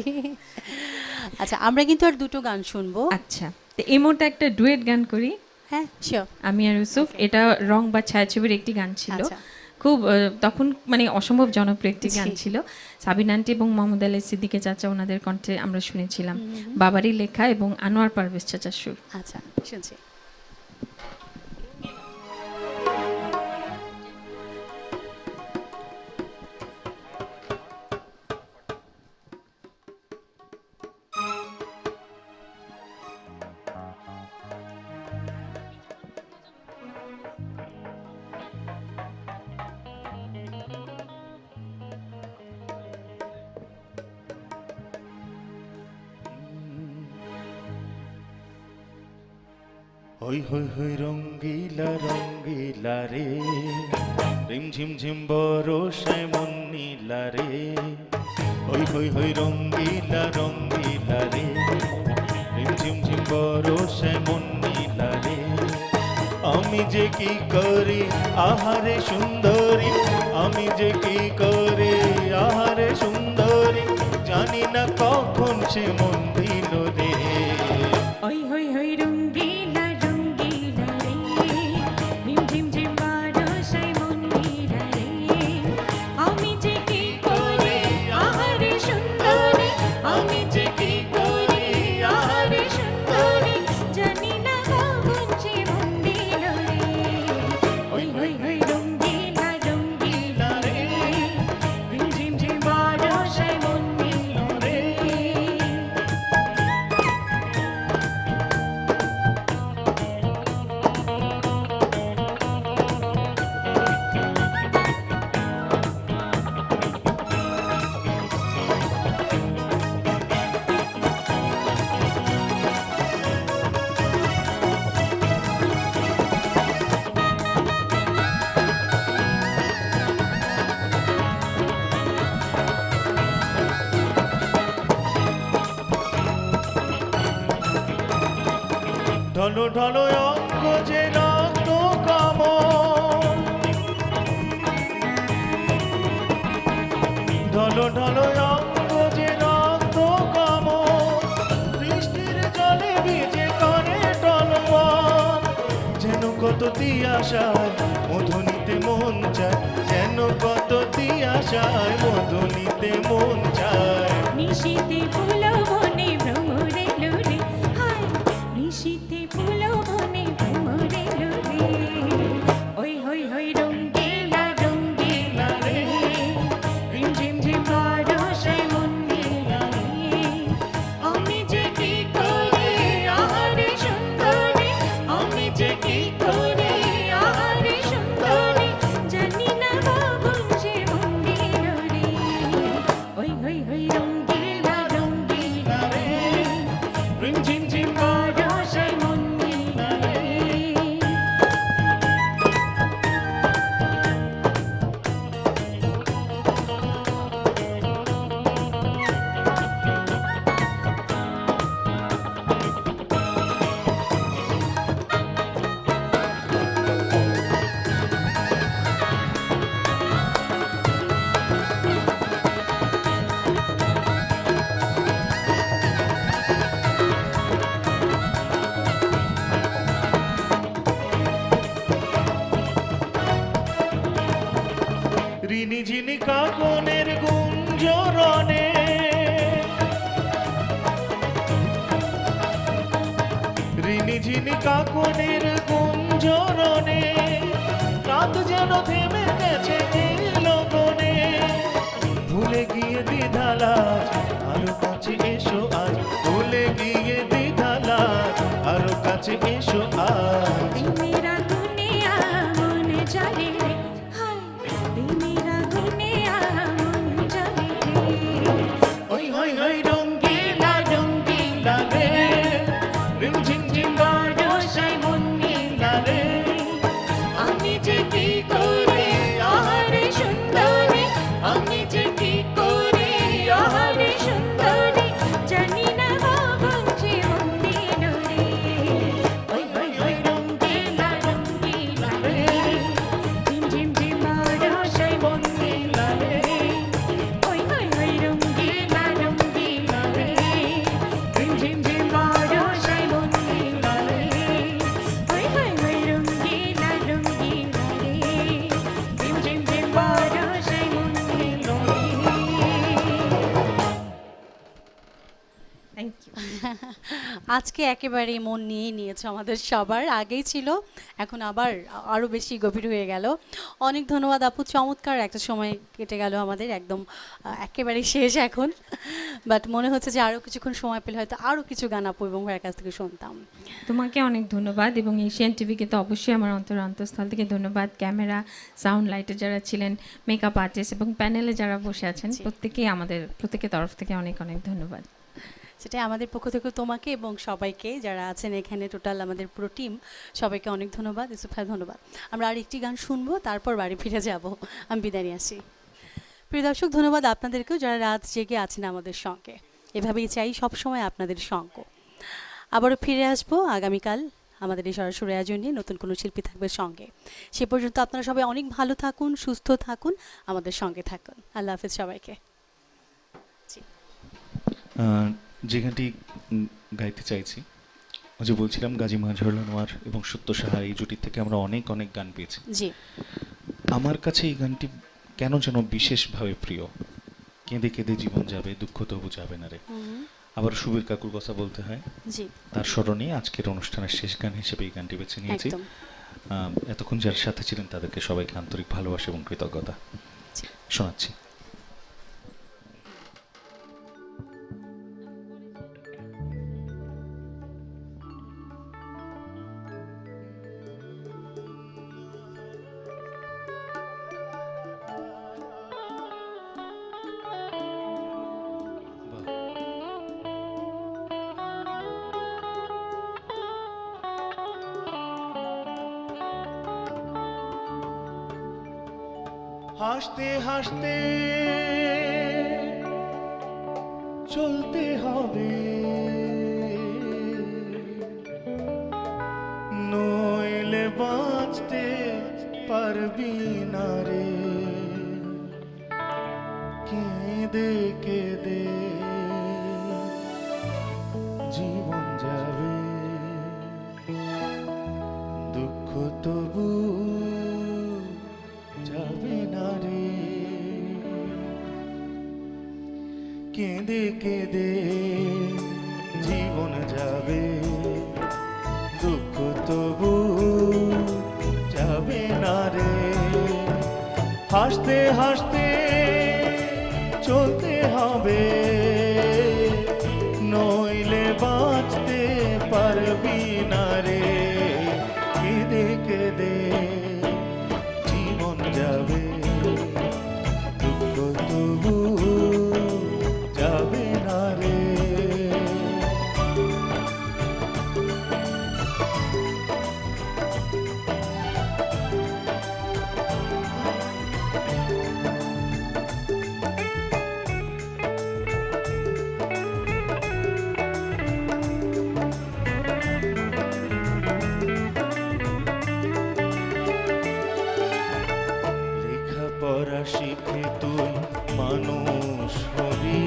[SPEAKER 1] আচ্ছা, আমরা কিন্তু আর দুটো গান শুনবো।
[SPEAKER 2] আচ্ছা, তো এই মুহূর্তে একটা ডুয়েট গান করি,
[SPEAKER 1] হ্যাঁ শিওর।
[SPEAKER 2] আমি আর ইউসুফ। এটা রং বা ছায়াছবির একটি গান ছিল,
[SPEAKER 1] আচ্ছা।
[SPEAKER 2] খুব তখন মানে অসম্ভব জনপ্রিয় একটি গান
[SPEAKER 1] জি।
[SPEAKER 2] ছিল। সাবিন আন্টি এবং মোহাম্মদ আলী সিদ্দিকে চাচা ওনাদের কণ্ঠে আমরা শুনেছিলাম, বাবারই লেখা এবং আনোয়ার পারভেজ চাচার সুর।
[SPEAKER 1] আচ্ছা, শুনছি।
[SPEAKER 7] হই হই হই রঙ্গিলা রঙ্গিলা রে, রিম ঝিম ঝিম বরষায় মন নীলা রে। হই হই হই রঙ্গিলা রঙ্গিলা রে, রিম ঝিম ঝিম বরষায় মন নীলা রে। আমি যে কি করি আহারে সুন্দরী, আমি যে কি করি আহারে সুন্দরী, জানি না কখন সে মন দিল রে।
[SPEAKER 4] ওই হই হই রঙ্গিলা রঙ্গিলা রে, ঝিম ঝিম ঝিম বারোসায় মন্দিরা রে। আমি যে কি করি আহারে সুন্দরী, আমি যে কি করি আহারে সুন্দরী, জানি না কখন সে মন দিল রে। ওই হই হই রঙ্গিলা রঙ্গিলা রে, ঝিম ঝিম ঝিম বারোসায় মন্দিরা রে।
[SPEAKER 7] ঢলো ঢলো অঙ্গ যে রক্ত কামন, ঢলো ঢলো অঙ্গ যে রক্ত কামন, বৃষ্টির জলে ভিজে করে টলমল। যেন কত তিয়াশায় মধু নিতে মন চায়, যেন কত তিয়াশায় মধু নিতে মন চায়।
[SPEAKER 4] নিশীতে ফুলো বনে ভ্রমরে লুরে, হায় নিশীতে ফুলো বনে ভ্রমরে লুরে। ওই হই হই রঙ্গিলা রঙ্গিলা রে, রিম ঝিম ঝিম বারোসায় মন্দিরা রে। আমি যে কি করি আহারে সুন্দরী, আমি যে কি করি আহারে সুন্দরী, জানি না কখন সে মন দিল রে। ওই হই হই রঙ্গিলা রঙ্গিলা রে, রিম ঝিম ঝিম বারোসায় মন্দিরা রে।
[SPEAKER 7] রিনি ঝিনি কাকনের গুঞ্জরণে, রিনি ঝিনি কাকনের গুঞ্জরণে, রাত যেন থেমে গেছে এই লগনে। ভুলে গিয়ে দ্বিধালাজ আরো কাছে এসো আজ, ভুলে গিয়ে দ্বিধালাজ আরো কাছে এসো আজ।
[SPEAKER 4] দিনেরা গুনে আমন জলে রে, হায় দিনেরা গুনে আমন জলে রে।
[SPEAKER 7] ওই হই হই রঙ্গিলা রঙ্গিলা রে, রিম ঝিম ঝিম বারোসায় মন নীলা রে।
[SPEAKER 4] আমি যে কি করি আহারে সুন্দরী, আমি যে কি করি আহারে সুন্দরী, জানি
[SPEAKER 1] আজকে একেবারে মন নিয়েই নিয়েছো আমাদের সবার, আগেই ছিল, এখন আবার আরও বেশি গভীর হয়ে গেল। অনেক ধন্যবাদ আপু, চমৎকার একটা সময় কেটে গেল আমাদের, একদম একেবারে শেষ এখন। বাট মনে হচ্ছে যে আরও কিছুক্ষণ সময় পেলে হয়তো আরও কিছু গান আপু এবং ভাইয়ের কাছ থেকে শুনতাম।
[SPEAKER 2] তোমাকে অনেক ধন্যবাদ, এবং এশিয়ান টিভিকে তো অবশ্যই আমার অন্তঃস্থল থেকে ধন্যবাদ। ক্যামেরা, সাউন্ড, লাইটে যারা ছিলেন, মেকআপ আর্টিস্ট এবং প্যানেলে যারা বসে আছেন, প্রত্যেকের তরফ থেকে অনেক অনেক ধন্যবাদ।
[SPEAKER 1] সেটাই আমাদের পক্ষ থেকে তোমাকে এবং সবাইকে যারা আছেন এখানে, টোটাল আমাদের পুরো টিম, সবাইকে অনেক ধন্যবাদ। ইউসুফ ভাই ধন্যবাদ। আমরা আর একটি গান শুনবো, তারপর বাড়ি ফিরে যাব। আমি বিদায় নিয়ে আসি। প্রিয় দর্শক, ধন্যবাদ আপনাদেরকেও যারা রাত জেগে আছেন আমাদের সঙ্গে। এভাবেই চাই সবসময় আপনাদের সঙ্গ। আবারও ফিরে আসবো আগামীকাল আমাদের এই সরাসরি আয়োজন নিয়ে, নতুন কোনো শিল্পী থাকবে সঙ্গে। সে পর্যন্ত আপনারা সবাই অনেক ভালো থাকুন, সুস্থ থাকুন, আমাদের সঙ্গে থাকুন। আল্লাহ হাফেজ সবাইকে।
[SPEAKER 3] যে গানটি গাইতে চাইছি, ওই যে বলছিলাম গাজী মাজহারুল আনোয়ার এবং সত্য সাহা, এই জুটির থেকে আমরা অনেক অনেক গান পেয়েছি।
[SPEAKER 1] জি,
[SPEAKER 3] আমার কাছে এই গানটি কেন যেন বিশেষভাবে প্রিয়। কেঁদে কেঁদে জীবন যাবে, দুঃখ তবু যাবে না রে। আবার সুবীর কাকুর কথা বলতে হয়,
[SPEAKER 1] জি,
[SPEAKER 3] তার স্মরণে আজকের অনুষ্ঠানের শেষ গান হিসেবে এই গানটি বেছে নিয়েছি।
[SPEAKER 1] একদম।
[SPEAKER 3] এতক্ষণ যার সাথে ছিলেন তাদেরকে সবাইকে আন্তরিক ভালোবাসা এবং কৃতজ্ঞতা শোনাচ্ছি।
[SPEAKER 7] হাসতে হাসতে চলতে হবে, নইলে বাঁচতে পারবি না রে। কেঁদে কেঁদে জীবন যাবে, দুঃখ তবু যাবে না রে। কেঁদে কেঁদে জীবন যাবে, দুঃখ তবু যাবে না রে। হাসতে হাসতে চলতে হবে, নইলে বাঁচতে পারবি না রে। কেঁদে কেঁদে জীবন যাবে, দুঃখ তবু যাবে না রে। লেখাপড়া শিখে তুই মানুষ হবি,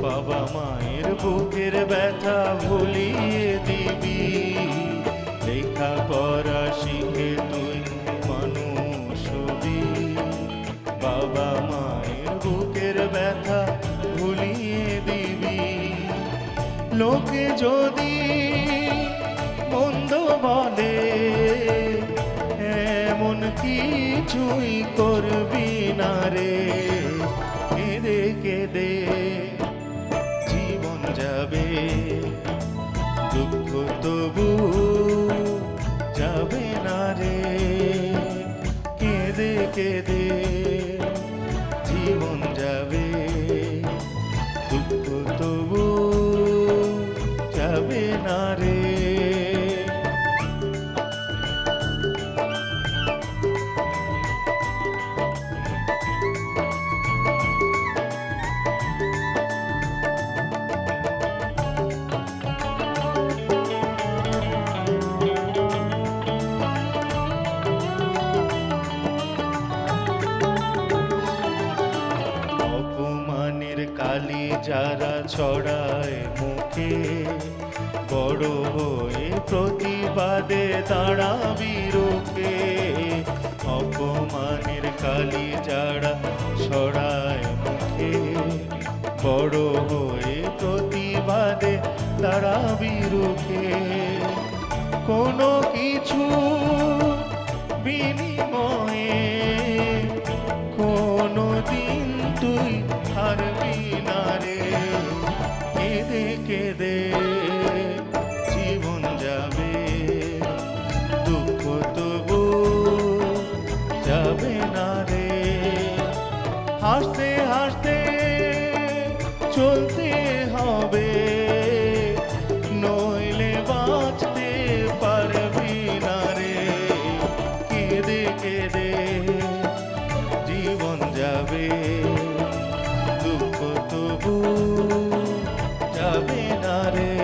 [SPEAKER 7] বাবা মায়ের বুকের ব্যথা ভুলিয়ে দিবি। লেখাপড়া শিখে তুই মানুষ হবি, বাবা মায়ের বুকের ব্যথা ভুলিয়ে দিবি। লোকে যদি মন্দ বলে, এমন কিছুই করবি না রে। কেঁদে কেঁদে জীবন যাবে, দুঃখ তবু যাবে না রে। কেঁদে কেঁদে জীবন যাবে, দুঃখ তবু যাবে না রে। অপমানের কালি যারা ছড়ায় মুখে, বড় হয়ে প্রতিবাদে দাঁড়াবি রোখে। অপমানের কালি যারা ছড়ায় মুখে, বড় হয়ে প্রতিবাদে বাদে দাঁড়াবি রুখে কোনো কিছু বিনিময়ে কোনো দিন তুই হারবি না রে কেঁদে কেঁদে জীবন যাবে দুঃখ তবু যাবে না রে হাসতে হাসতে চলতে হবে নইলে বাঁচতে পারবি না রে কেঁদে কেঁদে জীবন যাবে দুঃখ তবু যাবে না রে